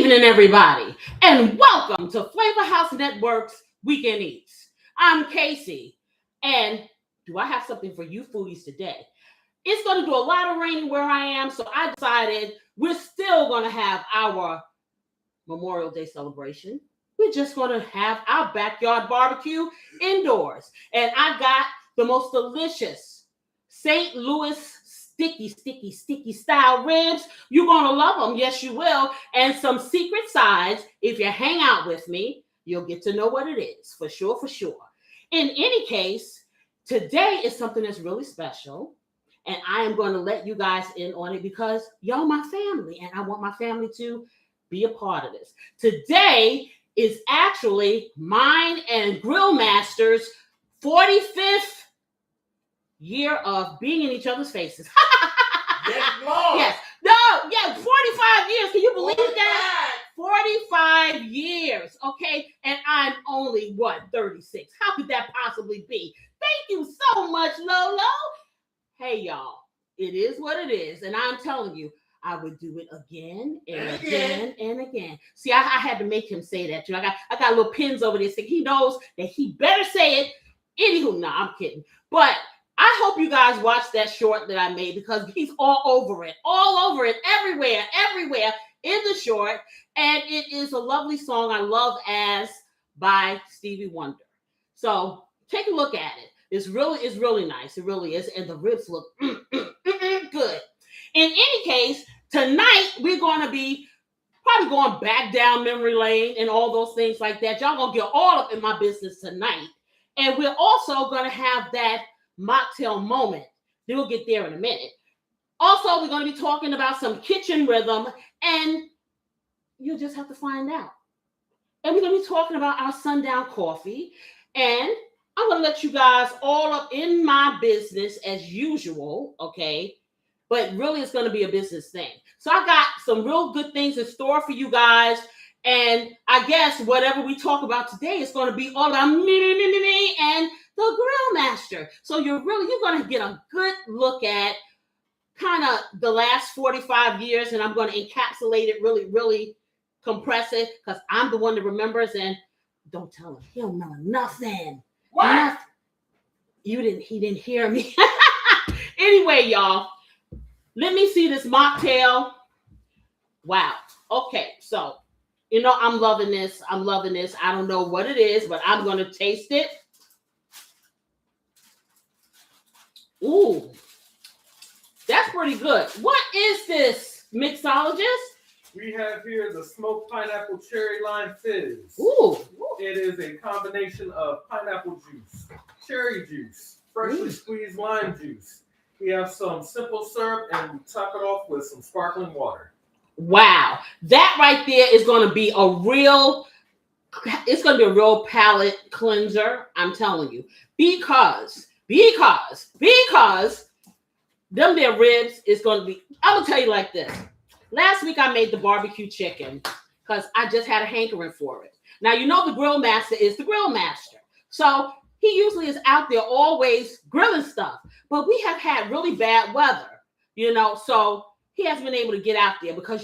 evening, everybody, and welcome to FlavaHouse Network's Weekend Eats. I'm Casey, and do I have something for you foodies today? It's going to do a lot of raining where I am, so I decided we're still going to have our Memorial Day celebration. We're just going to have our backyard barbecue indoors, and I got the most delicious St. Louis sticky style ribs. You're gonna love them, yes you will. And some secret sides. If you hang out with me, you'll get to know what it is, for sure. In any case, today is something that's really special, and I am going to let you guys in on it because y'all my family, and I want my family to be a part of this. Today is actually mine and Grillmaster's 45th year of being in each other's faces. Yes, Lord. Yes. No, yeah, 45 years. Can you believe 45. that? 45 years, okay? And I'm only, 36? How could that possibly be? Thank you so much, Lolo. Hey, y'all, it is what it is. And I'm telling you, I would do it again and again and again. See, I had to make him say that, too. I got little pins over there. So he knows that he better say it. Anywho, no, I'm kidding. But I hope you guys watched that short that I made because he's all over it, everywhere in the short. And it is a lovely song I love As by Stevie Wonder. So take a look at it. It's really nice. It really is. And the ribs look good. In any case, tonight we're going to be probably going back down memory lane and all those things like that. Y'all going to get all up in my business tonight. And we're also going to have that Mocktail Moment. Then we'll get there in a minute. Also, we're going to be talking about some kitchen rhythm, and you'll just have to find out. And we're going to be talking about our Sundown Coffee, and I'm going to let you guys all up in my business as usual, okay? But really, it's going to be a business thing. So I got some real good things in store for you guys. And I guess whatever we talk about today is going to be all about me and the Grillmaster. So you're going to get a good look at kind of the last 45 years, and I'm going to encapsulate it, really compress it, because I'm the one that remembers. And don't tell him, he'll know nothing. What? Nothing. He didn't hear me. Anyway, y'all, let me see this mocktail. Wow. Okay, so I'm loving this. I don't know what it is, but I'm going to taste it. Ooh, that's pretty good. What is this, mixologist? We have here the smoked pineapple cherry lime fizz. Ooh. It is a combination of pineapple juice, cherry juice, freshly squeezed lime juice. We have some simple syrup, and we top it off with some sparkling water. Wow, that right there is going to be a real palate cleanser. I'm telling you, because them there ribs is going to be. I'm gonna tell you like this. Last week I made the barbecue chicken because I just had a hankering for it. Now the Grillmaster is the Grillmaster, so he usually is out there always grilling stuff. But we have had really bad weather, so he hasn't been able to get out there because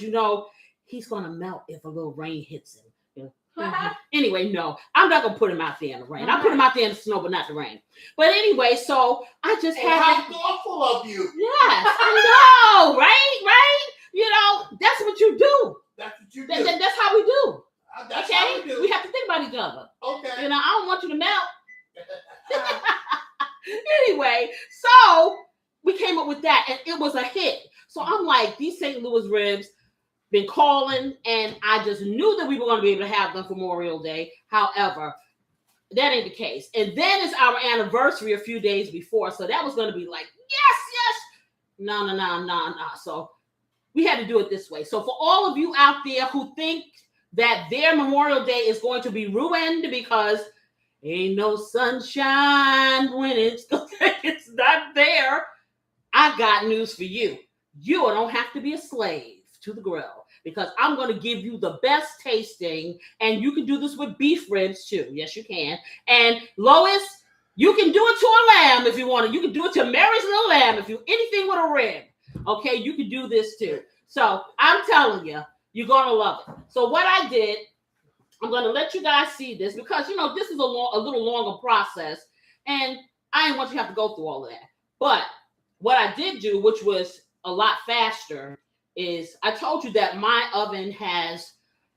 he's gonna melt if a little rain hits him. Anyway, no, I'm not gonna put him out there in the rain. I'll put him out there in the snow, but not the rain. But anyway, so I just had. How thoughtful of you! Yes, I know, right? That's what you do. That's what you do. That's how we do. That's okay, how we do. We have to think about each other. Okay. I don't want you to melt. Anyway, so we came up with that, and it was a hit. So I'm like, these St. Louis ribs. Been calling, and I just knew that we were going to be able to have them for Memorial Day. However, that ain't the case. And then it's our anniversary a few days before, so that was going to be like, yes. No. So we had to do it this way. So for all of you out there who think that their Memorial Day is going to be ruined because ain't no sunshine when it's not there, I got news for you. You don't have to be a slave to the grill, because I'm going to give you the best tasting, and you can do this with beef ribs too. Yes, you can. And Lois, you can do it to a lamb if you want to. You can do it to Mary's little lamb if you anything with a rib. Okay, you can do this too. So I'm telling you, You're going to love it. So what I did, I'm going to let you guys see this because, you know, this is a little longer process. And I didn't want you to have to go through all of that. But what I did do, which was a lot faster, is I told you that my oven has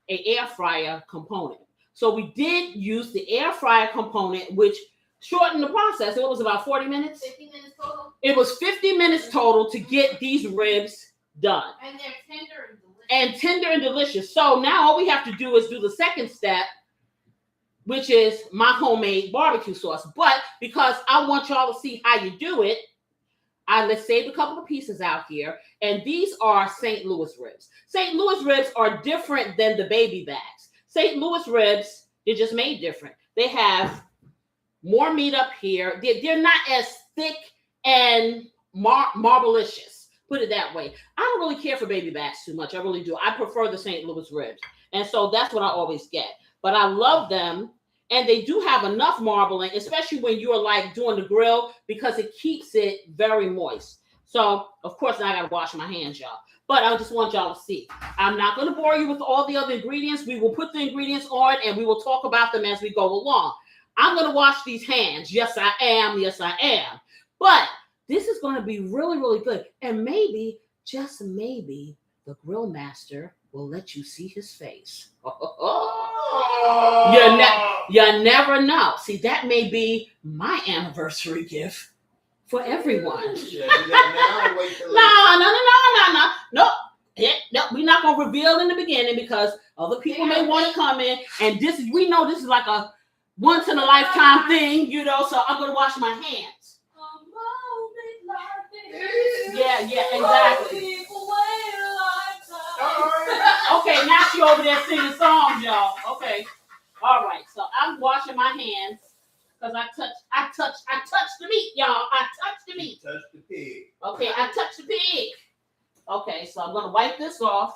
an air fryer component. So we did use the air fryer component, which shortened the process. It was about 40 minutes. 50 minutes total. It was 50 minutes total to get these ribs done. And they're tender and delicious. And tender and delicious. So now all we have to do is do the second step, which is my homemade barbecue sauce. But because I want y'all to see how you do it, let's save a couple of pieces out here. And these are St. Louis ribs. St. Louis ribs are different than the baby backs. St. Louis ribs, they're just made different. They have more meat up here. They're not as thick and marblicious. Put it that way. I don't really care for baby backs too much. I really do. I prefer the St. Louis ribs. And so that's what I always get. But I love them. And they do have enough marbling, especially when you're like doing the grill, because it keeps it very moist. So, of course, now I got to wash my hands, y'all. But I just want y'all to see. I'm not going to bore you with all the other ingredients. We will put the ingredients on and we will talk about them as we go along. I'm going to wash these hands. Yes, I am. Yes, I am. But this is going to be really, really good. And maybe, just maybe, the Grillmaster will let you see his face. You never know. See, that may be my anniversary gift for everyone. No. No, we're not going to reveal in the beginning because other people may want to come in. And we know this is like a once in a lifetime thing, you know, so I'm going to wash my hands. Yeah, exactly. Okay, now she over there singing songs, y'all. Okay. All right, so I'm washing my hands because I touched the meat, y'all. I touched the meat. You touched the pig. Okay, I touched the pig. Okay, so I'm gonna wipe this off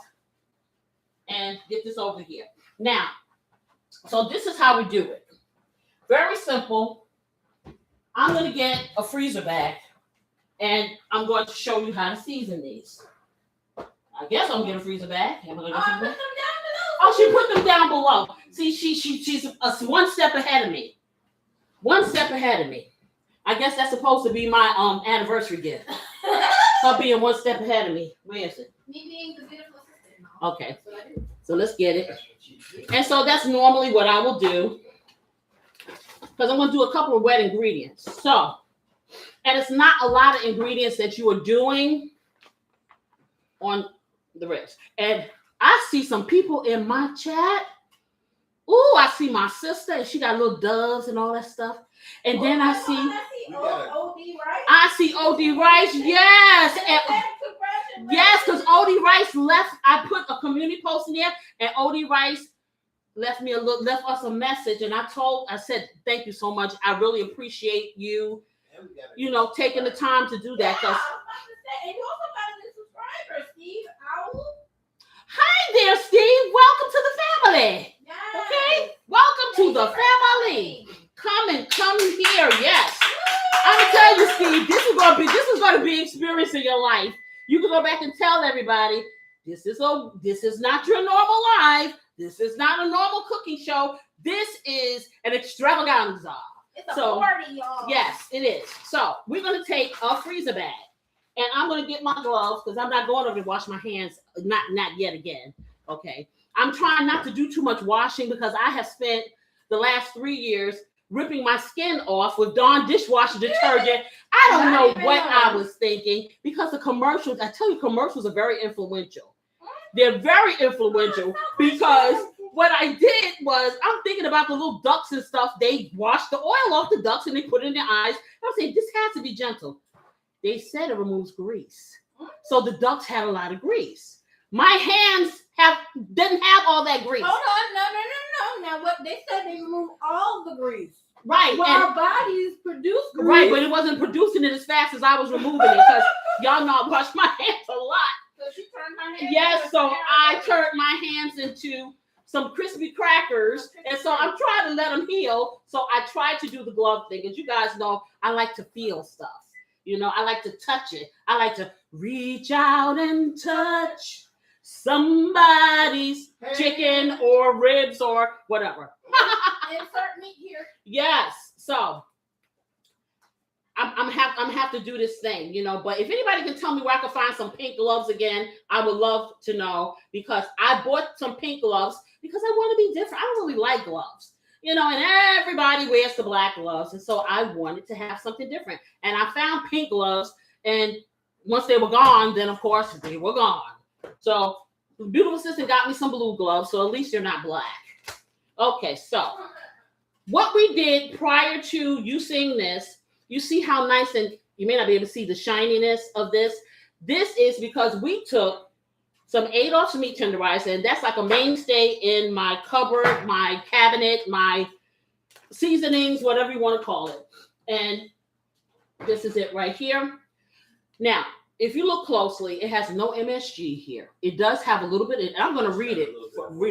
and get this over here. Now, so this is how we do it. Very simple. I'm gonna get a freezer bag and I'm going to show you how to season these. I guess I'm gonna get a freezer bag. Am I gonna get a freezer bag? Oh, she put them down below. See, she's one step ahead of me. One step ahead of me. I guess that's supposed to be my anniversary gift. Her being one step ahead of me. Where is it? Me being the beautiful assistant. Okay. So let's get it. And so that's normally what I will do. Because I'm going to do a couple of wet ingredients. So, and it's not a lot of ingredients that you are doing on the ribs. And I see some people in my chat. Ooh, I see my sister, and she got little doves and all that stuff. And then I see OD Rice. I see OD Rice, yes. And, yes, because OD Rice left, I put a community post in there, and OD Rice left us a message, and I said, thank you so much. I really appreciate you, taking the time to do that. And you also got a new subscriber, Steve Owl. Hi there, Steve. Welcome to the family. Yes. Okay, welcome to the family. Come here. Yes, I'm gonna tell you, Steve. This is gonna be experience in your life. You can go back and tell everybody this is not your normal life. This is not a normal cooking show. This is an extravaganza. It's a party, y'all. Yes, it is. So we're gonna take a freezer bag. And I'm going to get my gloves because I'm not going over to wash my hands. Not yet again. Okay. I'm trying not to do too much washing because I have spent the last 3 years ripping my skin off with Dawn dishwasher detergent. I don't know what I was thinking because the commercials, I tell you, commercials are very influential. They're very influential because what I did was I'm thinking about the little ducks and stuff. They washed the oil off the ducks and they put it in their eyes. I was saying, this has to be gentle. They said it removes grease. So the ducks had a lot of grease. My hands didn't have all that grease. Hold on, no. Now what they said, they remove all the grease. Right. Well, our bodies produce grease. Right, but it wasn't producing it as fast as I was removing it because y'all know I wash my hands a lot. So she turned her hands. Yes, so I turned my hands into some crispy crackers, and so I'm trying to let them heal. So I tried to do the glove thing. As you guys know, I like to feel stuff. I like to touch it. I like to reach out and touch somebody's chicken or ribs or whatever. Insert meat here. Yes. So I'm have to do this thing, you know. But if anybody can tell me where I can find some pink gloves again, I would love to know, because I bought some pink gloves because I want to be different. I don't really like gloves, you know, and everybody wears the black gloves, and so I wanted to have something different. And I found pink gloves, and once they were gone, then of course they were gone. So the beautiful assistant got me some blue gloves, so at least they're not black. Okay, so what we did prior to you seeing this, you see how nice, and you may not be able to see the shininess of this. This is because we took some Adolph's meat tenderizer, and that's like a mainstay in my cupboard, my cabinet, my seasonings, whatever you want to call it. And this is it right here. Now, if you look closely, it has no MSG here. It does have a little bit, and I'm going to read it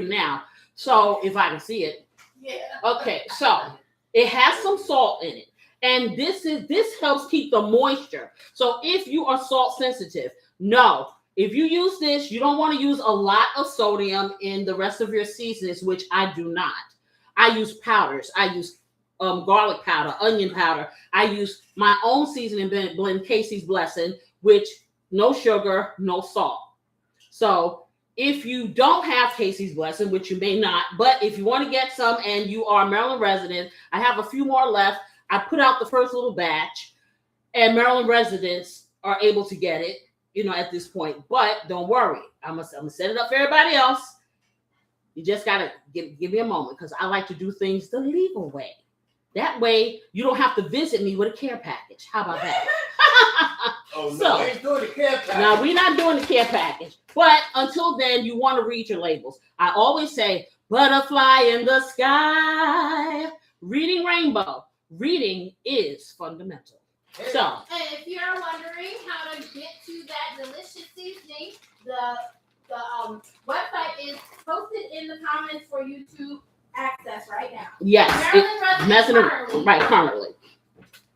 now. So if I can see it. Yeah. Okay, so it has some salt in it. And this helps keep the moisture. So if you are salt sensitive, no. If you use this, you don't want to use a lot of sodium in the rest of your seasonings, which I do not. I use powders. I use garlic powder, onion powder. I use my own seasoning blend, Casey's Blessing, which no sugar, no salt. So if you don't have Casey's Blessing, which you may not, but if you want to get some and you are a Maryland resident, I have a few more left. I put out the first little batch, and Maryland residents are able to get it, you know, at this point. But don't worry, I'm gonna set it up for everybody else. You just gotta give me a moment, because I like to do things the legal way. That way, you don't have to visit me with a care package. How about that? Oh no, So, we ain't doing the care package. now, we're not doing the care package. But until then, you want to read your labels. I always say, butterfly in the sky, reading rainbow. Reading is fundamental. So, And if you're wondering how to get to that delicious seasoning, the website is posted in the comments for you to access right now. yes, currently.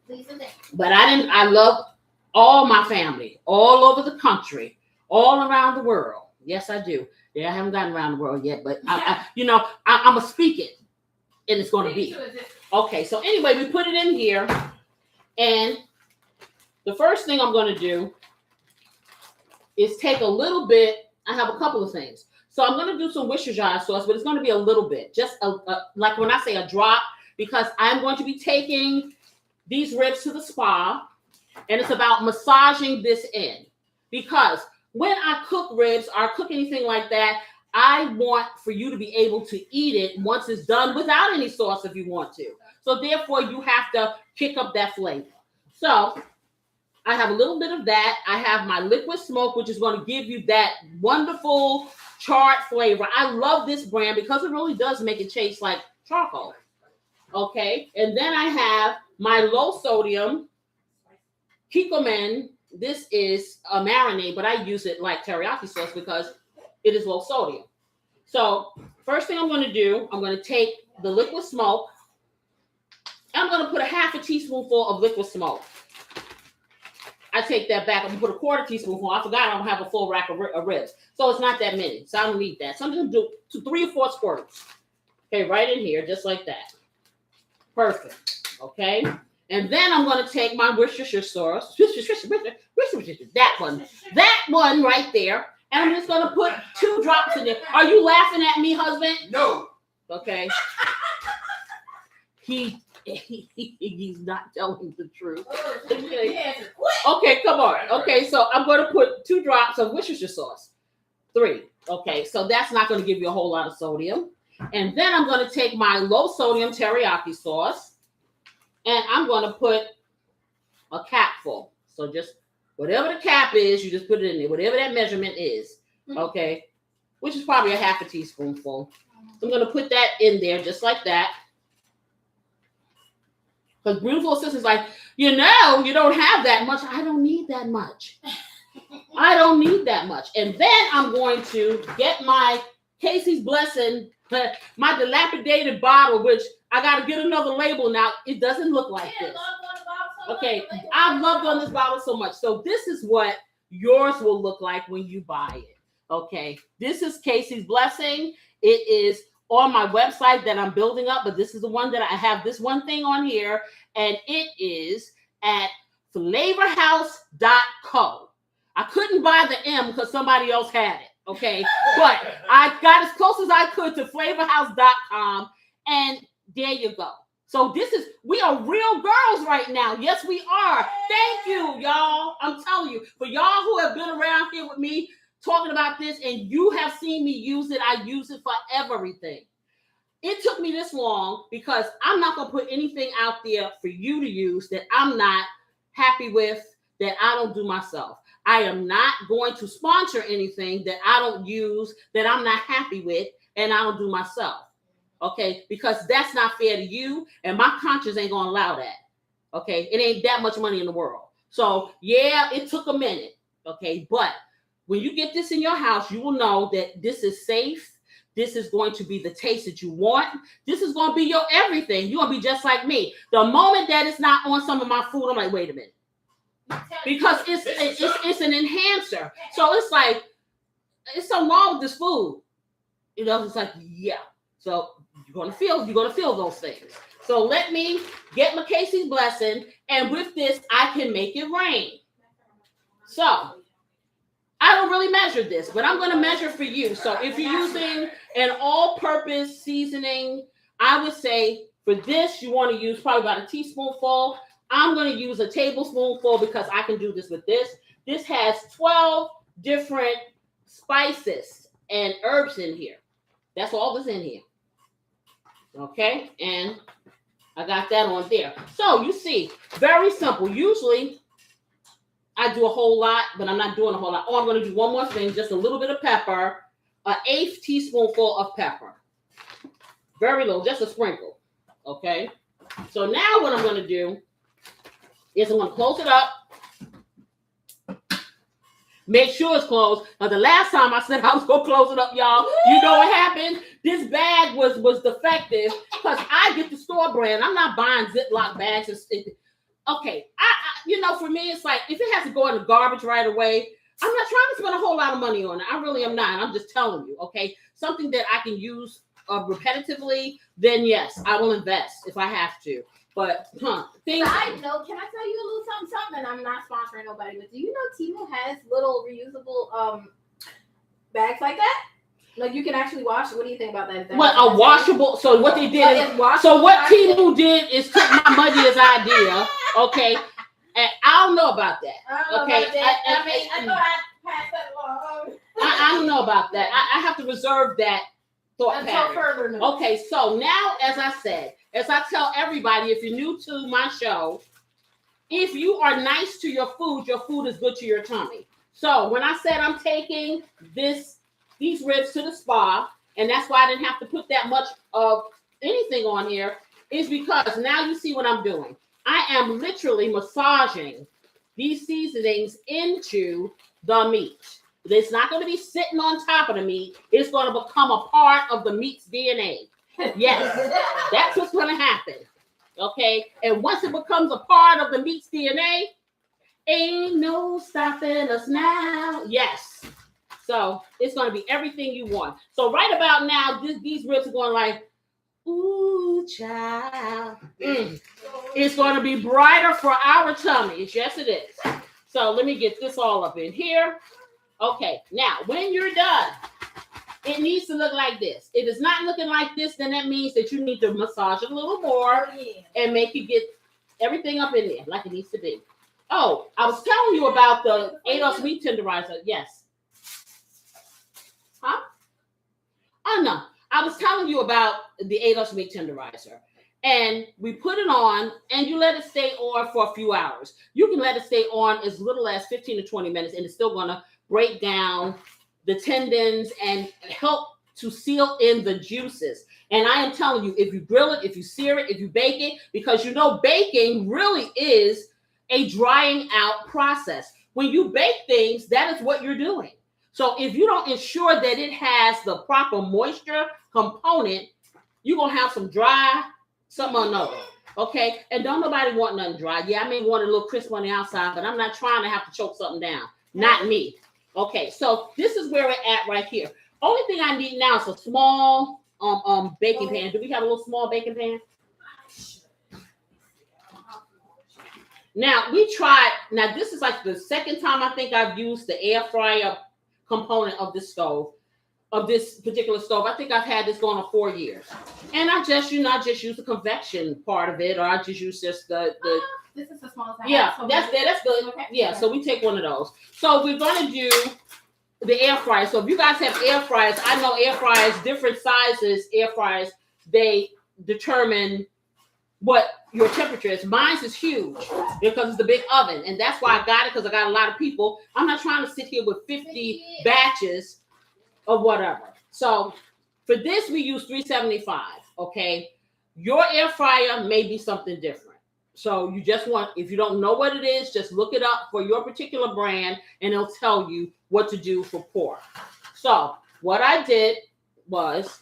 Please and thank you. But I love all my family, all over the country, all around the world. Yes, I do. Yeah, I haven't gotten around the world yet, but I'm gonna speak it, and it's gonna be. Okay, so anyway, we put it in here, and the first thing I'm going to do is take a little bit. I have a couple of things. So I'm going to do some Worcestershire sauce, but it's going to be a little bit, just like when I say a drop, because I'm going to be taking these ribs to the spa, and it's about massaging this in. Because when I cook ribs or cook anything like that, I want for you to be able to eat it once it's done without any sauce if you want to. So therefore, you have to kick up that flavor. So I have a little bit of that. I have my liquid smoke, which is going to give you that wonderful charred flavor. I love this brand because it really does make it taste like charcoal. Okay. And then I have my low sodium Kikkoman. This is a marinade, but I use it like teriyaki sauce because it is low sodium. So first thing I'm going to do, I'm going to take the liquid smoke. I'm going to put a half a teaspoonful of liquid smoke. I take that back. I'm going to put a quarter teaspoonful. I forgot I don't have a full rack of ribs. So it's not that many. So I don't need that. So I'm going to do 3 or 4 squirts. Okay, right in here, just like that. Perfect. Okay. And then I'm going to take my Worcestershire sauce. That one right there. And I'm just going to put 2 drops in there. Are you laughing at me, husband? No. Okay. He's not telling the truth. Okay, come on. Okay, so I'm going to put 2 drops of Worcestershire sauce. 3. Okay, so that's not going to give you a whole lot of sodium. And then I'm going to take my low sodium teriyaki sauce, and I'm going to put a capful. So just whatever the cap is, you just put it in there, whatever that measurement is. Okay, which is probably a half a teaspoonful. So I'm going to put that in there just like that. Because beautiful assistant's like, you don't have that much. I don't need that much. I don't need that much. And then I'm going to get my Casey's Blessing, my dilapidated bottle, which I got to get another label now. It doesn't look like this. Okay, I've loved on this bottle so much. So this is what yours will look like when you buy it. Okay, this is Casey's Blessing. It is on my website that I'm building up, but this is the one that I have this one thing on here, and it is at FlavaHouse.co. I couldn't buy the M because somebody else had it, okay? But I got as close as I could to FlavaHouse.com, and there you go. So we are real girls right now. Yes, we are. Thank you, y'all. I'm telling you, for y'all who have been around here with me talking about this and you have seen me use it, I use it for everything. It took me this long because I'm not going to put anything out there for you to use that I'm not happy with, that I don't do myself. I am not going to sponsor anything that I don't use, that I'm not happy with, and I don't do myself. Okay, because that's not fair to you, and my conscience ain't gonna allow that. Okay, it ain't that much money in the world. So yeah, it took a minute. Okay, but when you get this in your house, you will know that this is safe. This is going to be the taste that you want. This is going to be your everything. You're gonna be just like me. The moment that it's not on some of my food, I'm like, wait a minute, because it's an enhancer. So it's like it's something wrong with this food. You know, it's like yeah. So you're gonna feel those things. So let me get my Casey's Blessing, and with this, I can make it rain. So I don't really measure this, but I'm gonna measure for you. So if you're using an all-purpose seasoning, I would say for this you want to use probably about a teaspoonful. I'm gonna use a tablespoonful because I can do this with this. This has 12 different spices and herbs in here. That's all that's in here. Okay, and I got that on there. So you see, very simple. Usually I do a whole lot, but I'm not doing a whole lot. Oh, I'm going to do one more thing, just a little bit of pepper, an 1/8 teaspoonful of pepper. Very little, just a sprinkle. Okay, so now what I'm going to do is I'm going to close it up. Make sure it's closed. Now, the last time I said I was going to close it up, y'all, you know what happened? This bag was defective because I get the store brand. I'm not buying Ziploc bags. Okay, for me, it's like, if it has to go in the garbage right away, I'm not trying to spend a whole lot of money on it. I really am not. I'm just telling you, okay? Something that I can use repetitively, then yes, I will invest if I have to. But, things... Side note, can I tell you a little something? I'm not sponsoring nobody, but do you know Temu has little reusable bags like that? Like, you can actually wash. What do you think about that? What, a washable? So what they did is, so what Temu did is took my muddiest idea, okay? And I don't know about that. Okay, I thought I'd pass that along. I don't know about that. I have to reserve that thought Until further pattern. notice. Okay, so now, as I said, as I tell everybody, if you're new to my show, if you are nice to your food is good to your tummy. So when I said I'm taking these ribs to the spa, and that's why I didn't have to put that much of anything on here, is because now you see what I'm doing. I am literally massaging these seasonings into the meat. It's not going to be sitting on top of the meat. It's going to become a part of the meat's DNA. Yes, that's what's going to happen. Okay, and once it becomes a part of the meat's DNA, ain't no stopping us now. Yes. So it's going to be everything you want. So right about now, these ribs are going like, ooh, child. It's going to be brighter for our tummies. Yes, it is. So let me get this all up in here. Okay, now when you're done, it needs to look like this. If it's not looking like this, then that means that you need to massage it a little more and make it get everything up in there like it needs to be. Oh, I was telling you about the 8-ounce meat tenderizer. Yes. Huh? Oh, no. I was telling you about the 8-ounce meat tenderizer. And we put it on, and you let it stay on for a few hours. You can let it stay on as little as 15 to 20 minutes, and it's still going to break down the tendons and help to seal in the juices. And I am telling you, if you grill it, if you sear it, if you bake it, because you know baking really is a drying out process. When you bake things, that is what you're doing. So if you don't ensure that it has the proper moisture component, you're going to have some dry, something or another. Okay? And don't nobody want nothing dry. Yeah, I may want a little crisp on the outside, but I'm not trying to have to choke something down. Not me. Okay, so this is where we're at right here. Only thing I need now is a small baking pan. Do we have a little small baking pan? Now we tried. Now this is like the second time I think I've used the air fryer component of this stove, of this particular stove. I think I've had this going on 4 years, and I just use the convection part of it, or I just use just the. This is the smallest. Yeah, that's good. Okay. Yeah, so we take one of those. So we're gonna do the air fryer. So if you guys have air fryers, I know air fryers, different sizes air fryers, they determine what your temperature is. Mine is huge because it's the big oven, and that's why I got it, because I got a lot of people. I'm not trying to sit here with 50 batches of whatever. So for this, we use 375. Okay, your air fryer may be something different. So you just want, if you don't know what it is, just look it up for your particular brand, and it'll tell you what to do for pork. So what I did was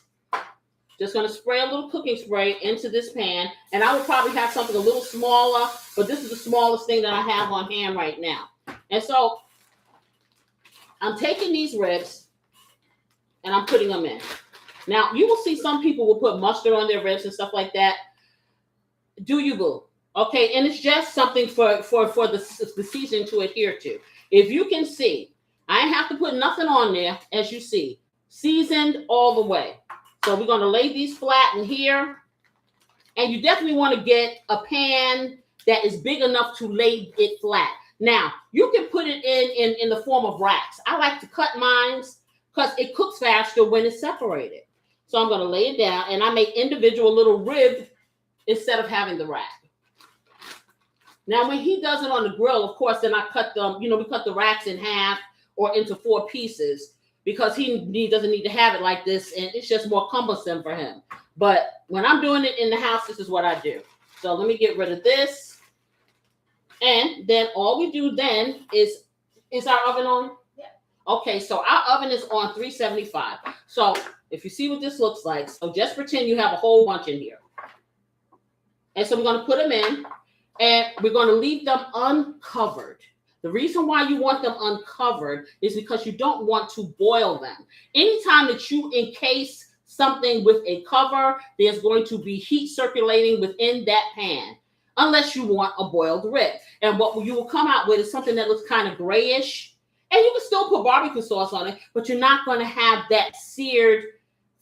just going to spray a little cooking spray into this pan, and I would probably have something a little smaller, but this is the smallest thing that I have on hand right now. And so I'm taking these ribs and I'm putting them in. Now you will see some people will put mustard on their ribs and stuff like that. Do you, boo? Okay, and it's just something for the seasoning to adhere to. If you can see, I ain't have to put nothing on there, as you see. Seasoned all the way. So we're going to lay these flat in here. And you definitely want to get a pan that is big enough to lay it flat. Now, you can put it in the form of racks. I like to cut mines because it cooks faster when it's separated. So I'm going to lay it down, and I make individual little ribs instead of having the rack. Now, when he does it on the grill, of course, then I cut them, we cut the racks in half or into 4 pieces because he doesn't need to have it like this, and it's just more cumbersome for him. But when I'm doing it in the house, this is what I do. So let me get rid of this. And then all we do then is our oven on? Yeah. Okay, so our oven is on 375. So if you see what this looks like, so just pretend you have a whole bunch in here. And so we're going to put them in. And we're going to leave them uncovered. The reason why you want them uncovered is because you don't want to boil them. Anytime that you encase something with a cover, there's going to be heat circulating within that pan, unless you want a boiled rib. And what you will come out with is something that looks kind of grayish. And you can still put barbecue sauce on it, but you're not going to have that seared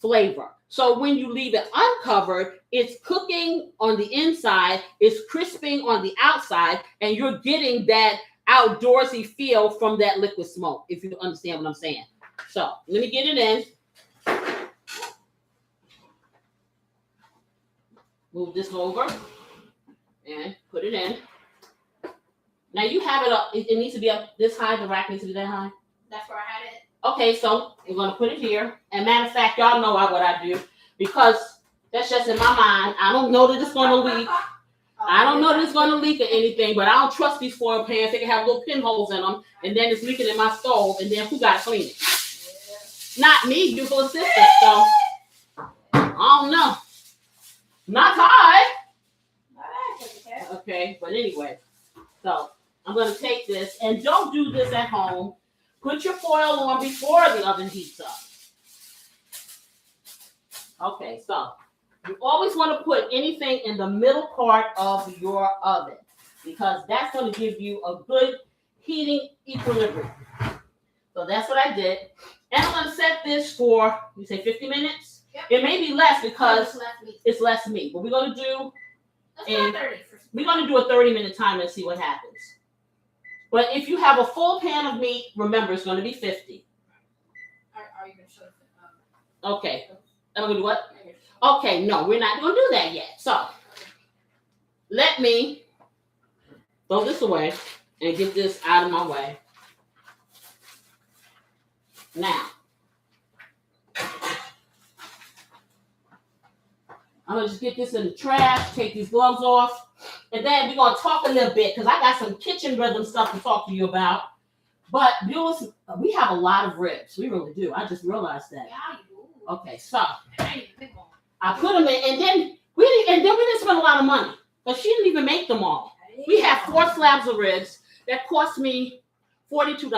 flavor. So when you leave it uncovered, it's cooking on the inside, it's crisping on the outside, and you're getting that outdoorsy feel from that liquid smoke, if you understand what I'm saying. So let me get it in. Move this over and put it in. Now you have it up, it needs to be up this high, the rack needs to be that high. That's where I had it. Okay, so we're going to put it here. And matter of fact, y'all know what I do, because that's just in my mind. I don't know that it's going to leak. I don't know that it's going to leak or anything, but I don't trust these foil pans. They can have little pinholes in them, and then it's leaking in my stove, and then who got to clean it? Yeah. Not me, beautiful assistant. So, I don't know. Not high. Okay, but anyway. So, I'm going to take this, and don't do this at home. Put your foil on before the oven heats up. Okay, so you always want to put anything in the middle part of your oven, because that's going to give you a good heating equilibrium. So that's what I did. And I'm going to set this for, you say 50 minutes? Yep. It may be less because it's less meat. But we're going to do we're going to do a 30-minute timer and see what happens. But if you have a full pan of meat, remember it's going to be 50. Are you going to show it? Okay. I'm going to do what? Okay, no, we're not going to do that yet. So let me throw this away and get this out of my way. Now, I'm going to just get this in the trash, take these gloves off, and then we're going to talk a little bit, because I got some kitchen rhythm stuff to talk to you about. But viewers, we have a lot of ribs. We really do. I just realized that. Yeah, you do. Okay, so I put them in, and then we didn't spend a lot of money, but she didn't even make them all. We have 4 slabs of ribs that cost me $42.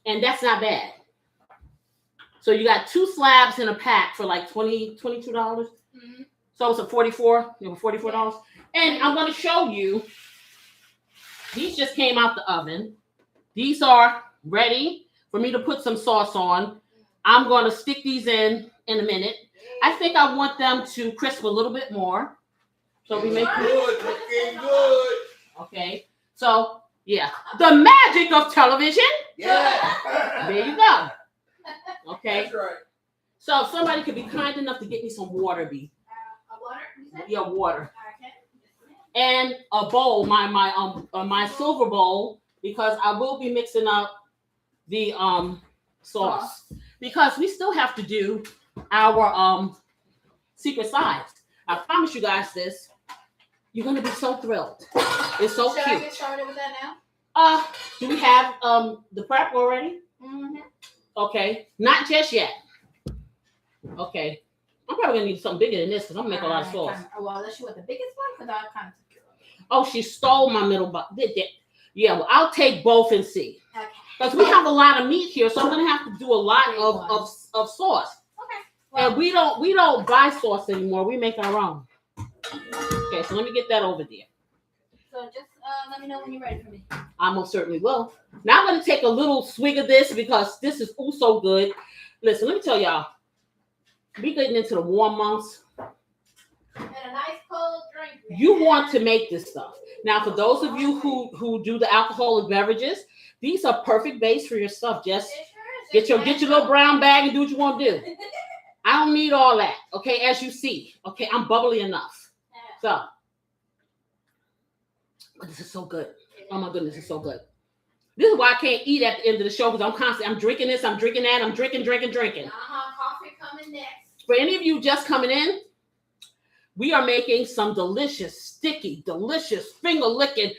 And that's not bad. So you got 2 slabs in a pack for like $22. Mm-hmm. So it's a $44. And I'm going to show you. These just came out the oven. These are ready for me to put some sauce on. I'm going to stick these in a minute. I think I want them to crisp a little bit more. So we make good, looking good. Okay. So yeah, the magic of television. Yeah. There you go. Okay. That's right. So if somebody could be kind enough to get me some water, Water? You said? yeah, water, Okay. and a bowl, my silver bowl, because I will be mixing up the sauce because we still have to do our secret sides. I promise you guys this. You're gonna be so thrilled. It's so Should cute. I get started with that now? Do we have the prep already? Mm-hmm. Okay, not just yet. Okay, I'm probably gonna need something bigger than this because I'm gonna make a lot of sauce. Well, unless you want the biggest one, because I kind of took it. Oh, she stole my middle butt. Yeah, well, I'll take both and see. Okay. Because we have a lot of meat here, so I'm gonna have to do a lot of sauce. Okay. Well, And we don't buy sauce anymore. We make our own. Okay, so let me get that over there. so just let me know when you're ready for me. I most certainly will. Now I'm gonna take a little swig of this because this is so good. Listen, let me tell y'all. We getting into the warm months. And a nice cold drink. You want to make this stuff. Now, for those of you who do the alcoholic beverages, these are perfect base for your stuff. Just get your little brown bag and do what you want to do. I don't need all that. Okay, as you see. Okay, I'm bubbly enough. So, but this is so good. Oh my goodness, it's so good. This is why I can't eat at the end of the show because I'm drinking this, I'm drinking that, I'm drinking. Coffee coming next. For any of you just coming in, we are making some delicious, sticky, delicious, finger-licking.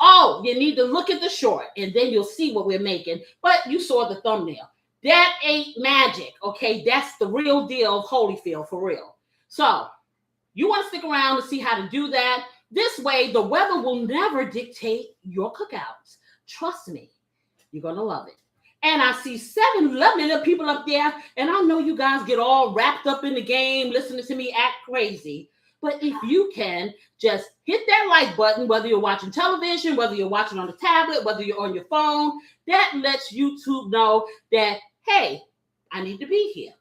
Oh, you need to look at the short, and then you'll see what we're making. But you saw the thumbnail. That ain't magic, okay? That's the real deal of Holyfield, for real. So, you want to stick around to see how to do that. This way, the weather will never dictate your cookouts. Trust me, you're going to love it. And I see 7 lovely little people up there, and I know you guys get all wrapped up in the game, listening to me act crazy. But if you can, just hit that like button, whether you're watching television, whether you're watching on the tablet, whether you're on your phone, that lets YouTube know that, hey, I need to be here.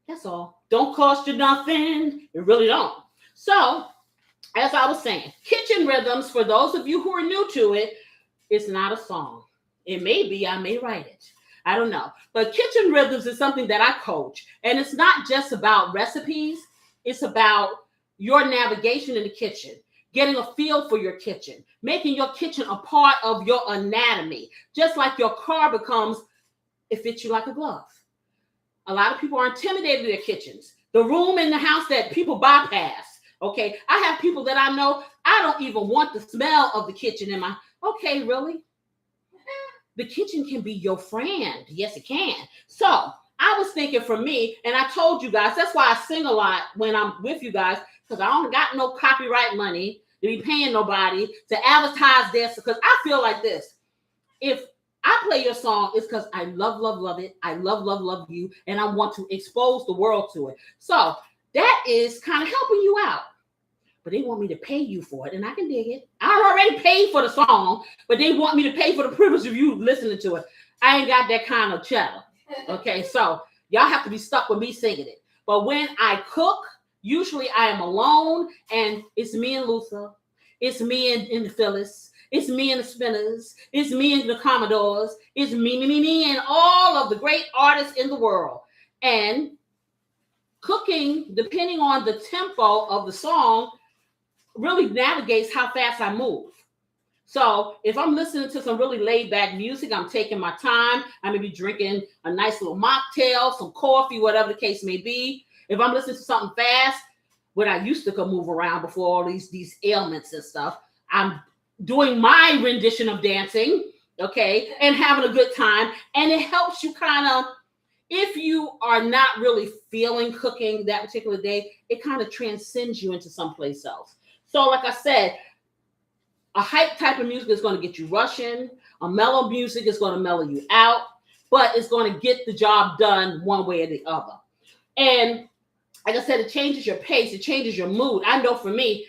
That's all. Don't cost you nothing. It really don't. So, as I was saying, Kitchen Rhythms, for those of you who are new to it, it's not a song. It may be, I may write it. I don't know. But Kitchen Rhythms is something that I coach. And it's not just about recipes. It's about your navigation in the kitchen, getting a feel for your kitchen, making your kitchen a part of your anatomy, just like your car becomes, it fits you like a glove. A lot of people are intimidated in their kitchens. The room in the house that people bypass, okay? I have people that I know, I don't even want the smell of the kitchen in my, okay, really? The kitchen can be your friend. Yes, it can. So I was thinking for me, and I told you guys, that's why I sing a lot when I'm with you guys, because I don't got no copyright money to be paying nobody to advertise this, because I feel like this. If I play your song, it's because I love it. I love you, and I want to expose the world to it. So that is kind of helping you out. But they want me to pay you for it, and I can dig it. I already paid for the song, but they want me to pay for the privilege of you listening to it. I ain't got that kind of cheddar. Okay, so y'all have to be stuck with me singing it. But when I cook, usually I am alone, and it's me and Luther. It's me and the Phyllis. It's me and the Spinners. It's me and the Commodores. It's me, and all of the great artists in the world. And cooking, depending on the tempo of the song, really navigates how fast I move. So if I'm listening to some really laid back music, I'm taking my time. I may be drinking a nice little mocktail, some coffee, whatever the case may be. If I'm listening to something fast, when I used to come move around before all these ailments and stuff, I'm doing my rendition of dancing, okay, and having a good time. And it helps you kind of, if you are not really feeling cooking that particular day, it kind of transcends you into someplace else. So like I said, a hype type of music is going to get you rushing. A mellow music is going to mellow you out, but it's going to get the job done one way or the other. And like I said, it changes your pace. It changes your mood. I know for me,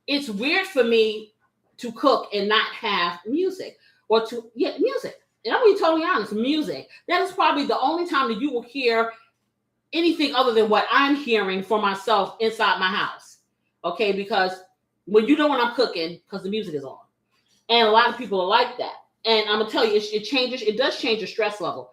it's weird for me to cook and not have music music. And I'm going to be totally honest, music. That is probably the only time that you will hear anything other than what I'm hearing for myself inside my house. Okay, because when you know when I'm cooking, because the music is on. And a lot of people are like that. And I'm gonna tell you, it does change your stress level.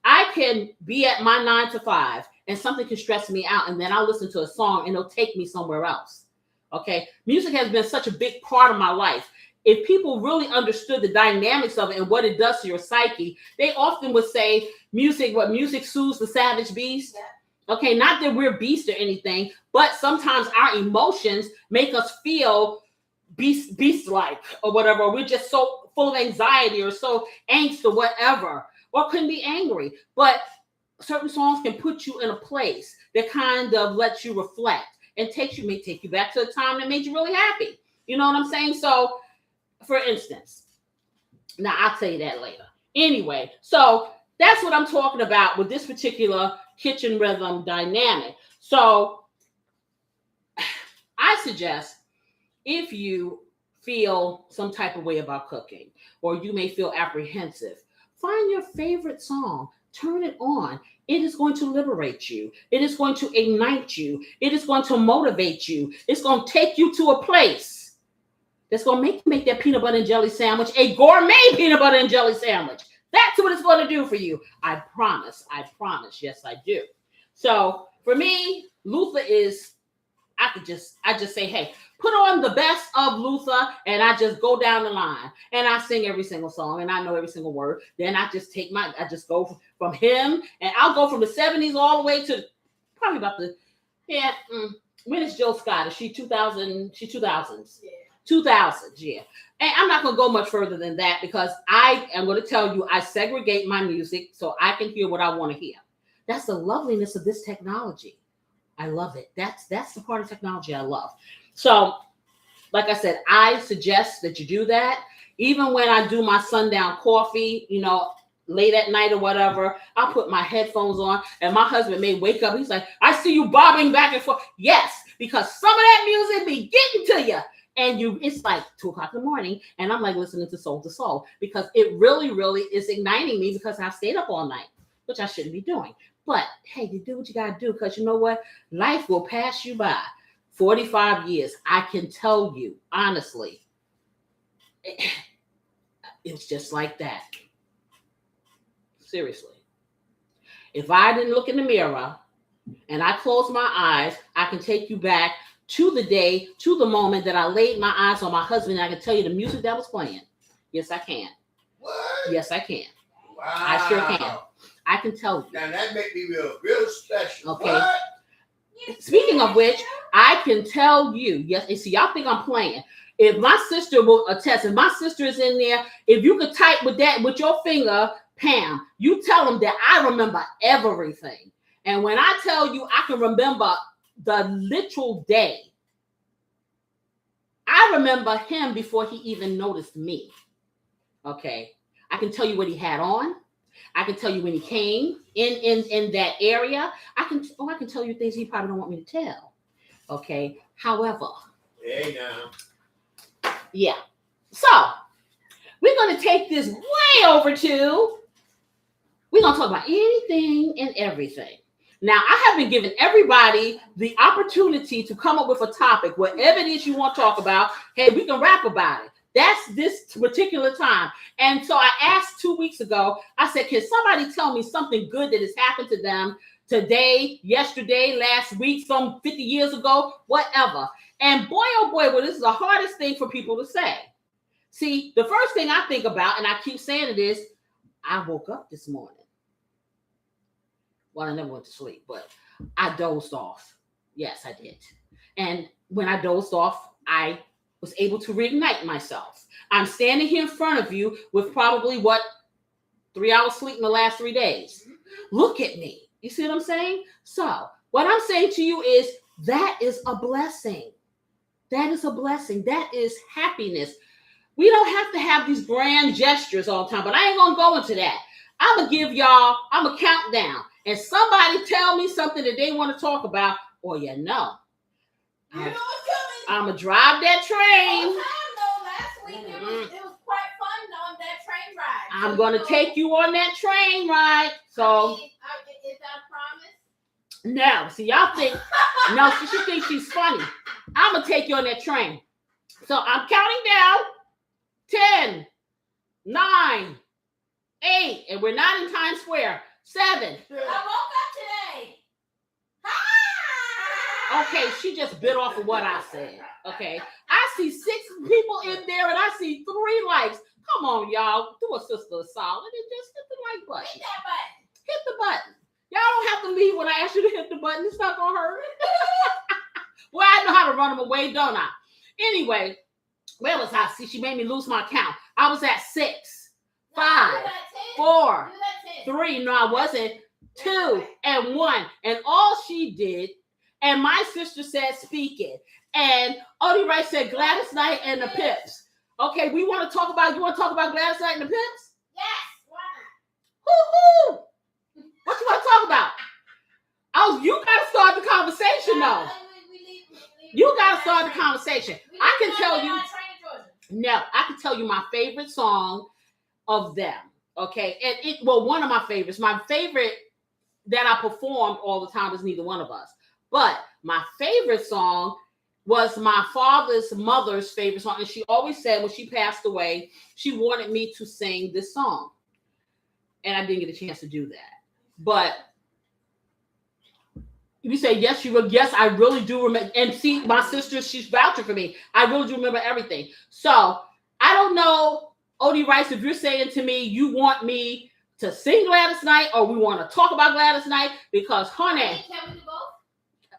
I can be at my 9 to 5 and something can stress me out, and then I'll listen to a song and it'll take me somewhere else. Okay. Music has been such a big part of my life. If people really understood the dynamics of it and what it does to your psyche, they often would say music soothes the savage beast. Yeah. Okay, not that we're beasts or anything, but sometimes our emotions make us feel beast-like or whatever. We're just so full of anxiety or so angst or whatever, or couldn't be angry. But certain songs can put you in a place that kind of lets you reflect and may take you back to a time that made you really happy. You know what I'm saying? So, for instance, now I'll tell you that later. Anyway, so that's what I'm talking about with this particular kitchen rhythm dynamic. So I suggest if you feel some type of way about cooking, or you may feel apprehensive, find your favorite song, turn it on. It is going to liberate you. It is going to ignite you. It is going to motivate you. It's going to take you to a place that's going to make that peanut butter and jelly sandwich a gourmet peanut butter and jelly sandwich. That's what it's going to do for you. I promise. Yes, I do. So for me, Luther is, I just say, hey, put on the best of Luther, and I just go down the line and I sing every single song and I know every single word. Then I just go from him, and I'll go from the 70s all the way to probably about when is Jill Scott? Is she 2000? She 2000s. Yeah. 2000s, yeah. And I'm not going to go much further than that because I am going to tell you I segregate my music so I can hear what I want to hear. That's the loveliness of this technology. I love it. That's the part of technology I love. So, like I said, I suggest that you do that. Even when I do my Sundown Coffee, late at night or whatever, I'll put my headphones on, and my husband may wake up. He's like, I see you bobbing back and forth. Yes, because some of that music be getting to you. And it's like 2:00 in the morning, and I'm like listening to Soul to Soul because it really, really is igniting me because I've stayed up all night, which I shouldn't be doing. But hey, you do what you got to do because you know what? Life will pass you by. 45 years, I can tell you, honestly, it's just like that. Seriously. If I didn't look in the mirror and I closed my eyes, I can take you back to the day, to the moment that I laid my eyes on my husband, and I can tell you the music that was playing. Yes, I can. What? Yes, I can. Wow. I sure can. I can tell you. Now that makes me feel real special. Okay. What? Speaking of which, I can tell you, yes, and see, y'all think I'm playing. If my sister will attest, if my sister is in there, if you could type with your finger, Pam, you tell them that I remember everything. And when I tell you I can remember the literal day, I remember him before he even noticed me. Okay. I can tell you what he had on. I can tell you when he came in that area. I can tell you things he probably don't want me to tell. Okay. However. Hey now. Yeah. So we're going to take this way over to, we're going to talk about anything and everything. Now, I have been giving everybody the opportunity to come up with a topic, whatever it is you want to talk about. Hey, we can rap about it. That's this particular time. And so I asked 2 weeks ago, I said, can somebody tell me something good that has happened to them today, yesterday, last week, some 50 years ago, whatever. And boy, oh boy, well, this is the hardest thing for people to say. See, the first thing I think about, and I keep saying it is, I woke up this morning. Well, I never went to sleep, but I dozed off. Yes, I did. And when I dozed off, I was able to reignite myself. I'm standing here in front of you with probably 3 hours sleep in the last 3 days. Look at me. You see what I'm saying? So what I'm saying to you is that is a blessing. That is a blessing. That is happiness. We don't have to have these grand gestures all the time, but I ain't gonna go into that. I'm gonna give y'all, I'm a countdown, and somebody tell me something that they want to talk about, or You know what's coming. I'm gonna drive that train. Last week it was quite fun on that train ride. I'm gonna take you on that train ride. So is that a promise? no, see y'all think no, she thinks she's funny. I'm gonna take you on that train. So I'm counting down 10, 9, 8, and we're not in Times Square. 7. I woke up today. Okay, she just bit off of what I said. Okay, I see 6 people in there, and I see 3 likes. Come on, y'all, do a sister a solid and just hit the like button. Hit that button. Hit the button. Y'all don't have to leave when I ask you to hit the button. It's not gonna hurt. Well, I know how to run them away, don't I? Anyway, where was I? See, she made me lose my count. I was at 6, 5, 4, 3. No, I wasn't. 2 and 1. And all she did, and my sister said, speak it. And Odie Wright said, Gladys Knight and the Pips. Okay, you want to talk about Gladys Knight and the Pips? Yes, why not? Woo-hoo! What you want to talk about? Oh, you got to start the conversation, though. You got to start the conversation. I can tell you. No, I can tell you my favorite song of them. Okay, and one of my favorites. My favorite that I performed all the time is Neither One of Us. But my favorite song was my father's mother's favorite song. And she always said when she passed away, she wanted me to sing this song. And I didn't get a chance to do that. But you say, yes, you will. Yes, I really do remember. And see, my sister, she's vouching for me. I really do remember everything. So I don't know, Odie Rice, if you're saying to me, you want me to sing Gladys Knight or we want to talk about Gladys Knight, because, honey,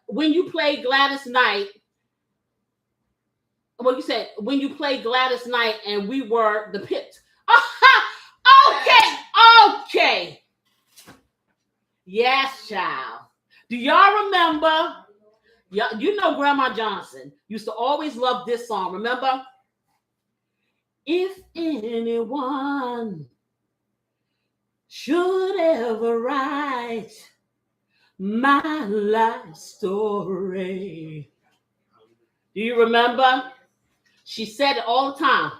when you play Gladys Knight, what you said, when you play Gladys Knight and we were the Pips. Okay. Yes, child. Do y'all remember? You know Grandma Johnson used to always love this song. Remember? If anyone should ever write my life story. Do you remember? She said it all the time.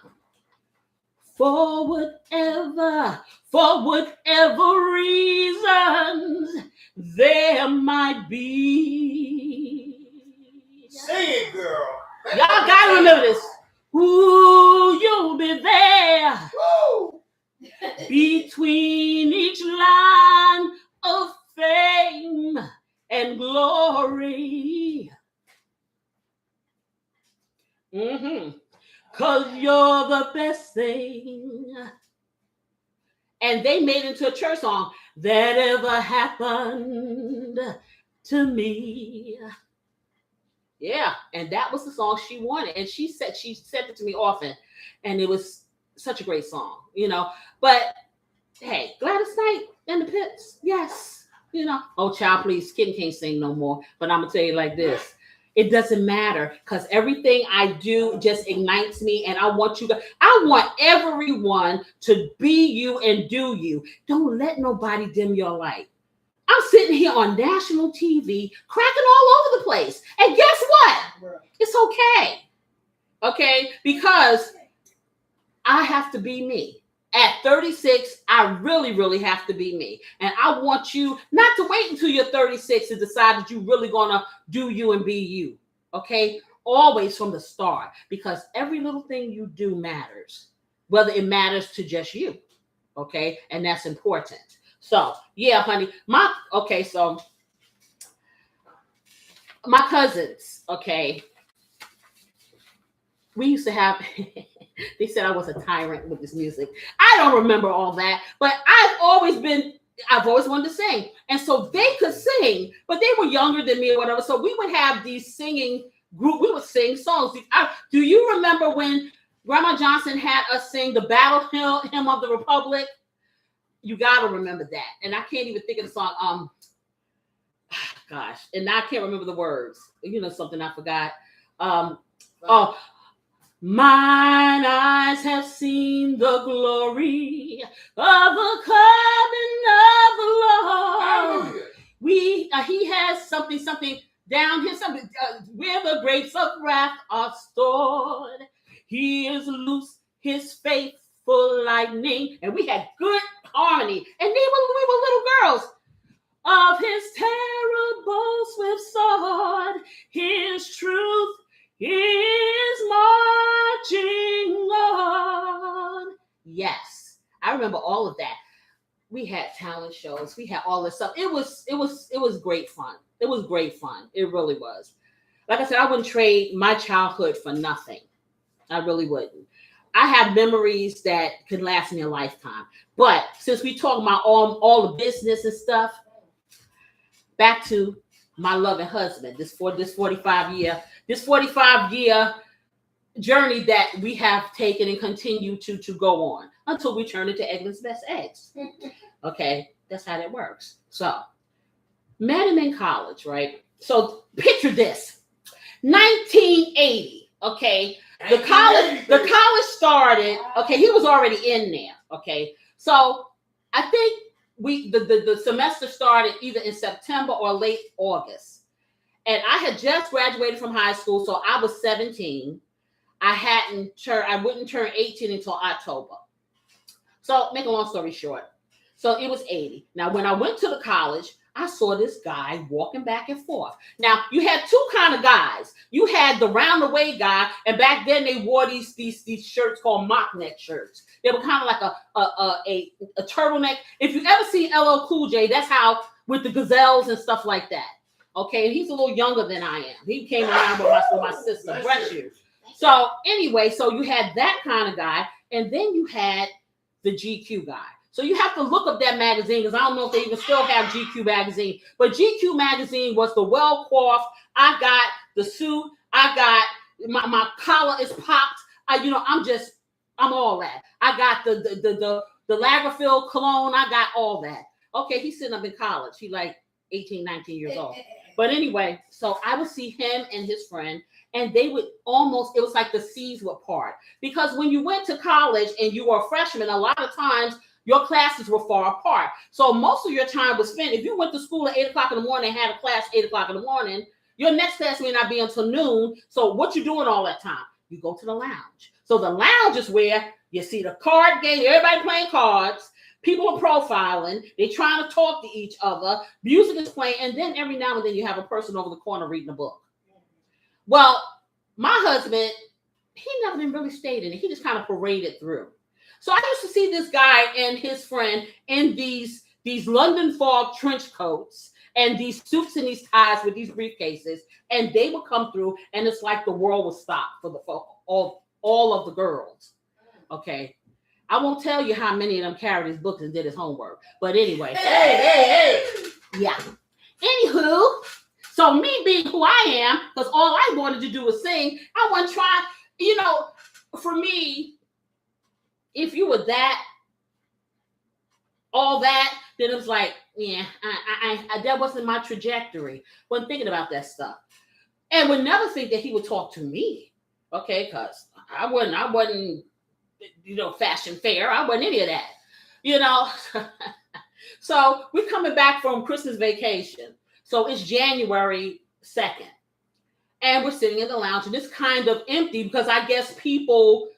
For whatever reasons there might be. Sing it, girl. Y'all gotta remember this. Ooh, you'll be there. Woo! Between each line of fame and glory. Cause you're the best thing. And they made it into a church song that ever happened to me. Yeah, and that was the song she wanted. And she said it to me often. And it was such a great song, you know. But hey, Gladys Knight and the Pips, yes. You know, oh child, please, Kitten can't sing no more. But I'm gonna tell you like this. It doesn't matter, because everything I do just ignites me, and I want everyone to be you and do you. Don't let nobody dim your light. I'm sitting here on national TV, cracking all over the place. And guess what? It's okay. Okay? Because I have to be me. At 36, I really, really have to be me. And I want you not to wait until you're 36 to decide that you're really going to do you and be you. Okay? Always from the start. Because every little thing you do matters. Whether it matters to just you. Okay? And that's important. So, yeah, honey. So my cousins, okay, we used to have, they said I was a tyrant with this music. I don't remember all that, but I've always wanted to sing. And so they could sing, but they were younger than me or whatever. So we would have these singing group. We would sing songs. Do you remember when Grandma Johnson had us sing the Battle Hymn of the Republic? You got to remember that. And I can't even think of the song. And now I can't remember the words. You know something I forgot. Mine eyes have seen the glory of the coming of the Lord. Hallelujah. He has something down here, something where the grapes of wrath are stored. He is loose, his faithful lightning, and we had good harmony. And we were little girls. Of his terrible swift sword, his truth is marching on. Yes, I remember all of that. We had talent shows. We had all this stuff. It was great fun. It was great fun. It really was. Like I said, I wouldn't trade my childhood for nothing. I really wouldn't. I have memories that could last me a lifetime. But since we talk about all the business and stuff, back to my loving husband. This 45-year journey that we have taken and continue to go on until we turn into Eggland's Best Eggs. Okay, that's how that works. So, met him in college, right? So picture this: 1980. Okay, the college started. Okay, he was already in there. Okay, so I think the semester started either in September or late August, and I had just graduated from high school, so I was 17. I wouldn't turn 18 until October. So make a long story short, so it was 80. Now when I went to the college, I saw this guy walking back and forth. Now you had two kind of guys. You had the round the way guy, and back then they wore these shirts called mock neck shirts. They were kind of like a turtleneck. If you ever seen LL Cool J, that's how with the gazelles and stuff like that. Okay, and he's a little younger than I am. He came around with my sister. Bless you. So anyway, so you had that kind of guy, and then you had the GQ guy. So you have to look up that magazine because I don't know if they even still have GQ magazine. But GQ magazine was the well-coiffed. I got the suit. I got my collar is popped. I'm all that. I got the Lagerfeld cologne. I got all that. Okay, he's sitting up in college. He like 18, 19 years old. But anyway, so I would see him and his friend, and they would it was like the seas would part. Because when you went to college and you were a freshman, a lot of times your classes were far apart. So most of your time was spent, if you went to school at 8 o'clock in the morning and had a class 8 o'clock in the morning, your next class may not be until noon. So what you doing all that time? You go to the lounge. So the lounge is where you see the card game, everybody playing cards, people are profiling, they're trying to talk to each other, music is playing, and then every now and then you have a person over the corner reading a book. Well, my husband, he never even really stayed in it. He just kind of paraded through. So I used to see this guy and his friend in these London fog trench coats and these suits and these ties with these briefcases, and they would come through, and it's like the world would stop for all of the girls. Okay, I won't tell you how many of them carried his books and did his homework, but anyway. Hey. Yeah. Anywho, so me being who I am, because all I wanted to do was sing, I wasn't trying, for me, if you were all that, then it was like, yeah, I that wasn't my trajectory. Wasn't thinking about that stuff. And would never think that he would talk to me. Okay, because I wasn't, fashion fair. I wasn't any of that, So we're coming back from Christmas vacation. So it's January 2nd. And we're sitting in the lounge, and it's kind of empty because I guess people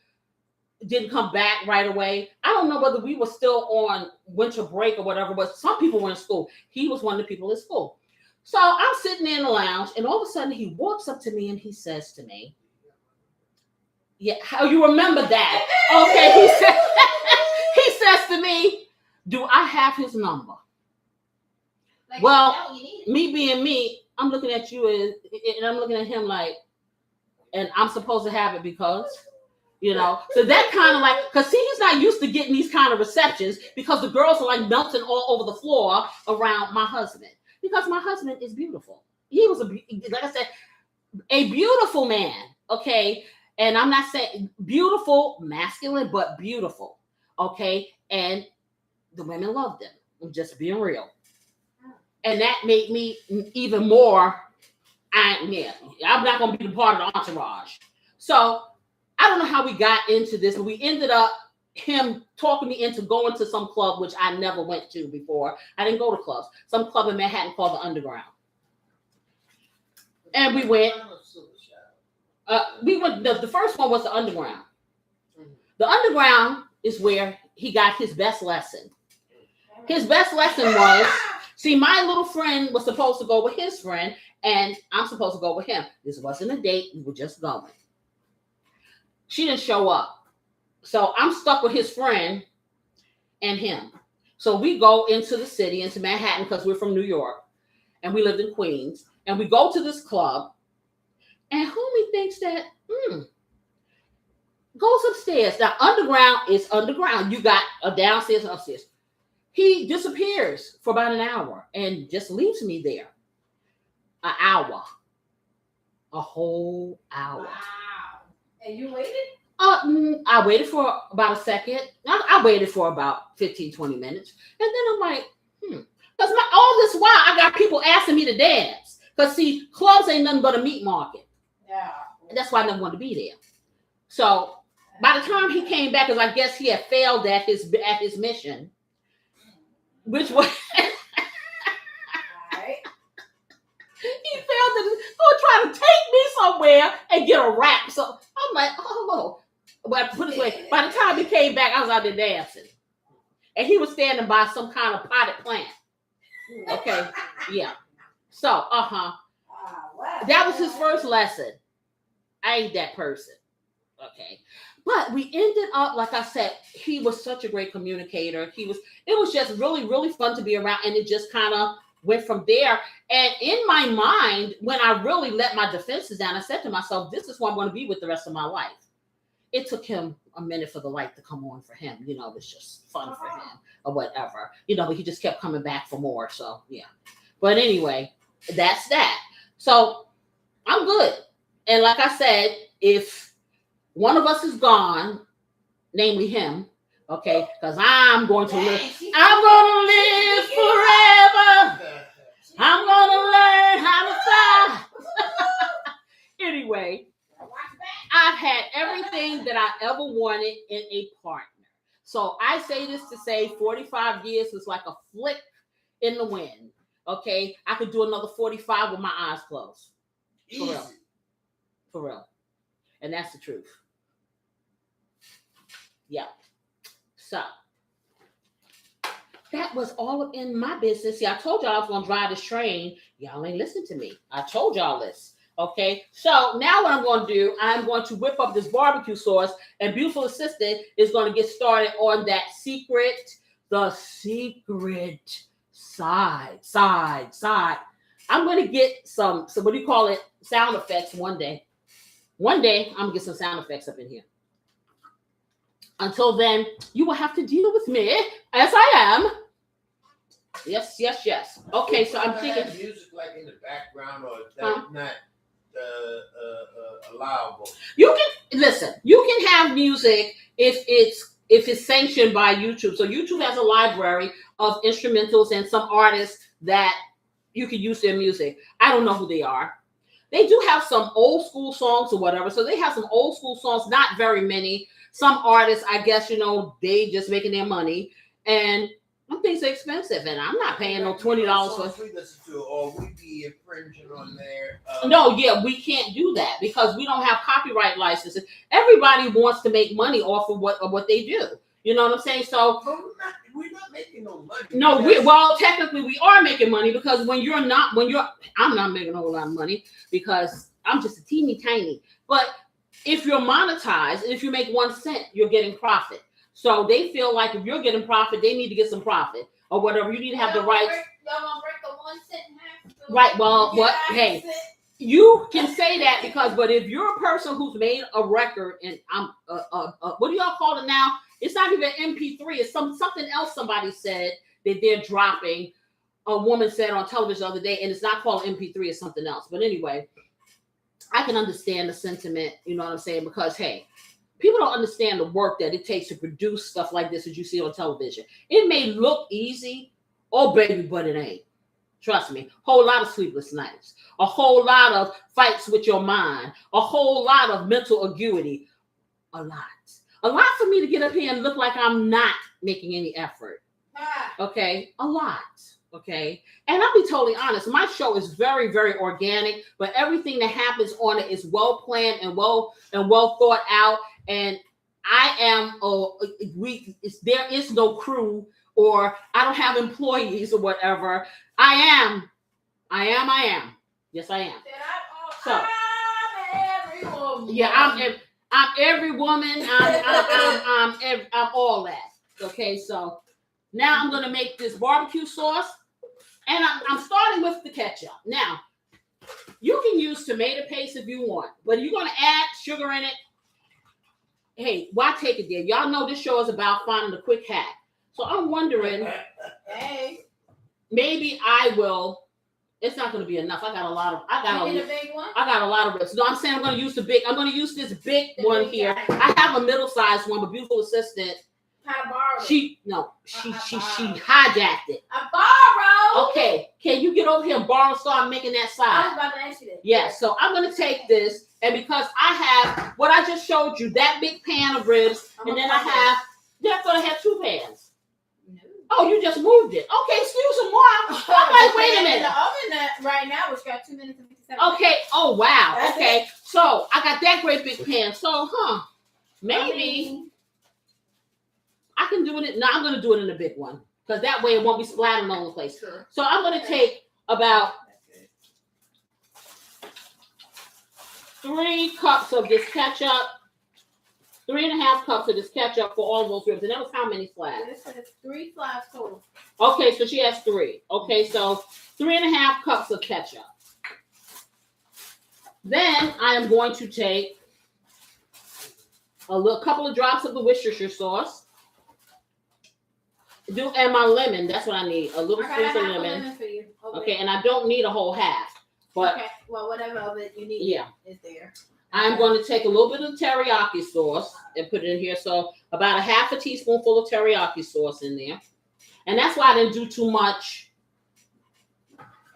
didn't come back right away. I don't know whether we were still on winter break or whatever, but some people were in school. He was one of the people in school. So I'm sitting in the lounge, and all of a sudden he walks up to me and he says to me, yeah, how you remember that? Okay, he says to me, do I have his number? Like, well, me being me, I'm looking at you and I'm looking at him like, and I'm supposed to have it because, so that kind of like, because see, he's not used to getting these kind of receptions because the girls are like melting all over the floor around my husband because my husband is beautiful. He was, like I said, a beautiful man, okay? And I'm not saying beautiful, masculine, but beautiful, okay? And the women loved him. I'm just being real. And that made me even more, I'm not going to be the part of the entourage. So I don't know how we got into this, but we ended up him talking me into going to some club, which I never went to before. I didn't go to clubs. Some club in Manhattan called the Underground. And we went. The first one was the Underground. The Underground is where he got his best lesson. His best lesson was, see, my little friend was supposed to go with his friend, and I'm supposed to go with him. This wasn't a date. We were just going. She didn't show up. So I'm stuck with his friend and him. So we go into the city, into Manhattan, because we're from New York, and we lived in Queens. And we go to this club, and homie thinks that, goes upstairs. Now, underground is underground. You got a downstairs and upstairs. He disappears for about an hour and just leaves me there. An hour. A whole hour. Wow. And you waited? I waited for about a second. I waited for about 15, 20 minutes. And then I'm like, Because all this while, I got people asking me to dance. Because, see, clubs ain't nothing but a meat market. Yeah. And that's why I never wanted to be there. So, by the time he came back, because I guess he had failed at his mission, which was... He failed to try to take me somewhere and get a rap. So, I'm like, oh, but put it this way, by the time he came back, I was out there dancing. And he was standing by some kind of potted plant. Okay. Yeah. So, Wow. that was his first lesson. I ain't that person. Okay. But we ended up, like I said, he was such a great communicator. It was just really, really fun to be around. And it just kind of went from there. And in my mind, when I really let my defenses down, I said to myself, this is who I'm going to be with the rest of my life. It took him a minute for the light to come on for him. You know, it was just fun for him or whatever. You know, but he just kept coming back for more. So, yeah. But anyway, that's that. So, I'm good. And like I said, if one of us is gone, namely him, okay, because I'm going to live. I'm going to live forever. I'm going to learn how to fly. Anyway, I've had everything that I ever wanted in a partner. So I say this to say 45 years is like a flick in the wind. Okay, I could do another 45 with my eyes closed. For real. For real. And that's the truth. Yeah. So that was all in my business. See, I told y'all I was going to drive this train. Y'all ain't listen to me. I told y'all this. Okay. So now what I'm going to do, I'm going to whip up this barbecue sauce, and beautiful assistant is going to get started on that the secret side. I'm going to get some what do you call it? Sound effects one day. One day, I'm going to get some sound effects up in here. Until then, you will have to deal with me as I am. Yes. Okay, so I'm thinking music like in the background, or that's not allowable. You can listen. You can have music if it's sanctioned by YouTube. So YouTube has a library of instrumentals and some artists that you can use their music. I don't know who they are. They do have some old school songs or whatever. So they have some old school songs, not very many. Some artists, I guess, they just making their money. And some things are expensive. And I'm not paying no $20 for we listen to, or we be infringing on their... No, yeah, we can't do that because we don't have copyright licenses. Everybody wants to make money off of what they do. You know what I'm saying? So we're not making no money. No, technically we are making money because I'm not making a whole lot of money because I'm just a teeny tiny. But if you're monetized, if you make 1 cent, you're getting profit. So they feel like if you're getting profit, they need to get some profit or whatever. You need to have the rights. Y'all gonna break the 1 cent in half? Right. Well, what? Hey, you can say that but if you're a person who's made a record and what do y'all call it now? It's not even MP3. It's something else somebody said that they're dropping. A woman said on television the other day, and it's not called MP3. It's something else. But anyway, I can understand the sentiment. You know what I'm saying? Because, hey, people don't understand the work that it takes to produce stuff like this that you see on television. It may look easy. Oh, baby, but it ain't. Trust me. Whole lot of sleepless nights. A whole lot of fights with your mind. A whole lot of mental acuity. A lot. A lot for me to get up here and look like I'm not making any effort. Okay? A lot. Okay? And I'll be totally honest. My show is very, very organic, but everything that happens on it is well planned and well thought out. And I am there is no crew, or I don't have employees or whatever. I am. Yes, I am. So yeah, I'm every woman. I'm all that. Okay, so now I'm gonna make this barbecue sauce, and I'm starting with the ketchup. Now, you can use tomato paste if you want, but you're gonna add sugar in it. Hey, why take it there? Y'all know this show is about finding the quick hack. So I'm wondering, maybe I will. It's not going to be enough. I got a lot of ribs. No, I'm saying I'm going to use I'm going to use this big one here. I have a middle-sized one, but beautiful assistant. She hijacked it. I borrowed. Okay, can you get over here and borrow and start making that size? I was about to ask you that. Yeah, so I'm going to take this, and because I have what I just showed you, that big pan of ribs, and then I'm going to have 2 pans. Oh, you just moved it. Okay, excuse me, I'm like, wait a minute. In the oven right now, which got 2 minutes and 57 Okay. minutes. Oh, wow. Okay. So I got that great big pan. So, maybe I can do it. No, I'm going to do it in a big one, because that way it won't be splattering all over the place. Sure. So I'm going to take about 3 cups of this ketchup. 3.5 cups of this ketchup for all those ribs. And that was how many slabs? This is 3 slabs total. Okay, so she has 3. Okay, so 3.5 cups of ketchup. Then I am going to take a couple of drops of the Worcestershire sauce. And my lemon. That's what I need. A little squeeze of lemon. For you. Okay, and I don't need a whole half. But okay, well, whatever of it you need is there. I'm going to take a little bit of teriyaki sauce and put it in here. So about a half a teaspoonful of teriyaki sauce in there. And that's why I didn't do too much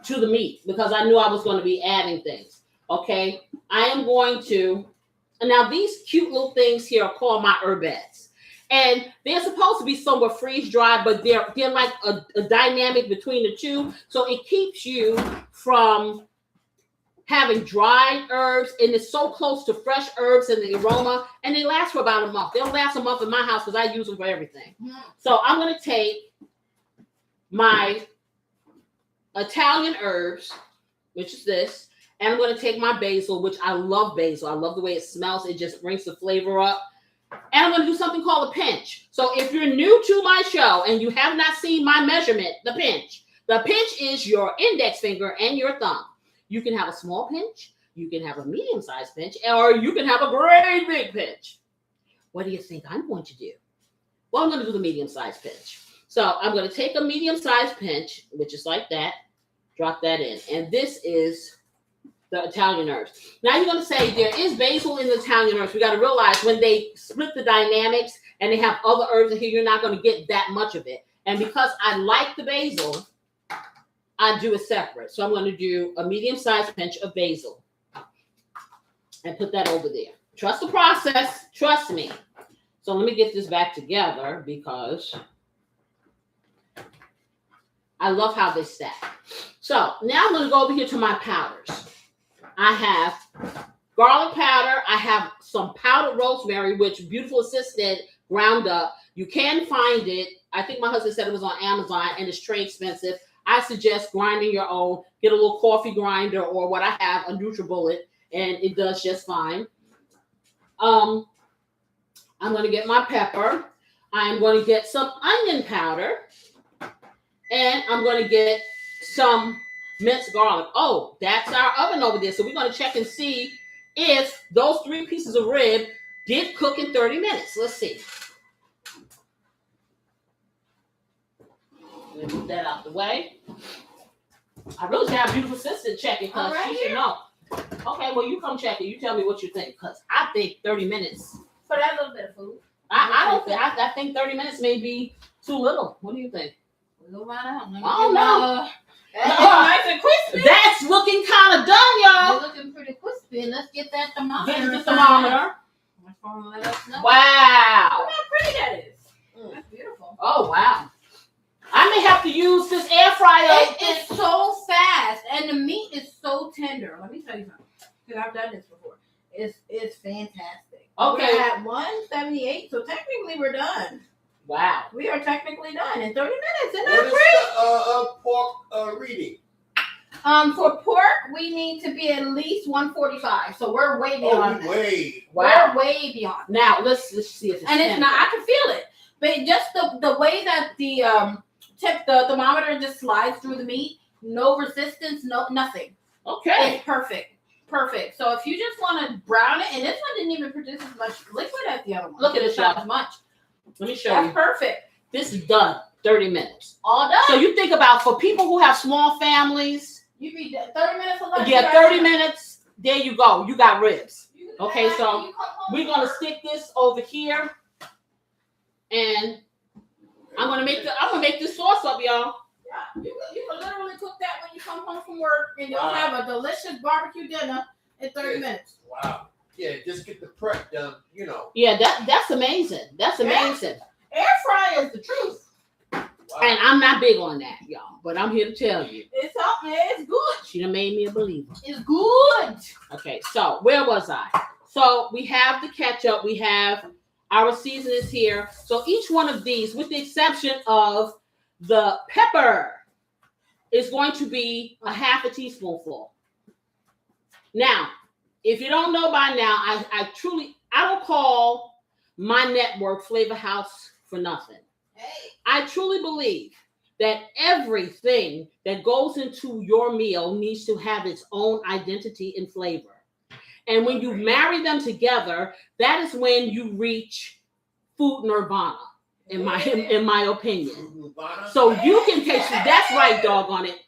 to the meat, because I knew I was going to be adding things. Okay. I am going to, and now these cute little things here are called my herbettes. And they're supposed to be somewhat freeze dried, but they're like a dynamic between the two. So it keeps you from having dried herbs, and it's so close to fresh herbs and the aroma, and they last for about a month. They'll last a month in my house because I use them for everything. So I'm going to take my Italian herbs, which is this, and I'm going to take my basil, which I love basil. I love the way it smells. It just brings the flavor up. And I'm going to do something called a pinch. So if you're new to my show and you have not seen my measurement, the pinch is your index finger and your thumb. You can have a small pinch, you can have a medium-sized pinch, or you can have a great big pinch. What do you think I'm going to do? Well, I'm going to do the medium-sized pinch. So I'm going to take a medium-sized pinch, which is like that, drop that in. And this is the Italian herbs. Now you're going to say there is basil in the Italian herbs. We got to realize when they split the dynamics and they have other herbs in here, you're not going to get that much of it. And because I like the basil, I do it separate. So I'm going to do a medium-sized pinch of basil and put that over there. Trust the process. Trust me. So let me get this back together because I love how they stack. So now I'm going to go over here to my powders. I have garlic powder. I have some powdered rosemary, which beautiful assistant ground up. You can find it. I think my husband said it was on Amazon and it's trade expensive. I suggest grinding your own. Get a little coffee grinder or what I have, a NutriBullet, and it does just fine. I'm going to get my pepper. I'm going to get some onion powder. And I'm going to get some minced garlic. Oh, that's our oven over there. So we're going to check and see if those 3 pieces of rib did cook in 30 minutes. Let's see. Let me move that out the way. I really should have a beautiful assistant check it because she should know. Okay, well, you come check it. You tell me what you think because I think 30 minutes. For that little bit of food. I don't think. I think 30 minutes may be too little. What do you think? We'll find out. Oh, no. That's nice and crispy. That's looking kind of done, y'all. They're looking pretty crispy. Let's get that thermometer. Get the thermometer. Let's phone and let us know. Wow. Look how pretty that is. Mm. That's beautiful. Oh, wow. I may have to use this air fryer. It is so fast, and the meat is so tender. Let me tell you something, because I've done this before. It's fantastic. Okay. We're at 178, so technically we're done. Wow. We are technically done in 30 minutes. Isn't What that is great? the pork reading? For pork, we need to be at least 145. So we're way beyond. Oh, way. Wow. We're way beyond. Now let's see if it's And it's tender. not. I can feel it, but just the way that the thermometer just slides through the meat, no resistance, no nothing. Okay. It's perfect. Perfect. So if you just want to brown it, and this one didn't even produce as much liquid as the other one. Look at this, It's not y'all. as much. Let me show That's you. perfect. This is done. 30 minutes. All done. So you think about for people who have small families, You be 30 minutes or less. yeah, 30 minutes. There you go. You got ribs. Okay, so You come home We're gonna stick this over here, and I'm gonna make this sauce up, y'all. Yeah, you can literally cook that when you come home from work, and you'll Wow. have a delicious barbecue dinner in 30 minutes. Wow. Yeah, just get the prep done, you know. Yeah, that's amazing. That's amazing. Air fryer is the truth. Wow. And I'm not big on that, y'all, but I'm here to tell you, It's up, man. It's good. she done made me a believer. It's good. Okay, so where was I? So we have the ketchup, we have our seasonings here. So each one of these, with the exception of the pepper, is going to be a half a teaspoonful. Now, if you don't know by now, I don't call my network FlavaHouse for nothing. Hey. I truly believe that everything that goes into your meal needs to have its own identity and flavor. And when you marry them together, that is when you reach food nirvana, in my opinion. So you can taste it. That's right, doggone it.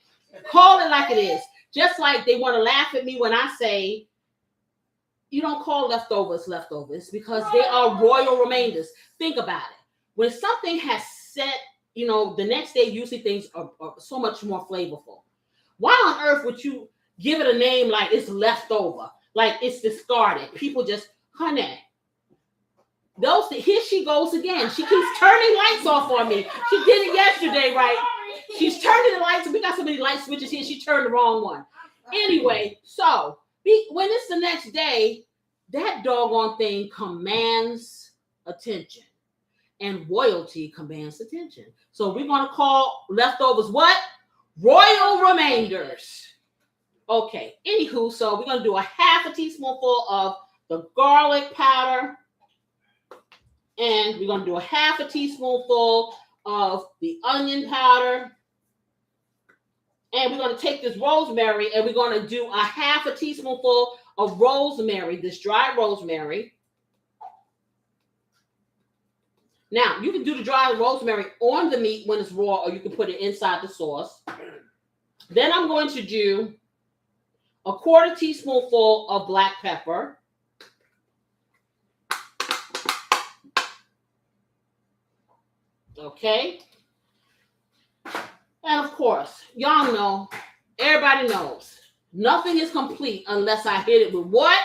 Call it like it is. Just like they want to laugh at me when I say, you don't call leftovers leftovers because they are royal remainders. Think about it. When something has set, the next day, usually things are so much more flavorful. Why on earth would you give it a name like it's leftover, like it's discarded? People just, honey, here she goes again. She keeps turning lights off on me. She did it yesterday, right? She's turning the lights. We got so many light switches here. She turned the wrong one. Anyway, so when it's the next day, that doggone thing commands attention. And royalty commands attention. So we're going to call leftovers what? Royal remainders. Okay. Anywho, so we're going to do a half a teaspoonful of the garlic powder. And we're going to do a half a teaspoonful of the onion powder. And we're going to take this rosemary and we're going to do a half a teaspoonful of rosemary, this dried rosemary. Now, you can do the dried rosemary on the meat when it's raw, or you can put it inside the sauce. Then I'm going to do a quarter teaspoonful of black pepper. Okay. And of course, y'all know, everybody knows, nothing is complete unless I hit it with what?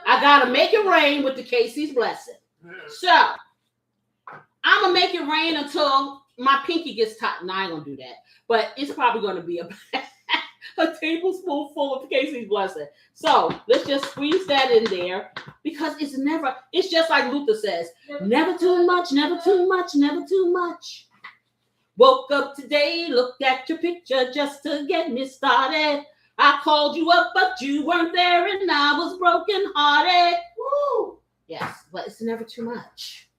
I got to make it rain with the Casey's blessing. So, I'm going to make it rain until my pinky gets tight. No, I ain't going to do that. But it's probably going to be a tablespoonful of Casey's blessing. So let's just squeeze that in there because it's just like Luther says, never too much, never too much, never too much. Woke up today, looked at your picture just to get me started. I called you up, but you weren't there and I was broken hearted. Woo! Yes, but it's never too much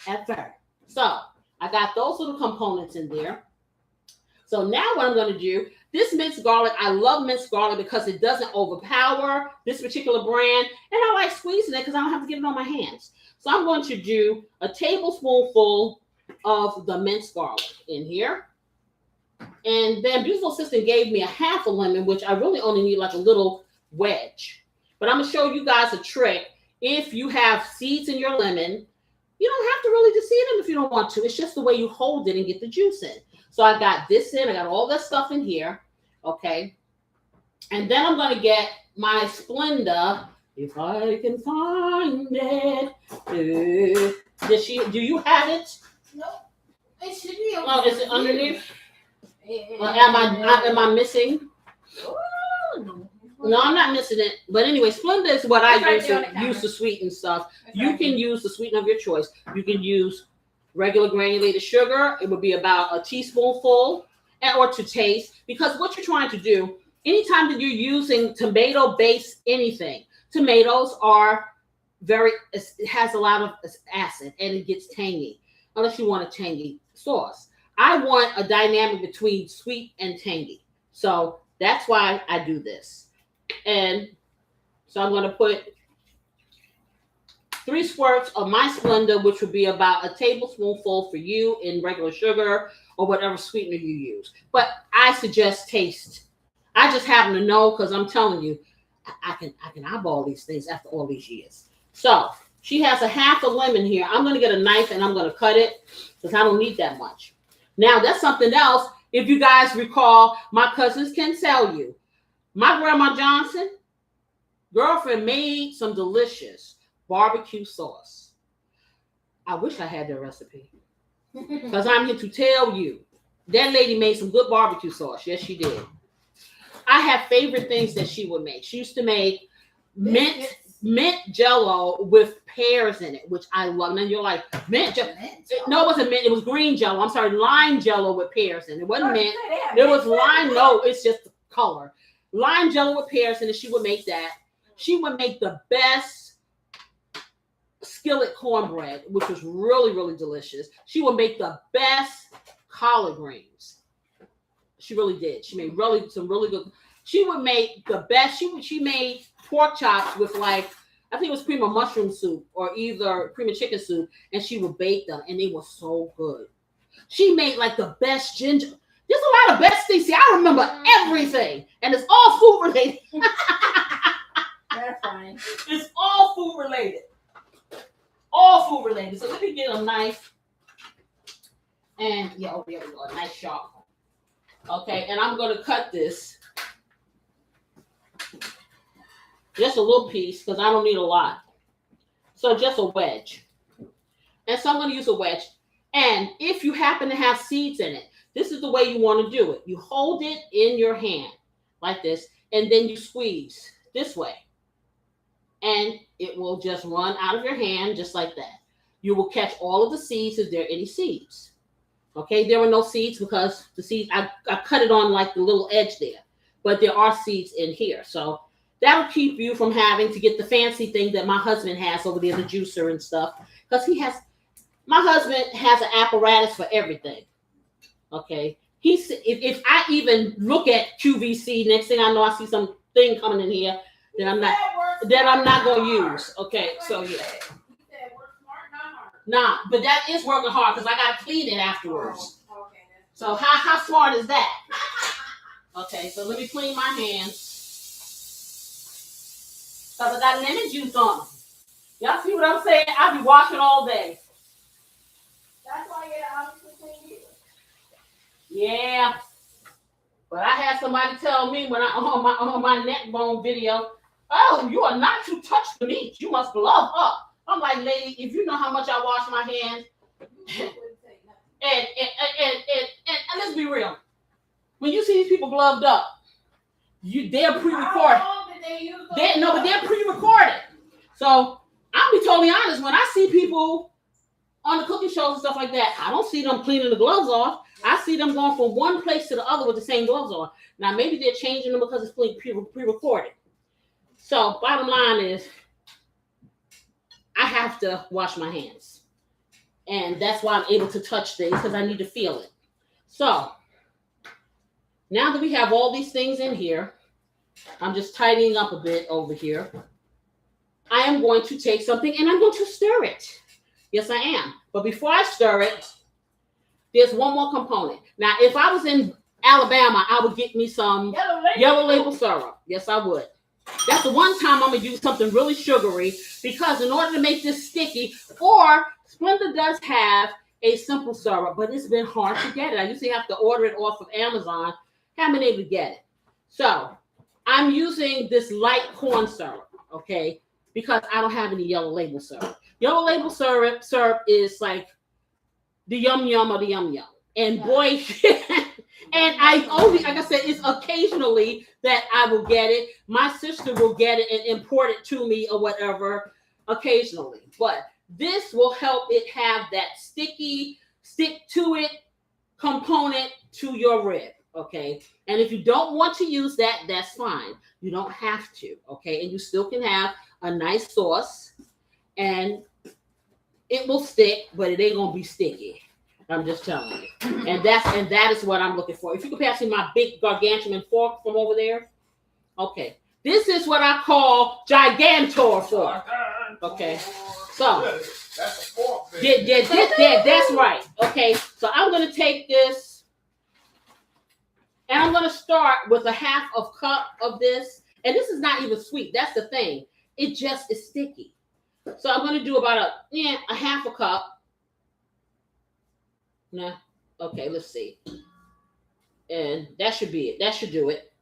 at first. So I got those little components in there. So now what I'm going to do, this minced garlic, I love minced garlic because it doesn't overpower this particular brand. And I like squeezing it because I don't have to get it on my hands. So I'm going to do a tablespoonful of the minced garlic in here. And then Beautiful Assistant gave me a half a lemon, which I really only need like a little wedge. But I'm going to show you guys a trick. If you have seeds in your lemon, you don't have to really de-seed them if you don't want to. It's just the way you hold it and get the juice in. So I got this in. I got all that stuff in here. Okay. And then I'm going to get my Splenda If I can find it. Do you have it? Nope. It should be over Oh, is it underneath? Yeah. Am I missing? No, I'm not missing it. But anyway, Splenda is what It's I right use there on the to counter. sweeten stuff. It's You right can use the sweetener of your choice. You can use regular granulated sugar. It would be about a teaspoonful or to taste. Because what you're trying to do, anytime that you're using tomato-based anything, tomatoes are it has a lot of acid and it gets tangy, unless you want a tangy sauce. I want a dynamic between sweet and tangy. So that's why I do this. And so I'm going to put 3 squirts of my Splenda, which would be about a tablespoonful for you in regular sugar or whatever sweetener you use. But I suggest taste. I just happen to know because I'm telling you, I can eyeball these things after all these years. So she has a half a lemon here. I'm going to get a knife and I'm going to cut it because I don't need that much. Now that's something else. If you guys recall, my cousins can tell you. My grandma Johnson, girlfriend made some delicious barbecue sauce. I wish I had that recipe because I'm here to tell you that lady made some good barbecue sauce. Yes, she did. I have favorite things that she would make. She used to make mint jello with pears in it, which I love. And you're like, mint jello? No, it wasn't mint. It was green jello. I'm sorry, lime jello with pears in it. It wasn't mint. It was lime. No, it's just the color. Lime jello with pears in it. She would make that. She would make the best skillet cornbread, which was really, really delicious. She would make the best collard greens. She really did. She made some really good. She would make the best. She made pork chops with I think it was cream of mushroom soup or either cream of chicken soup, and she would bake them, and they were so good. She made the best ginger. There's a lot of best things. See, I remember everything, and it's all food related. That's fine. It's all food related. All food related. So let me get a knife. And there we go. A nice sharp. Okay, and I'm going to cut this. Just a little piece because I don't need a lot. So just a wedge. And so I'm going to use a wedge. And if you happen to have seeds in it, this is the way you want to do it. You hold it in your hand like this, and then you squeeze this way. And it will just run out of your hand just like that. You will catch all of the seeds if there are any seeds. Okay, there were no seeds because the seeds, I cut it on the little edge there. But there are seeds in here. So that'll keep you from having to get the fancy thing that my husband has over there, the juicer and stuff. Because my husband has an apparatus for everything. Okay. If I even look at QVC, next thing I know, I see some thing coming in here that I'm not going to use. Okay. So yeah. Nah, but that is working hard because I got to clean it afterwards. Okay. So how smart is that? Okay. So let me clean my hands. Because I got lemon juice on them. Y'all see what I'm saying? I'll be washing all day. That's why you're obviously clean. Yeah. But I had somebody tell me when on my neck bone video, oh, you are not to touch the meat. You must glove up. I'm like, lady, if you know how much I wash my hands, and let's be real. When you see these people gloved up, they're pre-recorded. They're pre-recorded. So I'll be totally honest. When I see people on the cooking shows and stuff like that, I don't see them cleaning the gloves off. I see them going from one place to the other with the same gloves on. Now maybe they're changing them because it's pre-recorded. So bottom line is, I have to wash my hands. And that's why I'm able to touch things because I need to feel it. So now that we have all these things in here, I'm just tidying up a bit over here. I am going to take something and I'm going to stir it. Yes, I am. But before I stir it, there's one more component. Now, if I was in Alabama, I would get me some yellow label syrup. Yes, I would. That's the one time I'm going to use something really sugary because in order to make this sticky, or Splenda does have a simple syrup, but it's been hard to get it. I usually have to order it off of Amazon. Haven't been able to get it. So I'm using this light corn syrup. okay? Because I don't have any yellow label syrup. Yellow label syrup is like the yum yum or the yum yum. And boy, and I only, like I said, it's occasionally that I will get it. My sister will get it and import it to me or whatever occasionally. But this will help it have that sticky, stick to it component to your rib, okay? And if you don't want to use that, that's fine. You don't have to, okay? And you still can have a nice sauce, and it will stick, but it ain't gonna be sticky. I'm just telling you. And that is what I'm looking for. If you could pass me my big gargantuan fork from over there. Okay. This is what I call gigantor fork. Okay. So That's a fork. yeah, that's right. Okay. So I'm gonna take this and I'm gonna start with a half of cup of this. And this is not even sweet. That's the thing. It just is sticky. So I'm gonna do about a half a cup. Nah. Okay, let's see. And that should be it. That should do it.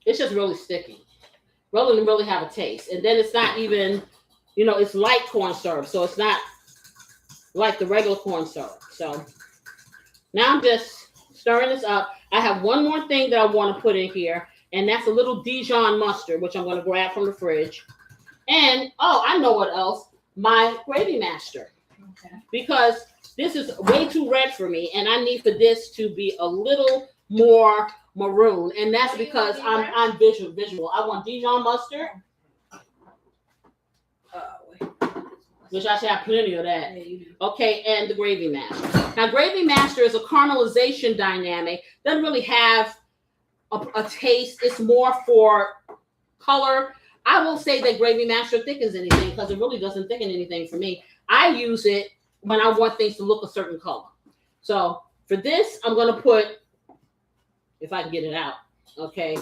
It's just really sticky. Doesn't really have a taste. And then it's not even, it's light corn syrup. So it's not like the regular corn syrup. So now I'm just stirring this up. I have one more thing that I want to put in here. And that's a little Dijon mustard, which I'm going to grab from the fridge. And, I know what else. My gravy master. Okay. Because this is way too red for me. And I need for this to be a little more maroon. And that's because I'm visual. I want Dijon mustard. Which I should have plenty of that. Yeah, you do. Okay, and the gravy master. Now, gravy master is a caramelization dynamic. Doesn't really have a taste. It's more for color. I won't say that gravy master thickens anything because it really doesn't thicken anything for me. I use it when I want things to look a certain color. So for this, I'm going to put, if I can get it out, okay,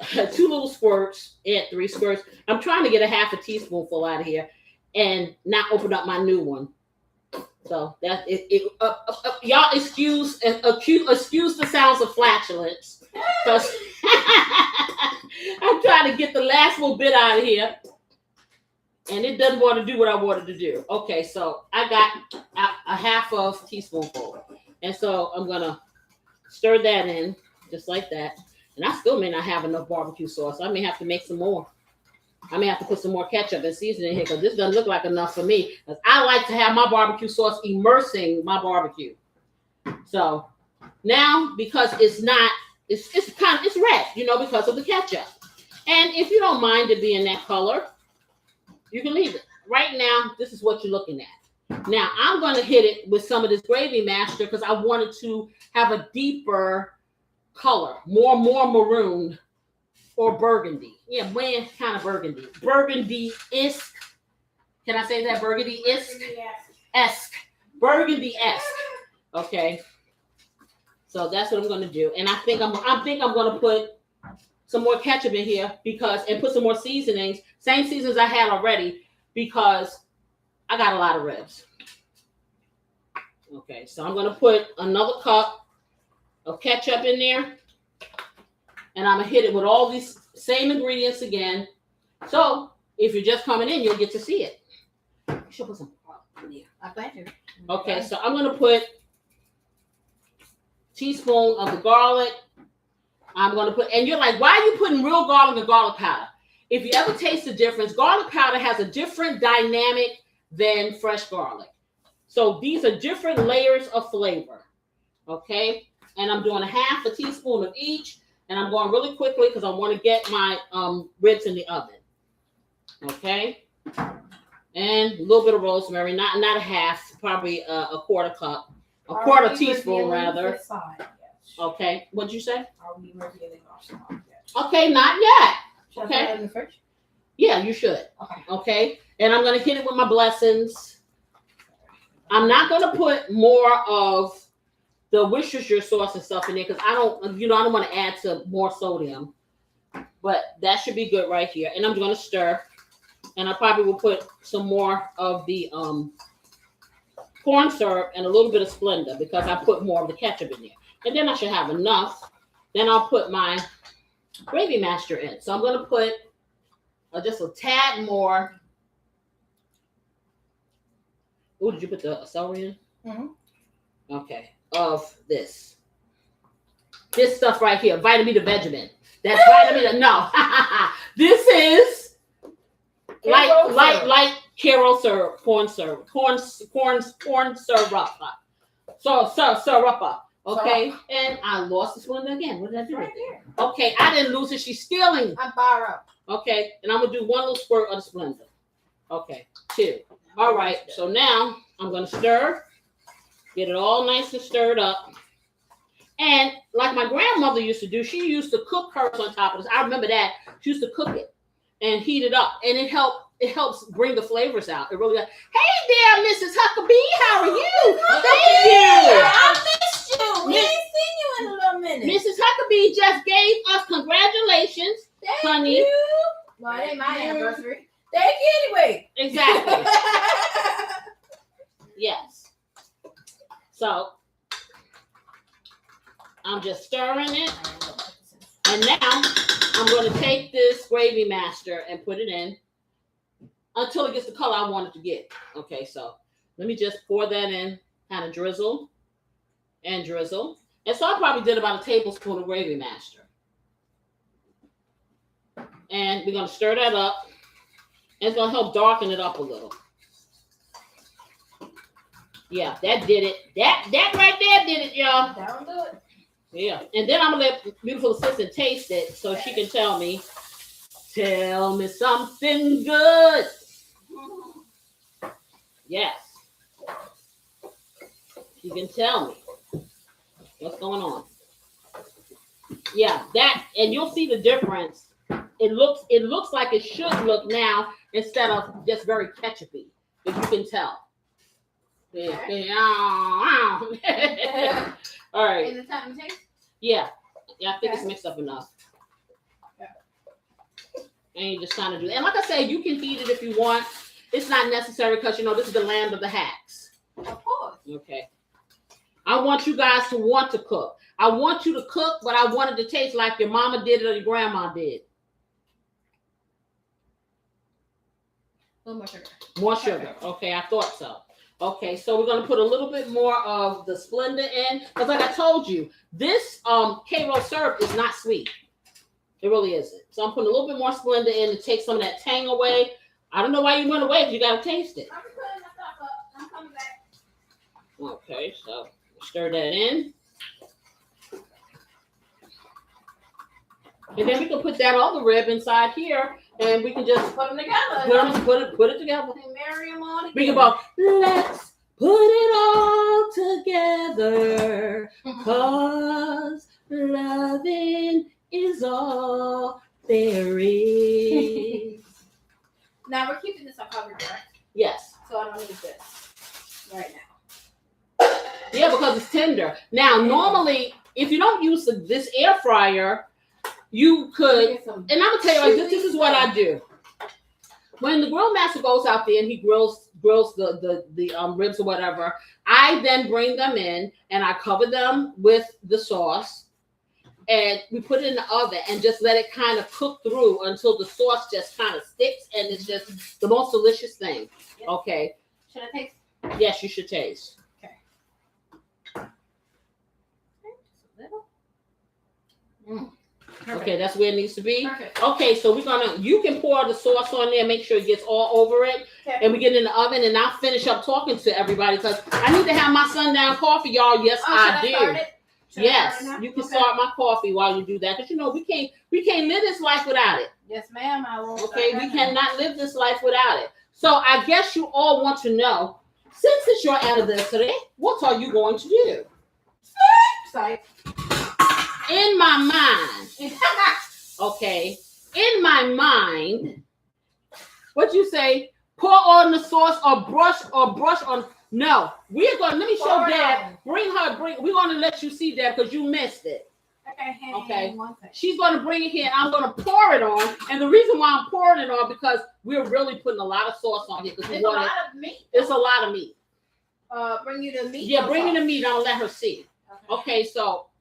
2 little squirts, add 3 squirts. I'm trying to get a half a teaspoonful out of here and not open up my new one. So that y'all excuse the sounds of flatulence. Because I'm trying to get the last little bit out of here. And it doesn't want to do what I wanted to do. Okay, so I got a half of teaspoonful. And so I'm going to stir that in just like that. And I still may not have enough barbecue sauce. I may have to make some more. I may have to put some more ketchup and seasoning in here because this doesn't look like enough for me. Because I like to have my barbecue sauce immersing my barbecue. So now, because it's red, because of the ketchup. And if you don't mind it being that color, you can leave it. Right now, this is what you're looking at. Now, I'm going to hit it with some of this gravy master because I wanted to have a deeper color, more maroon or burgundy. Yeah, when kind of burgundy. Burgundy-esque. Can I say that? Burgundy-esque? Esque. Burgundy-esque. Okay. So that's what I'm going to do. And I think I'm going to put some more ketchup in here and put some more seasonings. Same seasons I had already because I got a lot of ribs. Okay, so I'm going to put another cup of ketchup in there. And I'm going to hit it with all these same ingredients again. So if you're just coming in, you'll get to see it. You should put some in here. I bet you. Okay, so I'm going to put a teaspoon of the garlic. I'm going to put, and you're like, why are you putting real garlic and garlic powder? If you ever taste the difference, garlic powder has a different dynamic than fresh garlic. So these are different layers of flavor. Okay, and I'm doing a half a teaspoon of each. And I'm going really quickly because I want to get my ribs in the oven. Okay. And a little bit of rosemary, not a half, probably a quarter cup. A quarter teaspoon, rather. Okay. What'd you say? Are we revealing our sauce yet? Okay, not yet. Should I Okay. put it in the fridge? Yeah, you should. Okay. Okay. And I'm going to hit it with my blessings. I'm not going to put more of the Worcestershire sauce and stuff in there because I don't want to add to more sodium. But that should be good right here. And I'm going to stir. And I probably will put some more of the corn syrup and a little bit of Splenda because I put more of the ketchup in there. And then I should have enough. Then I'll put my gravy master in. So I'm going to put just a tad more. Oh, did you put the celery in? Mm-hmm. Okay, of this stuff right here, vitamin the Vegemin. That's vitamin. No, this is like Karo syrup, corn syrup, corn syrup. So syrup. Okay, and I lost this one again. What did I do? Right there. Okay, I didn't lose it. She's stealing. I borrow. Okay, and I'm gonna do one little squirt of the Splenda. Okay, 2. All right, so now I'm gonna stir, get it all nice and stirred up. And like my grandmother used to do, she used to cook hers on top of this. I remember that. She used to cook it and heat it up, and it helps bring the flavors out. It really. Hey there, Mrs. Huckabee, how are you? Thank you. I missed you. We ain't seen you in a little minute. Mrs. Huckabee just gave us congratulations, Thank honey. you. Well, it ain't my anniversary. Thank you anyway. Exactly. Yes. So I'm just stirring it. And now I'm going to take this Gravy Master and put it in until it gets the color I want it to get. Okay, so let me just pour that in, kind of drizzle and drizzle. And so I probably did about a tablespoon of Gravy Master. And we're going to stir that up. And it's going to help darken it up a little. Yeah, that did it. That right there did it, y'all. That'll do it. Yeah. And then I'm going to let beautiful assistant taste it so she can tell me something good. Yes. She can tell me what's going on. Yeah, that, and you'll see the difference. It looks like it should look now instead of just very ketchupy, if you can tell. Yeah. All right. Is it time to taste? Yeah, I think it's mixed up enough. And you just kind of do that. And like I said, you can heat it if you want. It's not necessary because, this is the land of the hacks. Of course. Okay. I want you guys to want to cook. I want you to cook, but I want it to taste like your mama did it or your grandma did. A little more sugar. More sugar. Okay, I thought so. Okay, so we're going to put a little bit more of the Splenda in. Because like I told you, this Karo syrup is not sweet. It really isn't. So I'm putting a little bit more Splenda in to take some of that tang away. I don't know why you went away if you got to taste it. I'm putting my stuff up. I'm coming back. Okay, so stir that in. And then we can put that other rib inside here, and we can just Put them together. put it together. And marry them all together. We can go, let's put it all together, 'cause loving is all there is. Now we're keeping this on cover, correct? Yes. So I don't need this right now. Yeah, because it's tender. Now, normally, if you don't use this air fryer, you could, and I'm gonna tell you, like, this is what I do. When the Grillmaster goes out there and he grills the ribs or whatever, I then bring them in and I cover them with the sauce, and we put it in the oven and just let it kind of cook through until the sauce just kind of sticks, and it's just the most delicious thing. Yep. Okay. Should I taste? Yes, you should taste. Okay, that's where it needs to be. Perfect. Okay, so you can pour the sauce on there, make sure it gets all over it. Okay. And we get in the oven, and I'll finish up talking to everybody because I need to have my Sundown Coffee, y'all. Yes, I do. Yes, you can start my coffee while you do that. Because we can't live this life without it. Yes, ma'am. I will. Okay, we cannot live this life without it. So I guess you all want to know, since it's your anniversary, what are you going to do? Sorry. In my mind, okay, in my mind, what you say? Pour on the sauce or brush on. No, we're gonna. Let me show Deb. We're gonna let you see Deb because you missed it. Okay. She's gonna bring it here. And I'm gonna pour it on, and the reason why I'm pouring it on because we're really putting a lot of sauce on here because we want it. It's a lot of meat. It's a lot of meat. Bring you the meat. Yeah, bring me the meat. I'll let her see. Okay, so.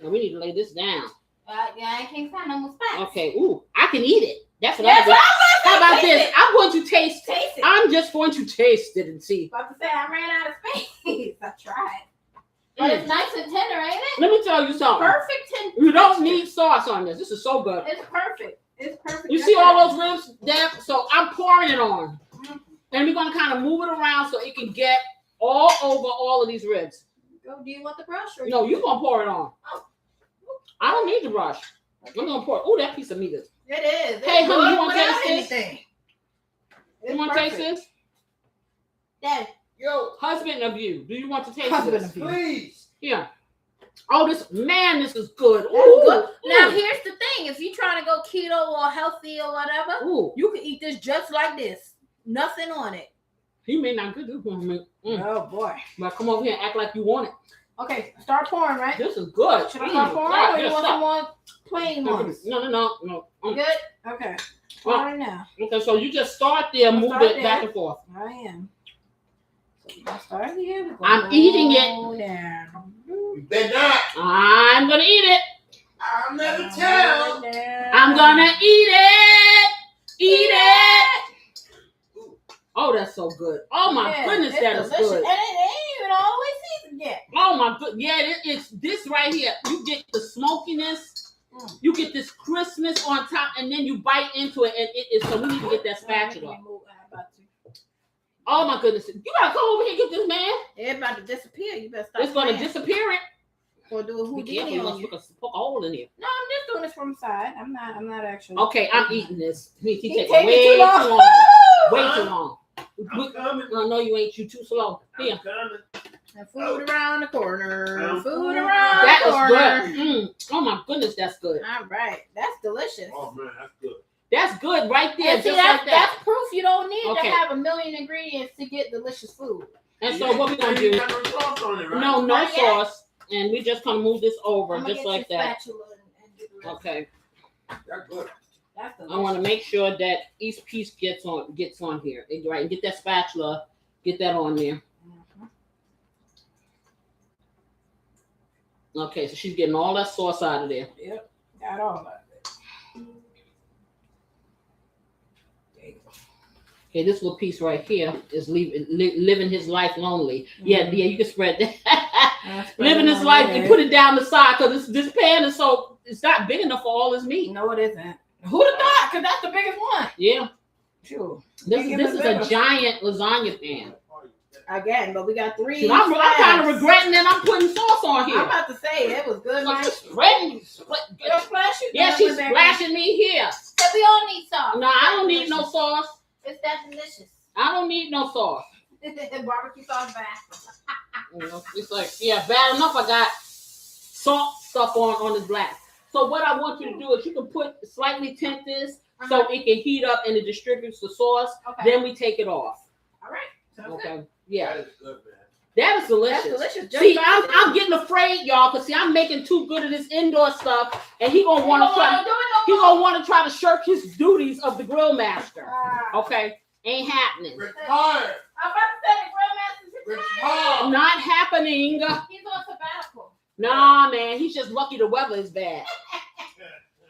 Now we need to lay this down. Yeah, I can't find no more spots. Okay, ooh, I can eat it. That's what That's I what do. I'm How gonna about say. this? I'm going to taste. Taste it. I'm just going to taste it and see. About to say I ran out of space. I tried. But it's nice and tender, ain't it? Let me tell you something. Perfect tender. You don't need sauce on this. This is so good. It's perfect. It's perfect. You see all those ribs there? So I'm pouring it on. And we're going to kind of move it around so it can get all over all of these ribs. Go. Do you want the brush or? No, you're going to pour it on. I don't need the brush. I'm going to pour it. Oh, that piece of meat is. It is. It's Hey, honey, good you want to without taste this? anything. You want to taste this? Dad. Yo, Husband of you. Do you want to taste Husband this? of you. please. Yeah. Oh, this is good. That's Ooh, good. Now ooh. here's the thing: if you're trying to go keto or healthy or whatever, Ooh, you can eat this just like this, nothing on it. he may not good this one, man. Oh boy. But come over here and act like you want it. Okay, start pouring, right? This is good. Should I start pouring Yeah, or you yeah, want stop. some more plain ones? No. You good? Okay. Pouring now. Okay, so you just start there, I'll move start it there. back and forth. I am. So we're gonna start here. We're I'm gonna eating go it. down. You better not. I'm gonna eat it. I'll never tell. I'm gonna eat it. Eat it. Oh, that's so good. Oh my Yeah, goodness, it's that is delicious. good. And it ain't even always seasoned yet. Oh my good. Yeah, it's this right here. You get the smokiness. You get this crispness on top, and then you bite into it, and it is. So we need to get that spatula. Oh my goodness! You gotta come over here and get this, man. It's about to disappear. You better stop. It's gonna playing. disappear it. Or do a Be Houdini careful, you on must you. poke a hole in here. No, I'm just doing this from the side. I'm not actually. Okay, I'm eating this. He He taking taking way too long. too long. Way too long. I'm coming. No, you ain't. You too slow. I'm Here. coming. And food around the corner. Food Food around That the is corner. good. Oh my goodness, that's good. All right, that's delicious. Oh man, that's good. That's good right there, And see, just like that. that's proof you don't need Okay. to have a million ingredients to get delicious food. And so what we're gonna do? You got no sauce on it, right? No Not yet. sauce, and we just gonna move this over I'm gonna just get like your that. spatula and do the rest. Okay. That's good. That's I want to make sure that each piece gets on here. Right, and get that spatula, get that on there. Okay, so she's getting all that sauce out of there. Yep, got all of it. Okay, this little piece right here is living his life lonely. Yeah, you can spread that. Living his life and put it down the side because this pan is it's not big enough for all this meat. No, it isn't. Who'd have thought? Because that's the biggest one. Yeah, Sure. this Give is it a bigger. giant lasagna pan. Again, but we got 3. Shoot, I'm kind of regretting that I'm putting sauce on here. I'm about to say it was good. So Nice. just spreading. It'll splash you. Yeah, down she's with that. splashing me here. So we all need sauce. No, I don't need no sauce. It's that delicious. I don't need no sauce. Barbecue sauce back. You know, it's like, yeah, bad enough I got salt stuff on this black. So what I want you to do is you can slightly tint this so it can heat up and it distributes the sauce. Okay. Then we take it off. All right. Sounds good. Okay. Yeah. That is good, man. That is delicious. That's delicious. Just See, like I'm getting afraid, y'all, because see, I'm making too good of this indoor stuff, and he gonna want to try. He gonna want to try to shirk his duties of the grill master. Okay, ain't happening. Retired. I'm about to say the Grillmaster's Retired. Not happening. He's on sabbatical. Nah, man, he's just lucky the weather is bad.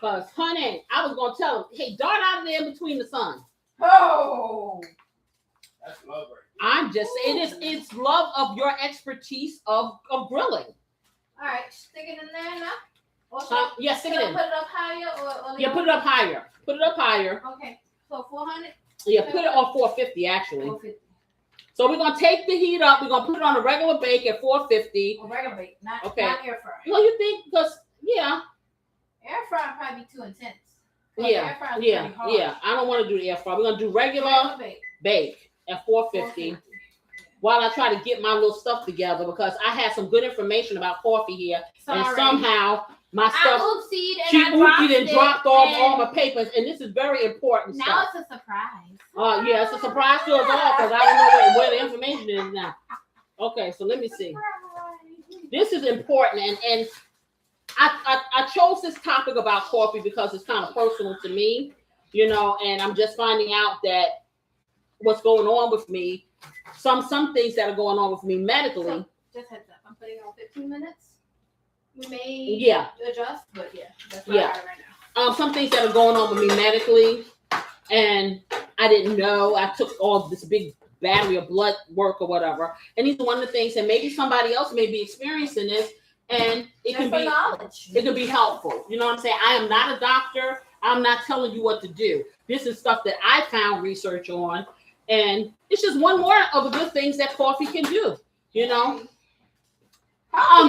Cause, honey, I was gonna tell him, hey, dart out of there in between the sun. Oh. That's love right I'm just saying, it's love of your expertise of grilling. All right, stick it in there now. Also, So, yeah, stick it in. Put it up higher or Yeah, put it up higher. Put it up higher. Okay, so 400. Yeah, put it on 450 actually. 450. So we're gonna take the heat up. We're gonna put it on a regular bake at 450. Oh, regular bake, not Okay. not air fry. No, you think because Air fry would probably be too intense. 'Cause air fry is pretty hard. yeah. I don't want to do the air fry. We're gonna do regular bake. bake at 450. While I try to get my little stuff together because I had some good information about coffee here, and Sorry. somehow my I stuff oopsied and she I dropped oopsied and it, dropped off and all my papers, and this is very important now stuff. it's a surprise. Yeah, it's a surprise to us all because I don't know where the information is now. Okay, so let me see. This is important, and I chose this topic about coffee because it's kind of personal to me, you know, and I'm just finding out that what's going on with me, some things that are going on with me medically. So, just heads up, I'm putting on 15 minutes. we may Yeah. adjust, but yeah, that's what I got right now. Some things that are going on with me medically, and I didn't know. I took all this big battery of blood work or whatever, and these are one of the things that maybe somebody else may be experiencing this, and it can be knowledge. It can be helpful. You know what I'm saying? I am not a doctor. I'm not telling you what to do. This is stuff that I found research on, and it's just one more of the good things that coffee can do. You know.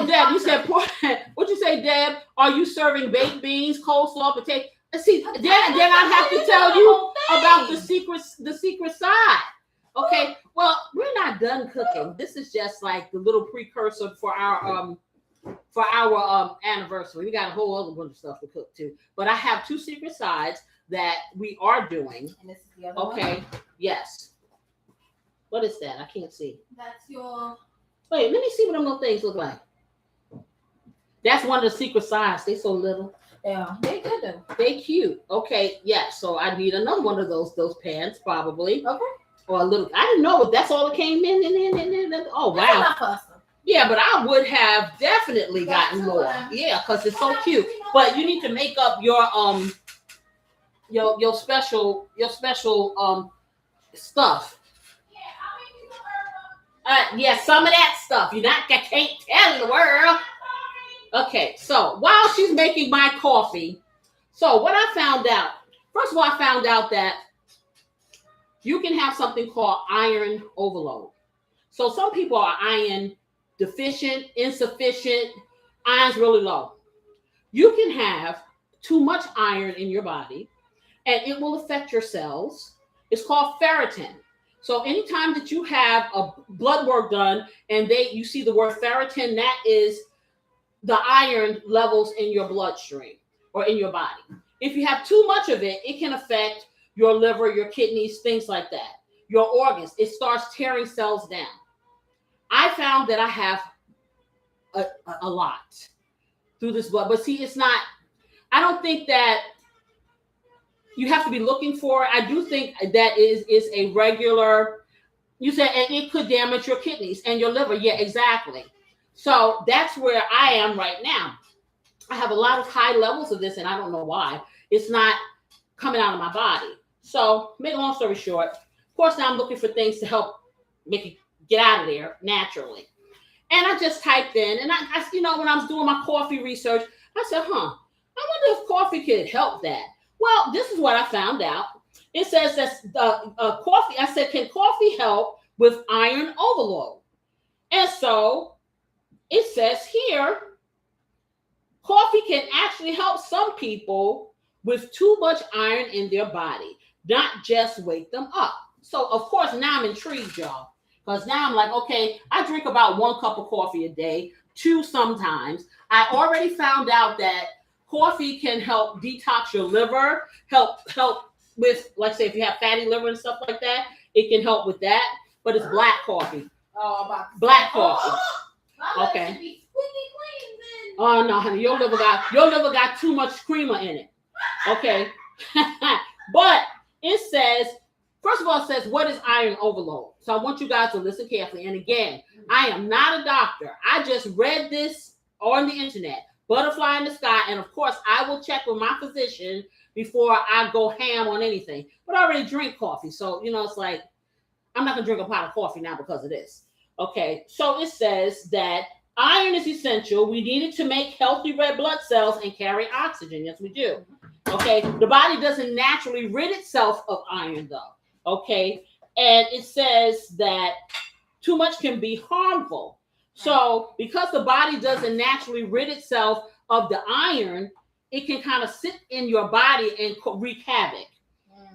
Deb, you said what'd you say, Deb? Are you serving baked beans, coleslaw, potato? See, then I have to tell you about the secret side. Okay, well, we're not done cooking. This is just like the little precursor for our anniversary. We got a whole other bunch of stuff to cook too. But I have 2 secret sides that we are doing. And this is the other one? Yes. What is that? I can't see. That's your... Wait, let me see what them little things look like. That's one of the secret sides. They so little. Yeah, they good though. They cute. Okay, yeah. So I need another one of those pans probably. Okay. Or a little. I didn't know if that's all that came in. Oh wow. Yeah, but I would have definitely gotten more. Yeah, because it's so cute. But you need to make up your special stuff. Yeah, some of that stuff. I can't tell the world. Okay, so while she's making my coffee, so what I found out, first of all, I found out that you can have something called iron overload. So some people are iron deficient, insufficient, iron's really low. You can have too much iron in your body and it will affect your cells. It's called ferritin. So anytime that you have a blood work done and you see the word ferritin, that is the iron levels in your bloodstream or in your body. If you have too much of it, it can affect your liver, your kidneys, things like that. Your organs, it starts tearing cells down. I found that I have a lot through this blood, but see, I don't think that you have to be looking for it. I do think that is a regular, you said, and it could damage your kidneys and your liver. Yeah, exactly. So that's where I am right now. I have a lot of high levels of this and I don't know why. It's not coming out of my body. So make a long story short, of course, now I'm looking for things to help make it get out of there naturally. And I just typed in, and I when I was doing my coffee research, I said, I wonder if coffee could help that. Well, this is what I found out. It says that coffee, I said, can coffee help with iron overload? And so it says here, coffee can actually help some people with too much iron in their body, not just wake them up. So, of course, now I'm intrigued, y'all. Because now I'm like, okay, I drink about 1 cup of coffee a day, 2 sometimes. I already found out that coffee can help detox your liver, help with, like, say, if you have fatty liver and stuff like that, it can help with that. But it's black coffee. Oh, black coffee. Okay. Oh no, honey, your liver got too much creamer in it. Okay. But it says, first of all, it says, what is iron overload? So I want you guys to listen carefully. And again, I am not a doctor. I just read this on the internet, butterfly in the sky. And of course, I will check with my physician before I go ham on anything. But I already drink coffee. So, it's like, I'm not going to drink a pot of coffee now because of this. Okay. So it says that iron is essential. We need it to make healthy red blood cells and carry oxygen. Yes, we do. Okay. The body doesn't naturally rid itself of iron, though. Okay. And it says that too much can be harmful. So because the body doesn't naturally rid itself of the iron, it can kind of sit in your body and wreak havoc.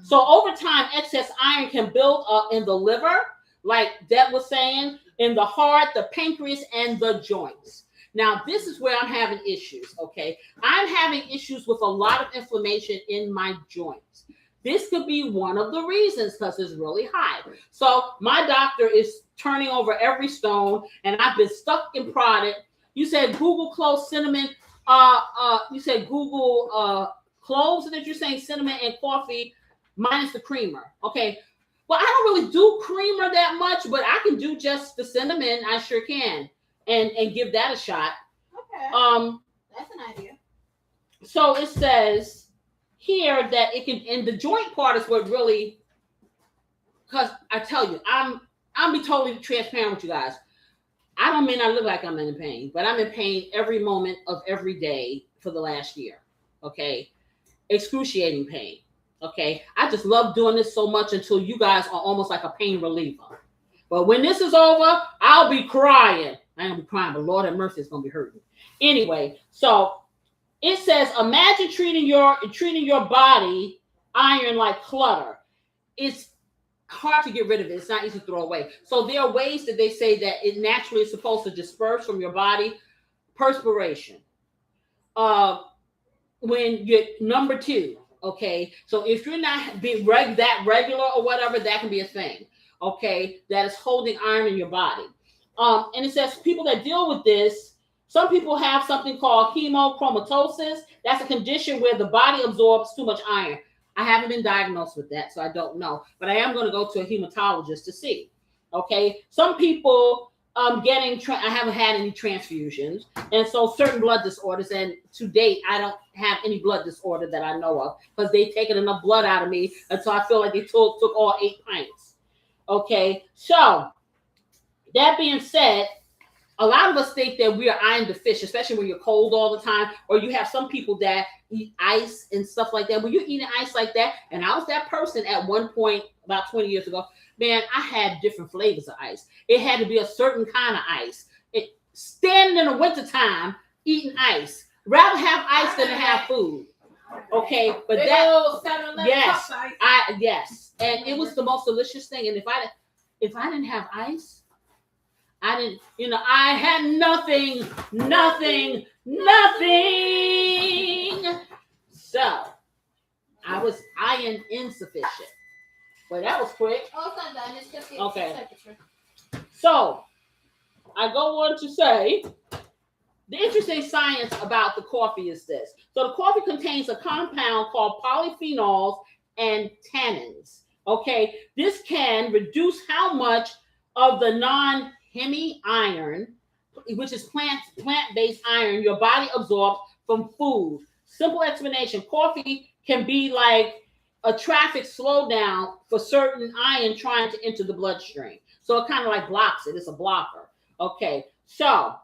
So over time, excess iron can build up in the liver, like Deb was saying, in the heart, the pancreas, and the joints. Now, this is where I'm having issues, okay? I'm having issues with a lot of inflammation in my joints. This could be one of the reasons because it's really high. So my doctor is turning over every stone, and I've been stuck and prodded. You said Google cloves, cinnamon. You said Google cloves, that you're saying cinnamon and coffee minus the creamer. Okay. Well, I don't really do creamer that much, but I can do just the cinnamon. I sure can, and give that a shot. Okay. That's an idea. So it says here that it can, and the joint part is what really, because I tell you, I'll be totally transparent with you guys. I may not look like I'm in pain, but I'm in pain every moment of every day for the last year. Okay. Excruciating pain. Okay. I just love doing this so much until you guys are almost like a pain reliever. But when this is over, I'll be crying. I ain't gonna be crying, but Lord have mercy, it's gonna be hurting. Anyway, so it says, imagine treating your body iron like clutter. It's hard to get rid of it. It's not easy to throw away. So there are ways that they say that it naturally is supposed to disperse from your body. Perspiration. When you're number 2, okay. So if you're not being that regular or whatever, that can be a thing. Okay, that is holding iron in your body. And it says people that deal with this, some people have something called hemochromatosis. That's a condition where the body absorbs too much iron. I haven't been diagnosed with that, so I don't know. But I am going to go to a hematologist to see. Okay, some people I haven't had any transfusions, and so certain blood disorders. And to date, I don't have any blood disorder that I know of because they've taken enough blood out of me, and so I feel like they took all 8 pints. Okay, so that being said, a lot of us think that we are iron deficient, especially when you're cold all the time, or you have some people that eat ice and stuff like that. When you're eating ice like that, and I was that person at one point about 20 years ago, man, I had different flavors of ice. It had to be a certain kind of ice. Standing in the wintertime, eating ice. Rather have ice than to have food. Okay, but yes, yes. And it was the most delicious thing. And if I didn't have ice, I had nothing. So I was iron insufficient. Well, that was quick. Oh, it's not done. It's just the temperature. So I go on to say the interesting science about the coffee is this. So the coffee contains a compound called polyphenols and tannins. Okay, this can reduce how much of the non-heme iron, which is plant-based iron, your body absorbs from food. Simple explanation: coffee can be like a traffic slowdown for certain iron trying to enter the bloodstream. So it kind of like blocks it. It's a blocker. Okay, so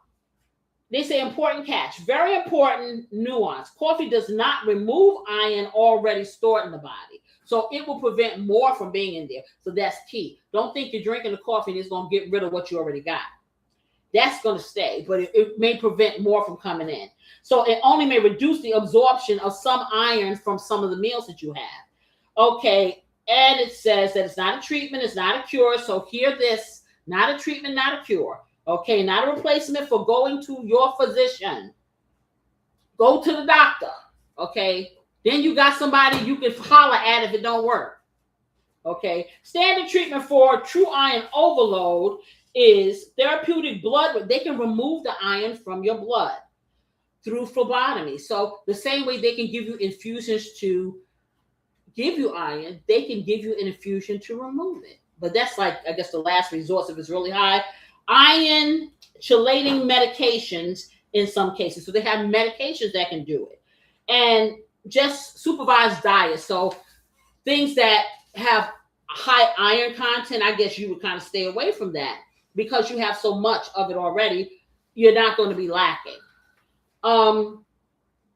they say important catch, very important nuance. Coffee does not remove iron already stored in the body. So it will prevent more from being in there. So that's key. Don't think you're drinking the coffee and it's going to get rid of what you already got. That's going to stay, but it may prevent more from coming in. So it only may reduce the absorption of some iron from some of the meals that you have. Okay, and it says that it's not a treatment, it's not a cure. So hear this: not a treatment, not a cure. Okay, not a replacement for going to your physician. Go to the doctor. Okay, then you got somebody you can holler at if it don't work. Okay, standard treatment for true iron overload is therapeutic blood. They can remove the iron from your blood through phlebotomy. So the same way they can give you infusions to give you iron, they can give you an infusion to remove it. But that's like, I guess, the last resort if it's really high. Iron chelating medications in some cases. So they have medications that can do it. And just supervised diet. So things that have high iron content, I guess you would kind of stay away from that because you have so much of it already. You're not going to be lacking.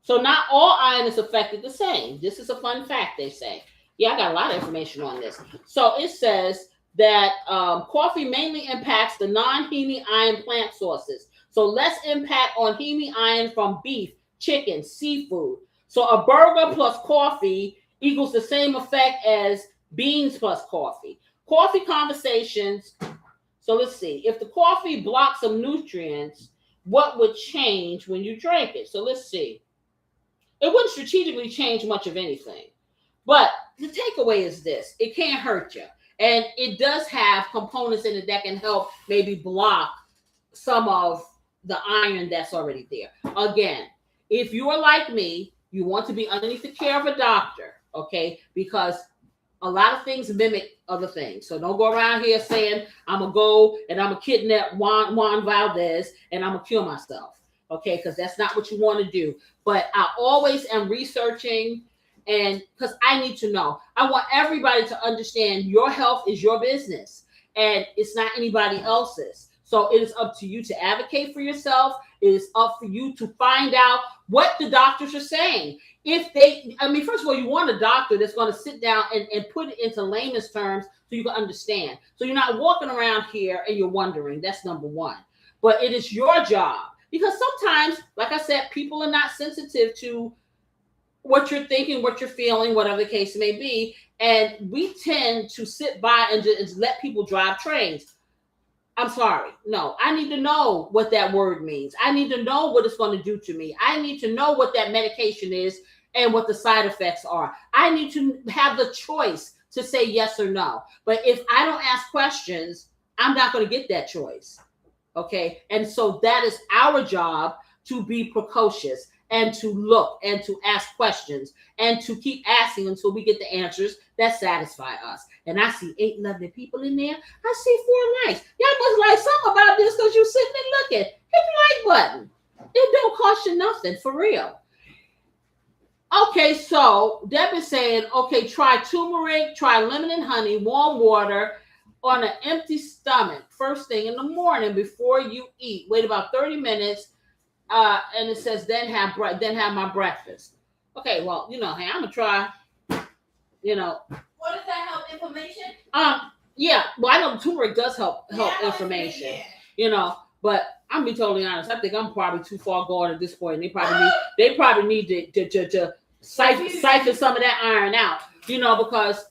So not all iron is affected the same. This is a fun fact, they say. Yeah, I got a lot of information on this. So it says that coffee mainly impacts the non-heme iron plant sources. So less impact on heme iron from beef, chicken, seafood. So a burger plus coffee equals the same effect as beans plus coffee. Coffee conversations. So let's see. If the coffee blocks some nutrients, what would change when you drink it? So let's see. It wouldn't strategically change much of anything. But the takeaway is this: it can't hurt you. And it does have components in it that can help maybe block some of the iron that's already there. Again, if you are like me, you want to be underneath the care of a doctor, okay? Because a lot of things mimic other things. So don't go around here saying, I'm going to go and I'm going to kidnap Juan Valdez and I'm going to kill myself. okay, because that's not what you want to do. But I always am researching, and because I need to know. I want everybody to understand your health is your business, and it's not anybody else's. So it is up to you to advocate for yourself. It is up for you to find out what the doctors are saying. If they, I mean, first of all, you want a doctor that's going to sit down and put it into layman's terms so you can understand. So you're not walking around here and you're wondering. That's number one. But it is your job, because sometimes, like I said, people are not sensitive to what you're thinking, what you're feeling, whatever the case may be. And we tend to sit by and just let people drive trains. I'm sorry. No, I need to know what that word means. I need to know what it's going to do to me. I need to know what that medication is and what the side effects are. I need to have the choice to say yes or no. But if I don't ask questions, I'm not going to get that choice. Okay. And so that is our job, to be precocious and to look and to ask questions and to keep asking until we get the answers that satisfy us. And I see 8 lovely people in there. I see 4 likes. Y'all must like something about this because you're sitting and looking. Hit the like button. It don't cost you nothing, for real. Okay, so Deb is saying, okay, try turmeric, try lemon and honey, warm water on an empty stomach first thing in the morning before you eat. Wait about 30 minutes. And it says, then have my breakfast. Okay, well, hey, I'm gonna try, What does that help inflammation? Yeah, well, I know turmeric does help inflammation, but I'm gonna be totally honest. I think I'm probably too far gone at this point. They probably need to siphon some of that iron out, because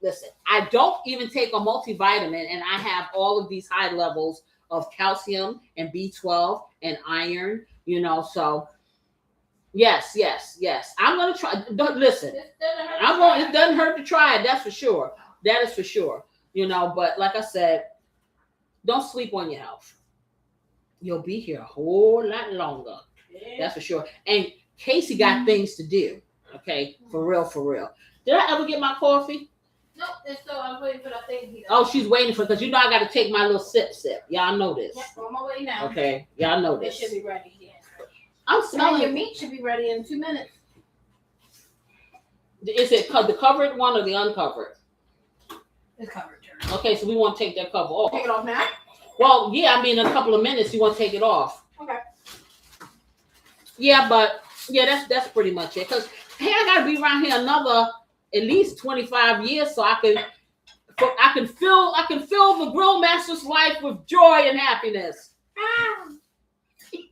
listen, I don't even take a multivitamin, and I have all of these high levels of calcium and B12 and iron, so yes. I'm going to try. Don't listen. It doesn't hurt to try it. That's for sure. That is for sure. But like I said, don't sleep on your health. You'll be here a whole lot longer. Yeah. That's for sure. And Casey got things to do. Okay. For real. Did I ever get my coffee? Nope, and so I'm waiting for that thing. Oh, she's waiting for, because I got to take my little sip. Y'all know this. Yep, on my way now. Okay, y'all know this. It should be ready. Yeah. I'm smelling. Your meat should be ready in 2 minutes. Is it the covered one or the uncovered? It's covered. Okay, so we want to take that cover off. Take it off now? Well, yeah, in a couple of minutes you want to take it off. Okay. Yeah, but that's pretty much it. Because hey, I got to be around here another at least 25 years, so I can fill the Grillmaster's life with joy and happiness.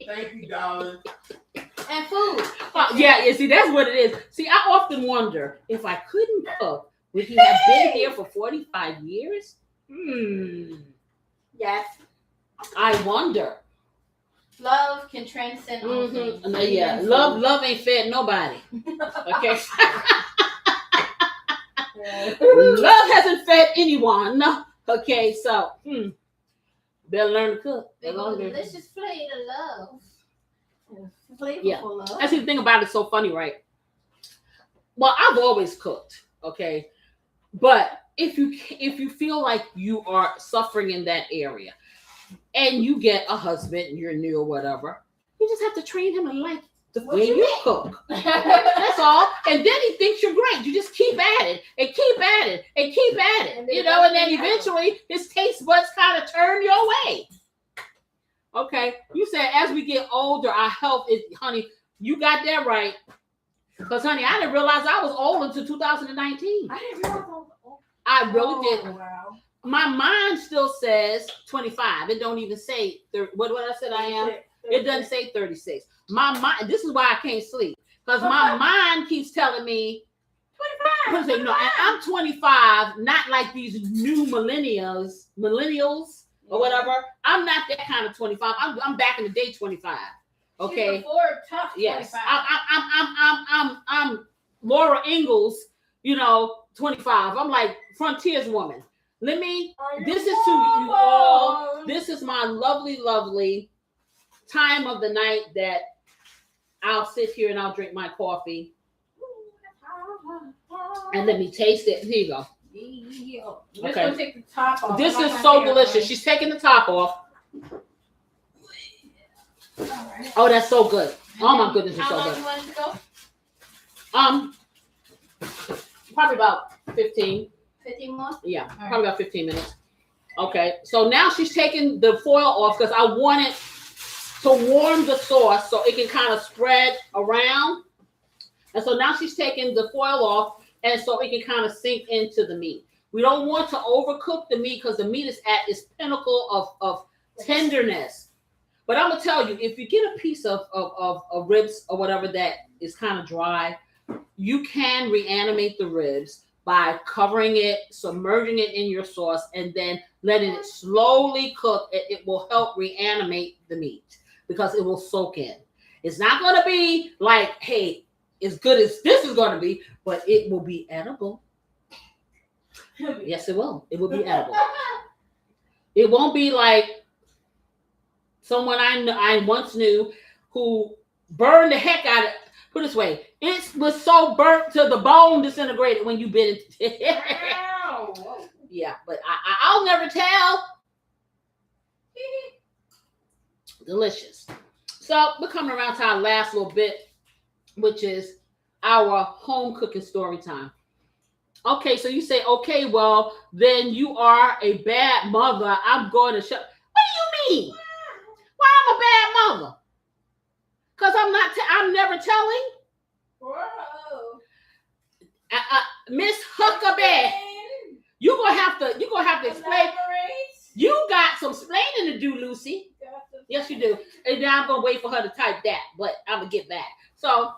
Thank you, darling. And food. Yeah, see, that's what it is. See, I often wonder, if I couldn't cook, would he have been here for 45 years? Yes. I wonder. Love can transcend all things. Yeah, love ain't fed nobody. Okay. Love hasn't fed anyone. No. Okay, so better learn to cook. Delicious plate of love. Flavorful love. That's the thing about it. So funny, right? Well, I've always cooked. Okay, but if you feel like you are suffering in that area, and you get a husband, you're new or whatever, you just have to train him and like the way you cook. That's all. And then he thinks you're great. You just keep at it and keep at it and keep at it. And then eventually his taste buds kind of turn your way. Okay. You said as we get older, our health is, honey, you got that right. Because, honey, I didn't realize I was old until 2019. I didn't realize I was old. I really didn't. Wow. My mind still says 25. It don't even say, what I said I am? It doesn't say 36. My mind, this is why I can't sleep. Because my mind keeps telling me 25. No, and I'm 25, not like these new millennials or whatever. I'm not that kind of 25. I'm back in the day 25. Okay. Before tough 25. Yes. I'm Laura Ingalls, 25. I'm like frontiers woman. This is to you all. This is my lovely, lovely time of the night that I'll sit here and I'll drink my coffee. And let me taste it. Here you go. I'm just gonna take the top off. This is so delicious. She's taking the top off. All right. Oh, that's so good. Oh my goodness, it's How so long good. you want it to go? Probably about 15. 15 more? Yeah, right. probably about 15 minutes. Okay, so now she's taking the foil off because I want it to warm the sauce so it can kind of spread around. And so now she's taking the foil off and so it can kind of sink into the meat. We don't want to overcook the meat because the meat is at its pinnacle of tenderness. But I'm going to tell you, if you get a piece of ribs or whatever that is kind of dry, you can reanimate the ribs by covering it, submerging it in your sauce, and then letting it slowly cook. It will help reanimate the meat because it will soak in. It's not going to be like, hey, as good as this is going to be, but it will be edible. Yes, it will. It will be edible. It won't be like someone I once knew who burned the heck out of it. Put it this way, it was so burnt to the bone disintegrated when you bit it. Wow. Yeah, but I'll never tell. Delicious. So we're coming around to our last little bit, which is our home cooking story time. Okay, so you say, okay, well, then you are a bad mother. I'm going to shut. What do you mean? Why I'm a bad mother? Because I'm never telling. Whoa. Miss Huckabee, you're gonna have to explain. You got some explaining to do, Lucy. Yes, you do. And now I'm gonna wait for her to type that, but I'm gonna get back. So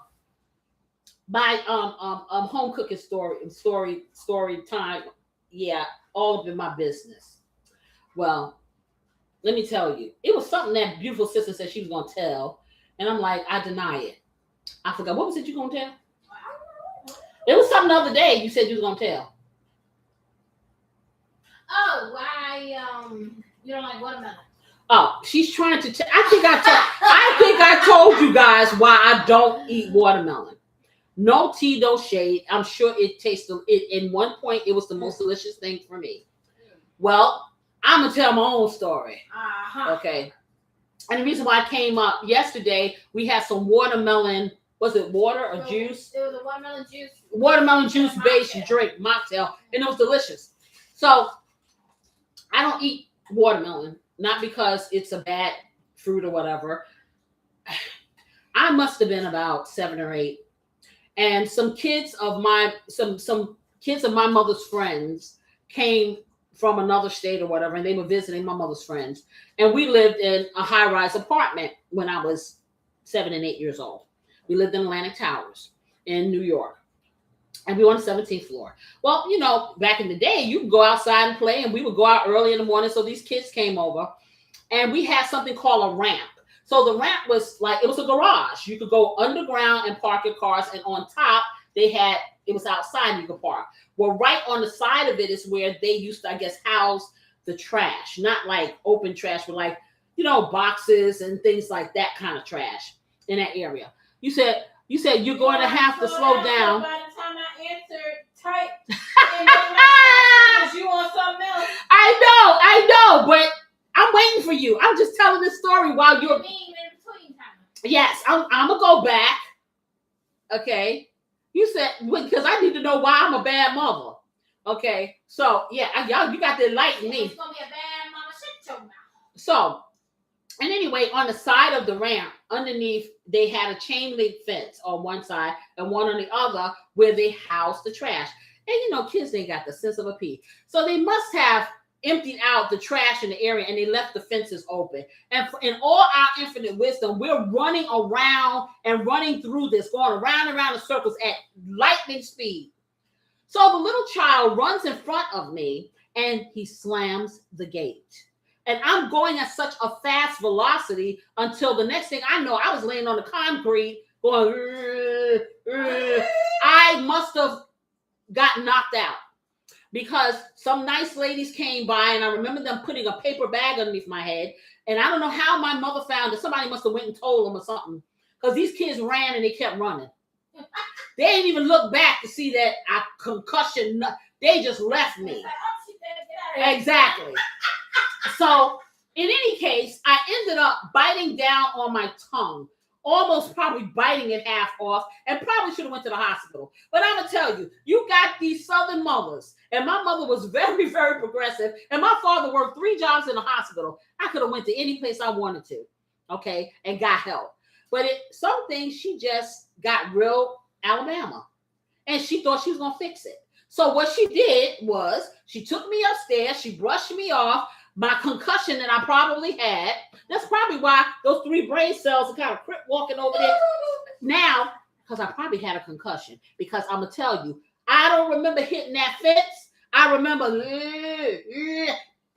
my home cooking story time, yeah, all of it my business. Well, let me tell you, it was something that beautiful sister said she was gonna tell, and I'm like, I deny it. I forgot, what was it you gonna tell? It was something the other day you said you was gonna tell. Oh, why you don't like watermelon? Oh, she's trying to I think I told you guys why I don't eat watermelon. No tea, no shade. I'm sure it tastes it in one point it was the most delicious thing for me. Well, I'm gonna tell my own story. Okay. And the reason why I came up yesterday, we had some watermelon. Was it water or juice? It was a watermelon juice. Watermelon juice based drink, mocktail, and it was delicious. So I don't eat watermelon, not because it's a bad fruit or whatever. I must have been about 7 or 8, and some kids of my mother's friends came from another state or whatever, and they were visiting my mother's friends, and we lived in a high-rise apartment when I was 7 and 8 years old. We lived in Atlantic Towers in New York. And we were on the 17th floor. Well, you know, back in the day, you could go outside and play, and we would go out early in the morning. So these kids came over, and we had something called a ramp. So the ramp was like, it was a garage. You could go underground and park your cars, and on top, it was outside you could park. Well, right on the side of it is where they used to, I guess, house the trash. Not like open trash, but like, you know, boxes and things like that kind of trash in that area. You said you're going to have to slow down. By the time I answered, type. You want something else? I know, but I'm waiting for you. I'm just telling this story while you're. In between time. Yes, I'm gonna go back. Okay, you said because I need to know why I'm a bad mother. Okay, so yeah, y'all, you got to enlighten me. It's gonna be a bad mama. Shut your mouth. So. And anyway, on the side of the ramp, underneath, they had a chain link fence on one side and one on the other where they housed the trash. And you know, kids ain't got the sense of a pea. So they must have emptied out the trash in the area and they left the fences open. And in all our infinite wisdom, we're running around and running through this, going around and around in circles at lightning speed. So the little child runs in front of me and he slams the gate. And I'm going at such a fast velocity until the next thing I know, I was laying on the concrete going, I must have got knocked out because some nice ladies came by and I remember them putting a paper bag underneath my head. And I don't know how my mother found it. Somebody must have went and told them or something because these kids ran and they kept running. They didn't even look back to see that concussion. They just left me. Exactly. So in any case, I ended up biting down on my tongue, almost probably biting it half off, and probably should have went to the hospital. But I'm gonna tell you, you got these Southern mothers, and my mother was very, very progressive, and my father worked 3 jobs in the hospital. I could have went to any place I wanted to, okay, and got help. But some things she just got real Alabama, and she thought she was gonna fix it. So what she did was she took me upstairs, she brushed me off. My concussion that I probably had. That's probably why those 3 brain cells are kind of crip walking over there now, because I probably had a concussion. Because I'm gonna tell you, I don't remember hitting that fence. I remember,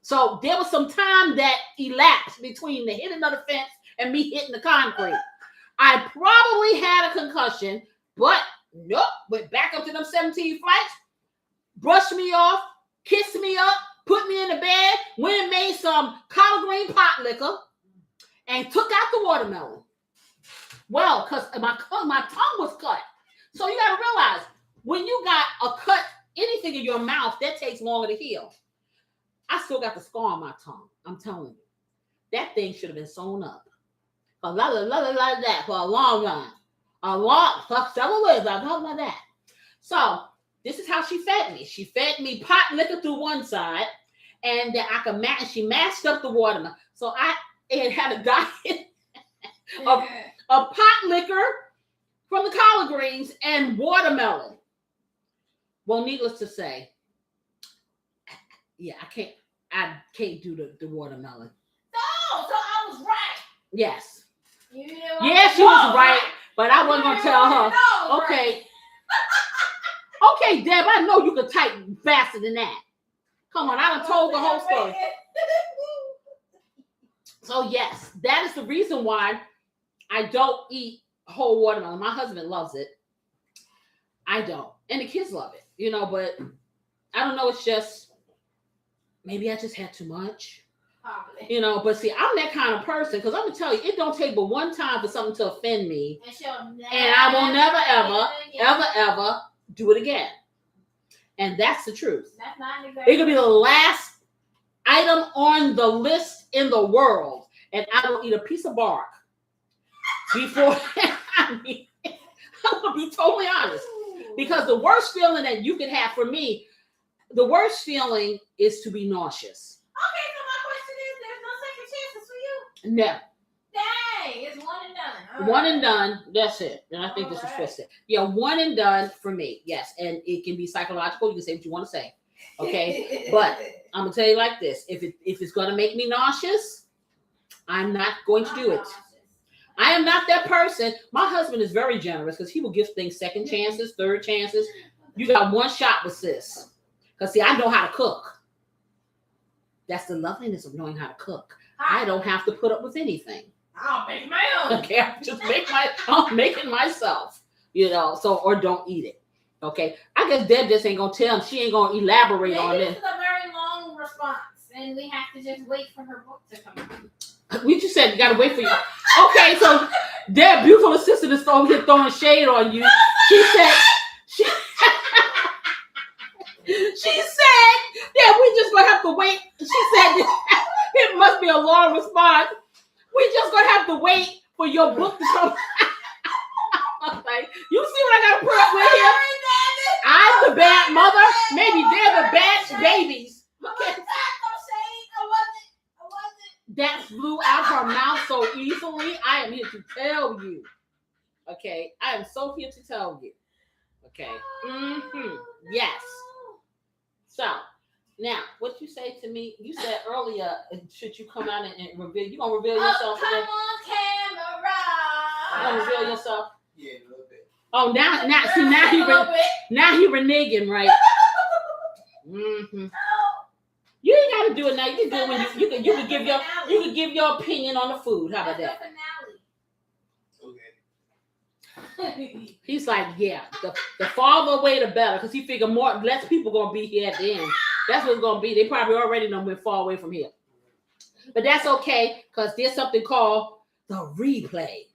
so there was some time that elapsed between the hitting of the fence and me hitting the concrete. I probably had a concussion, but nope, went back up to them 17 flights, brushed me off, kissed me up, put me in the bed, went and made some collard green pot liquor, and took out the watermelon. Well, because my tongue was cut. So you got to realize, when you got a cut, anything in your mouth, that takes longer to heal. I still got the scar on my tongue. I'm telling you. That thing should have been sewn up. For that for a long time. Several ways, I talk about that. So, this is how she fed me. She fed me pot liquor through one side, and then I could she mashed up the watermelon. So I had a diet of pot liquor from the collard greens and watermelon. Well, needless to say, yeah, I can't do the watermelon. No, so I was right. Yes. Yeah, she was right, but I wasn't gonna tell her. No, Okay. Right. Okay, Deb, I know you can type faster than that. Come on, I done told the whole story. So yes, that is the reason why I don't eat whole watermelon. My husband loves it. I don't. And the kids love it, but I don't know, it's just, maybe I just had too much. Probably. But see, I'm that kind of person, because I'm going to tell you, it don't take but one time for something to offend me. And I will never, ever do it again. And that's the truth. That's not exactly. It could be the last item on the list in the world, and I will eat a piece of bark before. I'm going to be totally honest, because the worst feeling that you could have, for me, the worst feeling is to be nauseous. Okay, so my question is, there's no second chances for you? No. Dang, it's one and done. One and done. That's it. And I think this is twisted. Yeah, one and done for me. Yes, and it can be psychological. You can say what you want to say. Okay, but I'm gonna tell you like this: if it's gonna make me nauseous, I'm not going to do it. I am not that person. My husband is very generous, because he will give things second chances, third chances. You got one shot with sis. Because see, I know how to cook. That's the loveliness of knowing how to cook. I don't have to put up with anything. I'll make my own. Okay, I'm making myself, so, or don't eat it. Okay, I guess Deb just ain't gonna tell him. She ain't gonna elaborate on This it. is a very long response, and we have to just wait for her book to come out. We just said you gotta wait for you. Okay, so Deb, beautiful assistant, is over here throwing shade on you. She said that we just gonna have to wait. She said it must be a long response. We just gonna have to wait for your book to come. Like, you see what I gotta put up with here? I'm the bad mother. Maybe they're the bad babies. Okay. That flew out her mouth so easily. I am here to tell you. Okay. I am so here to tell you. Okay. Yes. So, now, what you say to me, you said earlier, should you come out and reveal, you gonna reveal yourself come today? on camera. You gonna reveal yourself? Yeah, a little bit. Oh, now he reneging, right? You ain't gotta do it now. You can do it when you can give your opinion on the food. How about that? Okay. He's like, yeah, the farther away the better, because he figure less people gonna be here at the end. That's what it's gonna be. They probably already know we're far away from here. But that's okay, because there's something called the replay.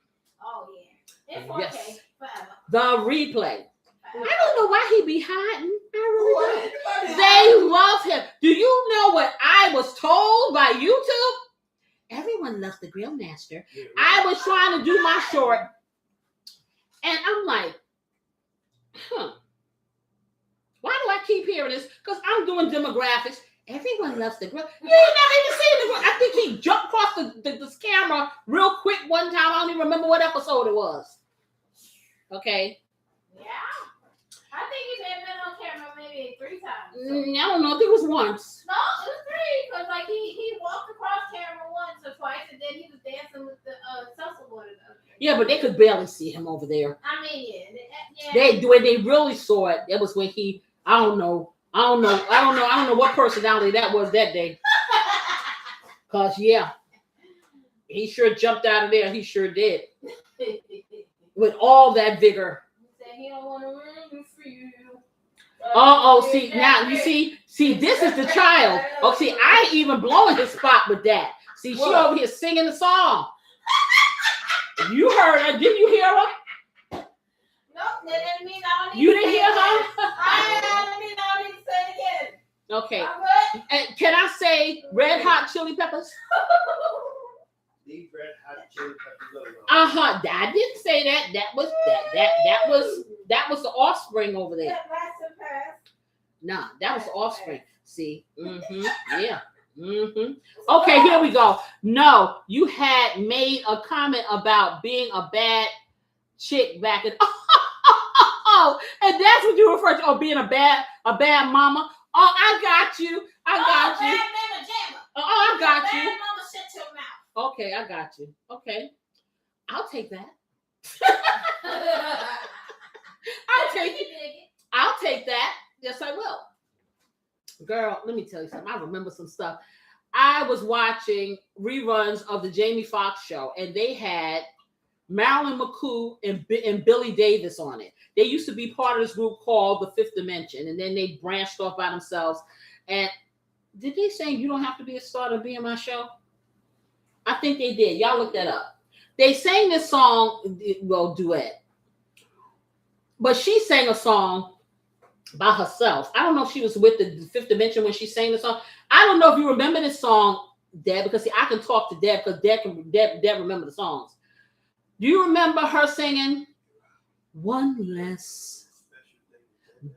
Oh yeah. It's 4K Yes. forever. The replay. I don't know why he be hiding. I really don't. They love him. Do you know what I was told by YouTube? loves the Grillmaster. I was trying to do my short, and I'm like, why do I keep hearing this? Because I'm doing demographics. Everyone loves the grill. You ain't never even seen the grill. I think he jumped across this camera real quick one time. I don't even remember what episode it was. Okay. Yeah. I think he's been on camera maybe 3 times. So. I don't know. I think it was once. No, it was 3. Because like he walked across camera once or twice, and then he was dancing with the salsa boy. Yeah, but they could barely see him over there. I mean, yeah. When they really saw it, that was when he. I don't know what personality that was that day. Cause yeah, he sure jumped out of there. He sure did. With all that vigor. He said he don't want to run for you. See, now you see, this is the child. Oh, see, I ain't even blowing his spot with that. See, she over here singing the song. You heard her. Didn't you hear her? Nope, that didn't mean I don't need You to didn't say hear it her? again. I didn't mean I don't need to say it again. Okay. I'm good. And can I say red hot chili peppers? These red hot chili peppers. I didn't say that. That was the offspring over there. That massive pass. Nah, that was the offspring. See? Yeah. Okay, here we go. No, you had made a comment about being a bad chick back in and that's what you refer to. Oh, being a bad mama. Oh, I got you. I got you. Bad mama jamma. Oh, I got Bad you. mama, shut your mouth. Okay, I got you. Okay. I'll take that. I'll take that. Yes, I will. Girl, let me tell you something. I remember some stuff. I was watching reruns of the Jamie Foxx show, and they had Marilyn McCoo and Billy Davis on it. They used to be part of this group called The Fifth Dimension, and then they branched off by themselves. And did they say you don't have to be a star to be in my show? I think they did. Y'all look that up. They sang this song, well, duet. But she sang a song by herself. I don't know if she was with the Fifth Dimension when she sang the song. I don't know if you remember this song, Deb, because see, I can talk to Deb because Deb remember the songs. Do you remember her singing One Less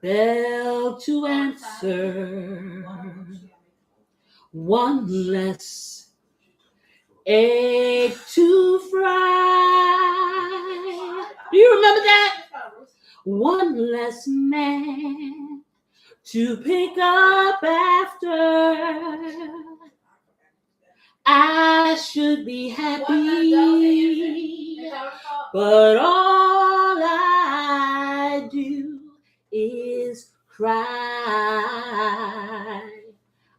Bell to Answer, One Less Egg to Fry? Do you remember that? One less man to pick up after. I should be happy, but all I do is cry.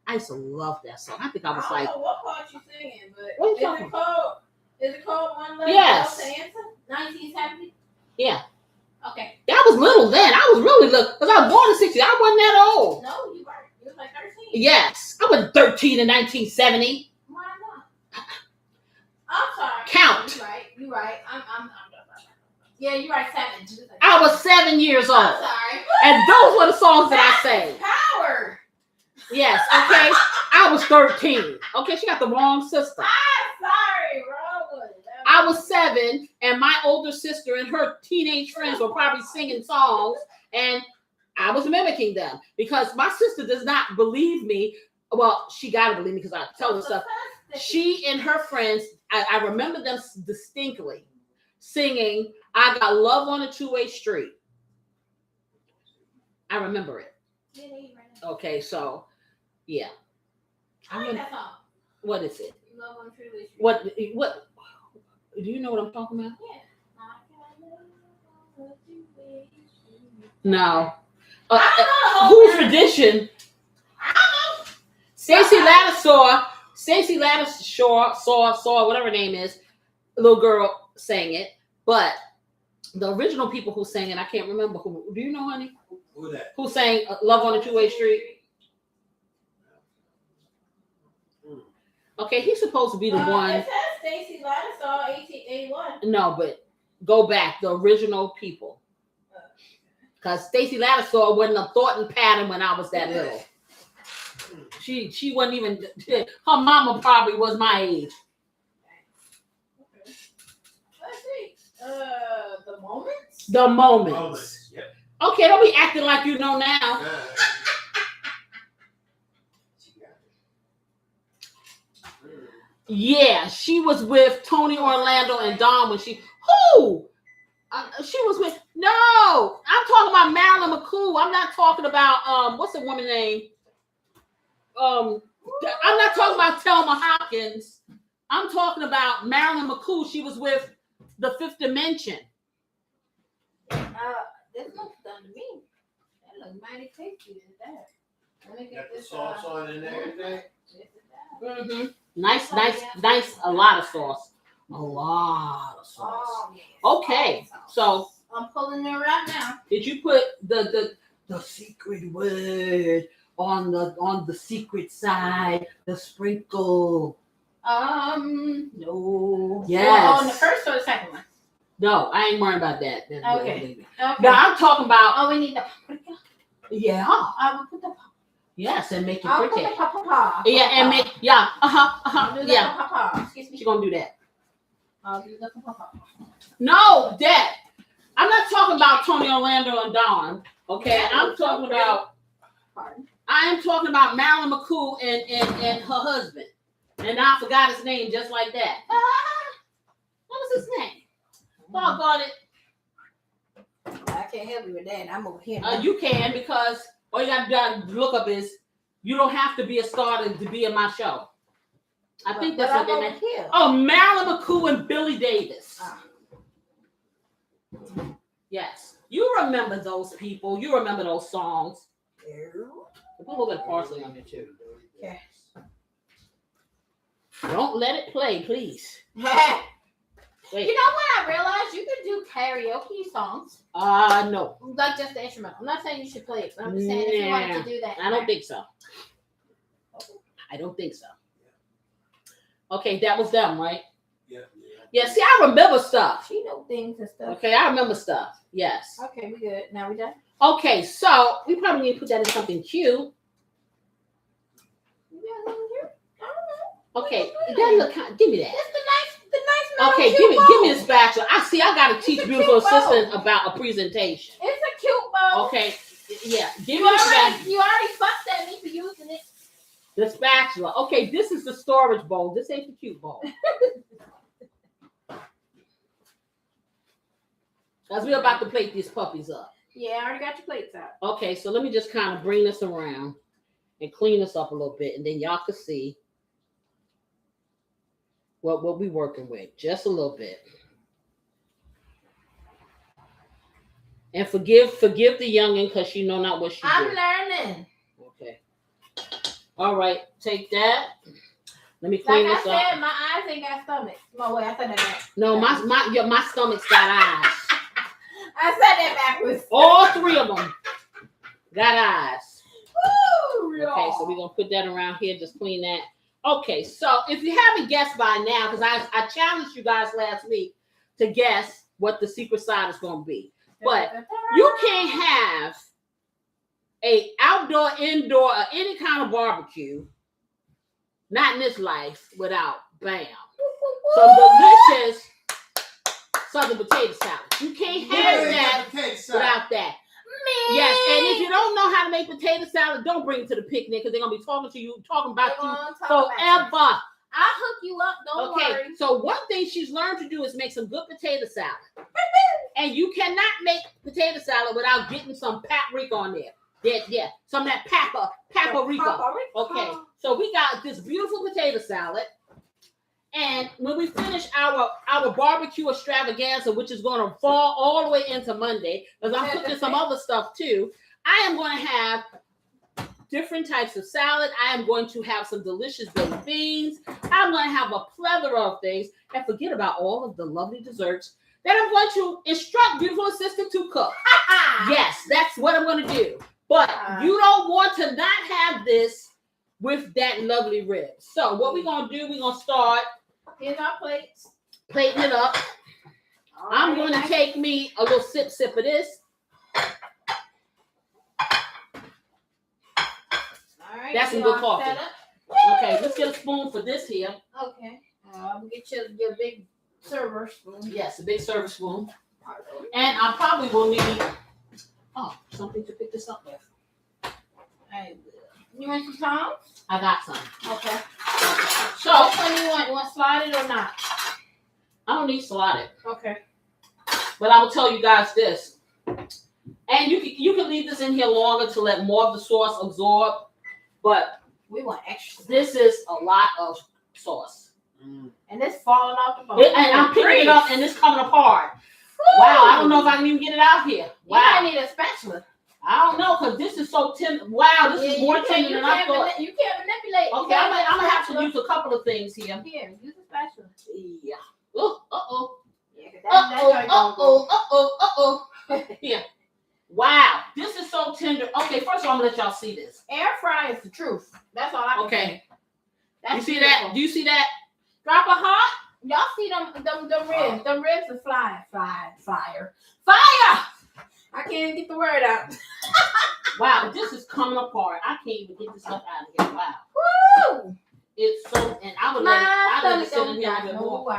I used to love that song. I think I was I like, don't know what part you singing, but what are you is talking it called One Less Yes. Bell to Answer? 1970? yeah. Okay. That was little then. I was really little because I was born in 60. I wasn't that old. No, you weren't. You was like 13. Yes. I was 13 in 1970. Why not? I'm sorry. Count. You're right. I'm yeah, you're right. 7. You was like, I was 7 years old. I'm sorry. And those were the songs that I sang. Power. Yes, okay. I was 13. Okay, she got the wrong sister. I'm sorry, wrong one. I was 7, and my older sister and her teenage friends were probably singing songs, and I was mimicking them because my sister does not believe me. Well, she got to believe me because I tell her stuff. She and her friends, I remember them distinctly singing, I Got Love on a Two-Way Street. I remember it. Okay, so, yeah. I like that song. What is it? Love on Two-Way Street. What, do you know what I'm talking about? Yeah. No. I Whose tradition? don't know. Stacey Lattisaw, whatever her name is, little girl sang it, but the original people who sang it, I can't remember who. Do you know, honey? Who that? Who sang Love on a Two-Way Street? Okay, he's supposed to be the one. It says Stacey Lattisaw, 1881. No, but go back, the original people. Because Stacey Lattisaw wasn't a thought and pattern when I was that little. She wasn't even, her mama probably was my age. The moments. The moments. Moments. Yep. Okay, don't be acting like you know now. She got it. Yeah, she was with Tony Orlando and Dawn when she she was with no. I'm talking about Marilyn McCool. I'm not talking about what's the woman name? I'm not talking about Thelma Hopkins. I'm talking about Marilyn McCool. She was with the Fifth Dimension. This looks done to me. That looks mighty tasty. Is that? Let me Got get the this. sauce on it and everything. Mm-hmm. Nice, a lot of sauce. A lot of sauce. Oh, yes. Okay, so I'm pulling it right now. did you put the secret word on the secret side? The sprinkle. No. Yes. Well, on the first or the second one? No, I ain't worried about that. Okay. Okay. Okay. Now I'm talking about. Oh, we need the paprika. Yeah. I will put the. Yes, and make it I'll put pretty. the papa. Yeah, and make yeah. I'll do the Yeah. papa. Excuse me. She's gonna do that. I'll do the papa. No, Dad. I'm not talking about Tony Orlando and Dawn. Okay, I'm talking about. Pardon? I am talking about Marilyn McCool and her husband. And I forgot his name just like that. What was his name? Doggone it. I can't help you with that. I'm over here. You can, because all you got to look up is you don't have to be a star to be in my show. I think that's what they meant. Oh, Marilyn McCool and Billy Davis. Yes. You remember those people. You remember those songs. Put a little bit of parsley on there too. Okay. Don't let it play, please. Wait. You know what I realized? You can do karaoke songs. No. Like just the instrumental. I'm not saying you should play it, but I'm just saying if you wanted to do that. I don't think so. I don't think so. Okay, that was them, right? Yeah, see, I remember stuff. She know things and stuff. Okay, I remember stuff. Yes. Okay, we good. Now we done? Okay, so we probably need to put that in something cute. You got something here? I don't know. Okay, that look kind. Give me that. It's the nice Okay, cute give me the spatula. I gotta teach a beautiful cute bowl. assistant about a presentation. It's a cute bowl. Okay, yeah, give You me the spatula. already fussed at me for using it. The spatula. Okay, this is the storage bowl. This ain't the cute bowl. Because we're about to plate these puppies up. Yeah, I already got your plates out. Okay, so let me just kind of bring this around and clean this up a little bit, and then y'all can see what we working with. Just a little bit. And forgive the youngin' because she know not what she I'm did. learning. Okay. All right, take that. Let me Like clean I this said, up. my eyes ain't got stomachs. No way, I said that back. No, my stomach's got eyes. I said that backwards. All three of them got eyes. Woo, Okay, so we're going to put that around here. Just clean that. Okay, so if you haven't guessed by now, because I challenged you guys last week to guess what the secret side is going to be. But you can't have a outdoor, indoor, or any kind of barbecue, not in this life, without, bam, some delicious Southern potato salad. You can't have that without that. Man. Yes, and if you don't know how to make potato salad, don't bring it to the picnic because they're going to be talking about you forever. I'll hook you up, don't worry. So one thing she's learned to do is make some good potato salad. And you cannot make potato salad without getting some paprika on there. Yeah, some of that paprika. Okay, so we got this beautiful potato salad. And when we finish our barbecue extravaganza, which is going to fall all the way into Monday, because I'm cooking some other stuff too, I am going to have different types of salad. I am going to have some delicious baked beans. I'm going to have a plethora of things. And forget about all of the lovely desserts that I'm going to instruct beautiful assistant to cook. Yes, that's what I'm going to do. But you don't want to not have this with that lovely rib. So what we're going to do, we're going to start. Here's our plates. Plating it up. I'm going to take me a little sip of this. All right. That's some good coffee. Okay, let's get a spoon for this here. Okay. We'll get your big server spoon. Yes, a big serving spoon. And I probably will need something to pick this up with. You want some tongs? I got some. Okay. So which one you want? You want slotted or not? I don't need slotted. Okay. But I will tell you guys this. And you can leave this in here longer to let more of the sauce absorb. But we want extra. This is a lot of sauce. And it's falling off the bone. And I'm picking it up and it's coming apart. Woo! Wow, I don't know if I can even get it out here. Wow. You might need a spatula. I don't know, because this is so tender. Wow, this is more tender than I thought. You can't manipulate. Okay, I'm going to have to use a couple of things here. Here, use a spatula. Yeah. Uh-oh. Yeah. Wow, this is so tender. Okay, first of all, I'm going to let y'all see this. Air fry is the truth. That's all I can say. You see that? Do you see that? Drop a hot. Y'all see them ribs. Them ribs are fire. Fire. I can't even get the word out. Wow, this is coming apart. I can't even get this stuff out of here. Wow. Woo! It's so, and I would let it sit in here a little bit more.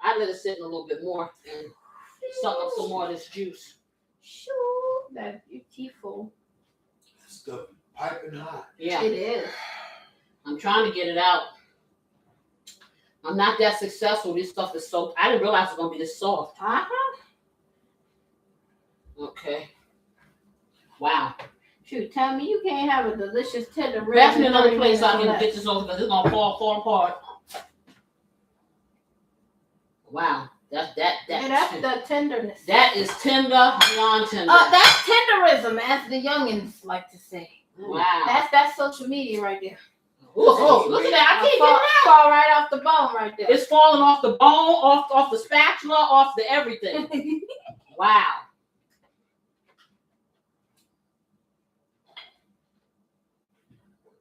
I let it sit in a little bit more and suck up some more of this juice. Shoo, that's beautiful. Stuff piping hot. Yeah. It is. I'm trying to get it out. I'm not that successful. This stuff is so, I didn't realize it was going to be this soft. Okay. Wow. Shoot, tell me you can't have a delicious tender rib. That's another place I can get this over because it's gonna fall apart. Wow. That's the tenderness. That is tender, non-tender. That's tenderism, as the youngins like to say. Wow. That's social media right there. Oh, look at that. I can't get it out. Fall right off the bone right there. It's falling off the bone, off the spatula, off the everything. Wow.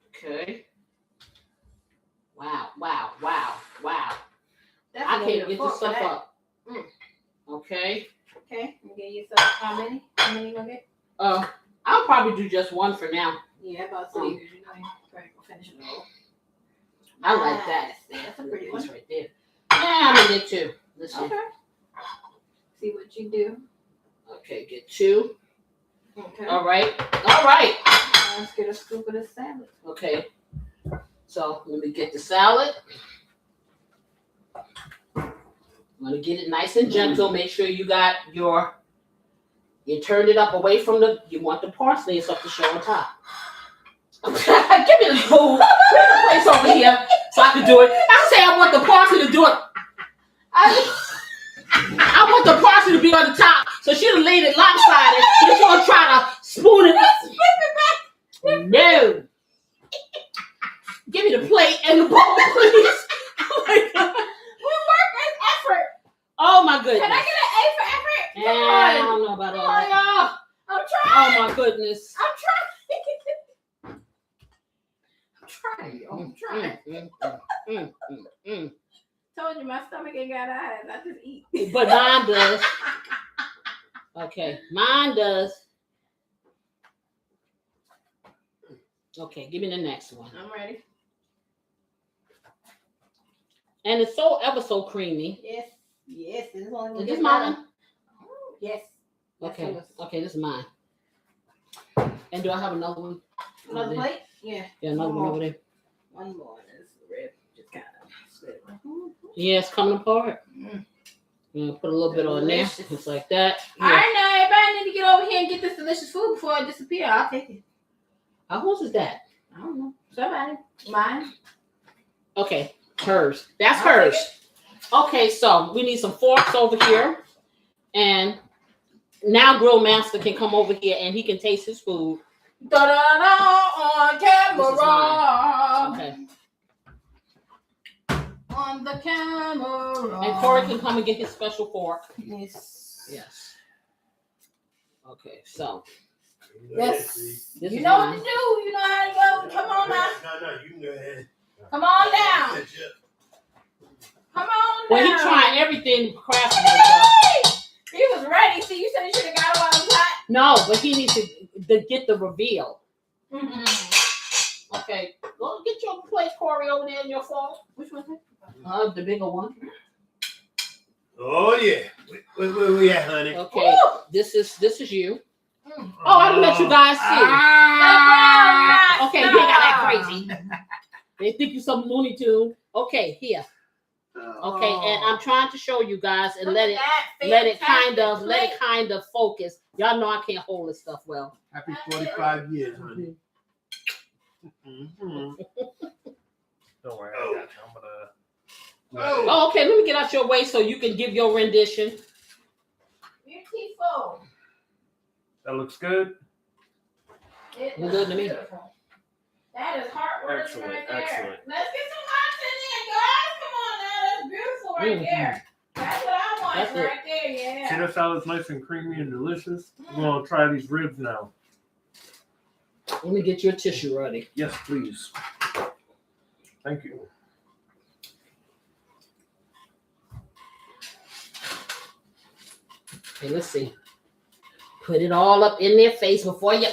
Okay. Wow. I can't get this stuff up. Okay. Okay. I'm gonna give you some. How many? How many you gonna get? I'll probably do just one for now. Yeah, about 3 because you know you're going to finish it all. I like that. That's a pretty one. Right there. Yeah, I'm gonna get 2. Listen. Okay. See what you do. Okay, get 2. Okay. All right. Let's get a scoop of the salad. Okay. So let me get the salad. I'm gonna get it nice and gentle. Make sure you turned it up away from you want the parsley and stuff to show on top. Give me the food. Put the place over here so I can do it. I say I want the parsley to do it. I want the parsley to be on the top. So she done laid it lopsided. She's gonna try to spoon it. No. Give me the plate and the bowl, please. Oh my God. We work as effort. Oh my goodness. Can I get an A for effort? Yeah, I don't know about all Come on, that. y'all. I'm trying. Oh my goodness. I'm trying. Told you my stomach ain't got eyes. I just eat. But mine does. Okay, mine does. Okay, give me the next one. I'm ready. And it's so ever so creamy. Yes. This one. Is this mine? Yes. Okay. Okay, this is mine. And do I have another one? Another plate? Yeah. Yeah, another one over there. One more. This rib just kind of slid. Yeah, it's coming apart. Yeah, put a little bit on there. Just like that. Yeah. All right, now everybody need to get over here and get this delicious food before it disappears. I'll take it. Whose is that? I don't know. Somebody. Mine. Okay, hers. That's hers. Okay, so we need some forks over here. And now Grillmaster can come over here and he can taste his food. Da-da-da on camera. Okay. On the camera. And Corey can come and get his special fork. Yes. Yes. Okay, so. Yes. This You is know mine. what to do. You know how to go. Come on now. No, you can go ahead. Come on down. Come on down. Well, he tried everything crafting. He was ready. See, you said you should have got him while I was hot. No, but he needs to get the reveal. Mm-hmm. Okay, go get your plate, Corey, over there in your phone. Which one? The bigger one. Oh yeah. Where we at, honey? Okay, this is you. Oh, I didn't let you guys see. Okay, you ain't got that crazy. They think you some Looney Tune. Okay, here. Okay, and I'm trying to show you guys and let it kind of focus. Y'all know I can't hold this stuff well. Happy 45 years, honey. Don't worry, I got you. I'm gonna. Oh, okay, let me get out your way so you can give your rendition. Beautiful. That looks good. It Look good to me. beautiful. That is heartwarming Excellent, right there. excellent. Let's get some hearts in there, guys. Come on now. That's beautiful right there. That's what I want That's right there, yeah. See, that's how it's nice and creamy and delicious. We're gonna try these ribs now. Let me get your tissue ready. Yes, please. Thank you. Okay, let's see. Put it all up in their face before you.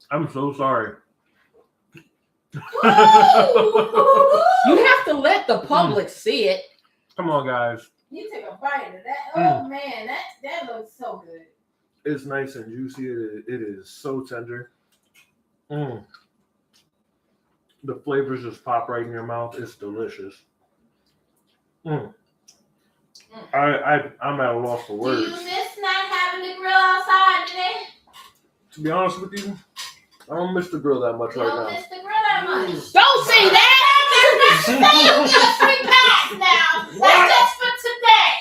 I'm so sorry. You have to let the public see it. Come on, guys. You took a bite of that. Oh man, that looks so good. It's nice and juicy. It is so tender. The flavors just pop right in your mouth. It's delicious. I'm at a loss for Do words. you miss not having the grill outside today? To be honest with you, I don't miss the grill that much You right don't now. miss the grill that much. Don't say that. Say you get a free pass now. That's just for today.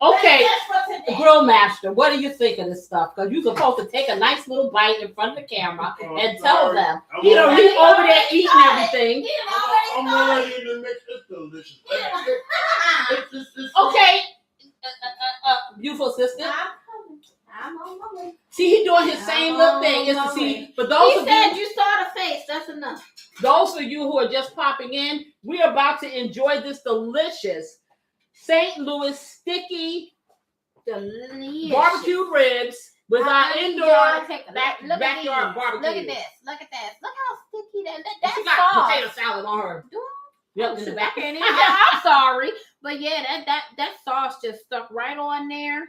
Okay, That's just for today. Grillmaster, what do you think of this stuff? Because you're supposed to take a nice little bite in front of the camera and tell them. He over there eating everything. He done I'm already ready to mix this delicious. started. Okay, beautiful sister. I'm on my way. See, he doing his same little thing. It's to see. For those He of said you, you saw the face. That's enough. those of you who are just popping in, we are about to enjoy this delicious St. Louis sticky Delicious. barbecue ribs with our indoor backyard barbecue. Look at this. Look at that. Look how sticky She that's got sauce. potato salad on her. Yep, in the back. Yeah, I'm sorry, but yeah, that sauce just stuck right on there.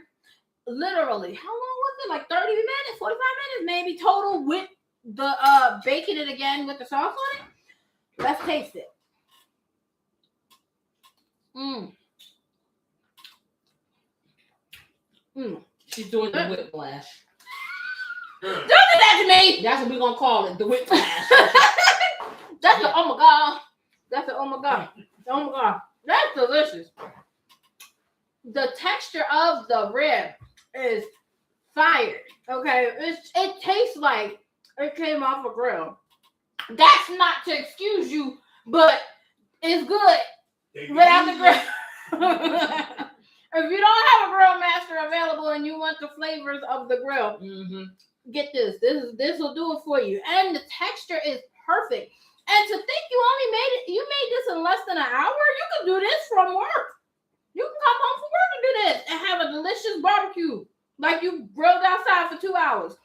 Literally, how long was it? Like 30 minutes, 45 minutes, maybe total with the baking it again with the sauce on it. Let's taste it. She's doing the whiplash. Don't do that to me. That's what we're gonna call it, the whiplash. That's the oh my god. That's the oh my god. Oh my god. That's delicious. The texture of the rib is fire. Okay, it tastes like it came off a grill. That's not to excuse you, but it's good without the grill. If you don't have a Grillmaster available and you want the flavors of the grill, get this. This will do it for you. And the texture is perfect. And to think you made this in less than an hour, you can do this from work. You can come home from work and do this and have a delicious barbecue like you grilled outside for 2 hours.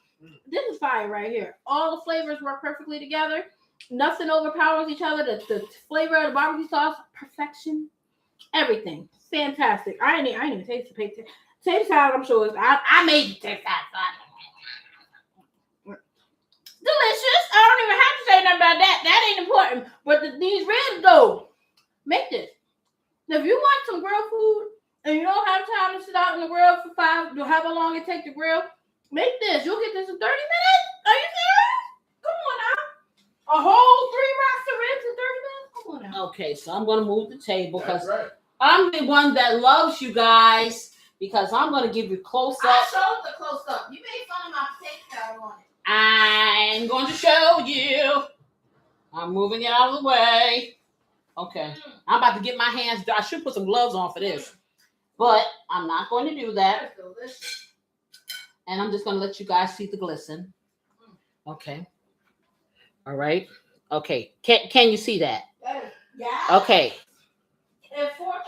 This is fire right here. All the flavors work perfectly together. Nothing overpowers each other. The flavor of the barbecue sauce, perfection. Everything. Fantastic. I ain't even taste the potato salad. I'm sure I made the potato salad. Delicious. I don't even have to say nothing about that. That ain't important. But these ribs, though, make this. If you want some grill food and you don't have time to sit out in the grill for however long it takes to grill, make this. You'll get this in 30 minutes. Are you serious? Come on now. A whole 3 racks of ribs in 30 minutes? Come on now. Okay, so I'm gonna move the table because That's right. I'm the one that loves you guys because I'm gonna give you close I up. showed the close up. You made fun of my potato salad on it. I'm going to show you. I'm moving it out of the way. Okay. I'm about to get my hands dry. I should put some gloves on for this. But I'm not going to do that. That's delicious. And I'm just going to let you guys see the glisten. Okay. All right. Okay. Can you see that? Yeah. Okay.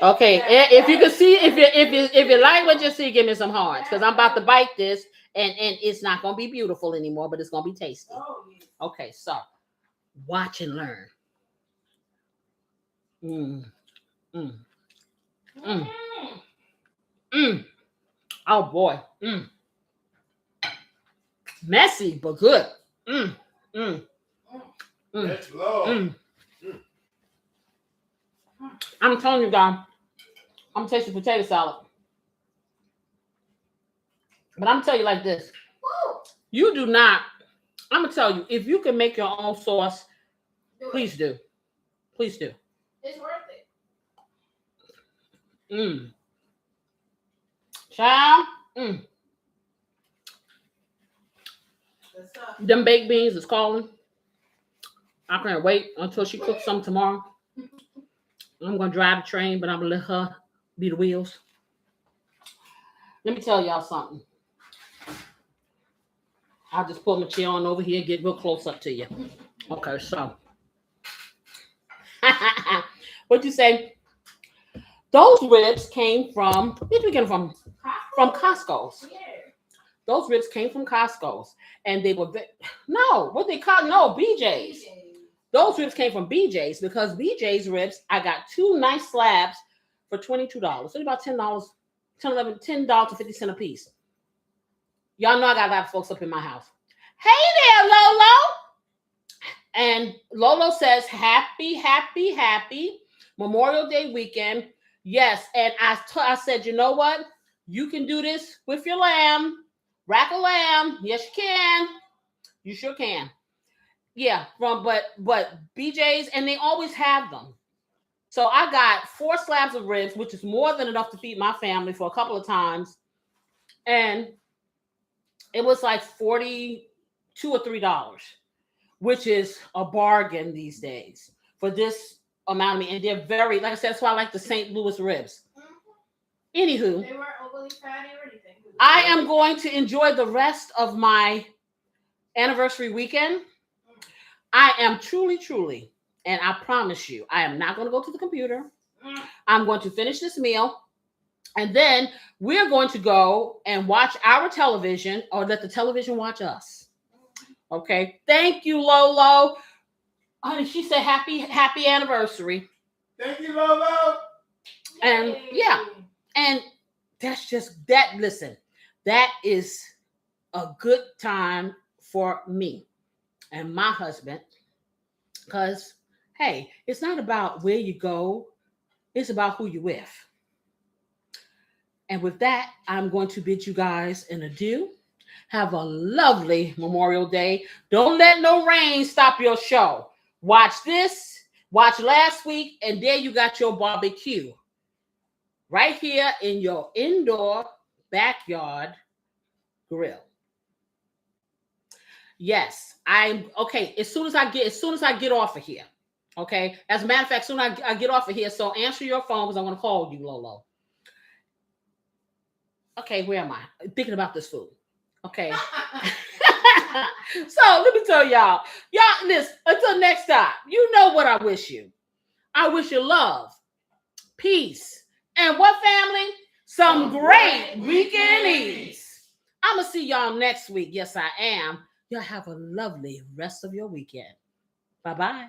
Okay. If you can see, if you like what you see, give me some hearts. Because I'm about to bite this and it's not going to be beautiful anymore, but it's going to be tasty. Oh, yeah. Okay, so watch and learn. Mm, mm, mm, mm. Oh boy. Mm. Messy but good. Mm, mm, mm, That's love. mm. I'm telling you, guys, I'm tasting potato salad. But I'm gonna tell you like this. You do not. I'm gonna tell you, if you can make your own sauce, please do. Please do. It's worth it. Mm. Child. Mm. Good stuff. Them baked beans is calling. I can't wait until she cooks some tomorrow. I'm gonna drive the train, but I'm gonna let her be the wheels. Let me tell y'all something. I'll just pull my chair on over here and get real close up to you. Okay, so what'd you say? Those ribs came from, where did we get them from? From Costco's. Yeah. Those ribs came from Costco's, and they were BJ's. Those ribs came from BJ's because BJ's ribs, I got 2 nice slabs for $22. So about $10, $10.50 a piece. Y'all know I got a lot of folks up in my house. Hey there, Lolo. And Lolo says, happy Memorial Day weekend. Yes, and I said, you know what? You can do this with your lamb. Rack a lamb. Yes, you can. You sure can. Yeah, but BJ's, and they always have them. So I got 4 slabs of ribs, which is more than enough to feed my family for a couple of times. And it was like $42 or $43, which is a bargain these days for this amount of meat. And they're very, like I said, that's why I like the St. Louis ribs. Anywho, They weren't overly fatty or anything. I am going to enjoy the rest of my anniversary weekend. I am truly, and I promise you, I am not going to go to the computer. I'm going to finish this meal, and then we're going to go and watch our television, or let the television watch us. Okay. Thank you, Lolo. Honey, she said happy anniversary. Thank you, Lolo. And yeah, and that's just that. Listen, that is a good time for me and my husband, because hey, it's not about where you go, it's about who you're with. And with that, I'm going to bid you guys an adieu. Have a lovely Memorial Day. Don't let no rain stop your show. Watch this, watch last week, and there you got your barbecue right here in your indoor backyard grill. Yes, I'm okay. As soon as I get off of here, okay. As a matter of fact, soon I get off of here. So answer your phone because I'm gonna call you, Lolo. Okay, where am I? Thinking about this food. Okay. So let me tell y'all, listen. Until next time, you know what I wish you. I wish you love, peace, and what, family? Some great weekend eats. I'm gonna see y'all next week. Yes, I am. Y'all have a lovely rest of your weekend. Bye-bye.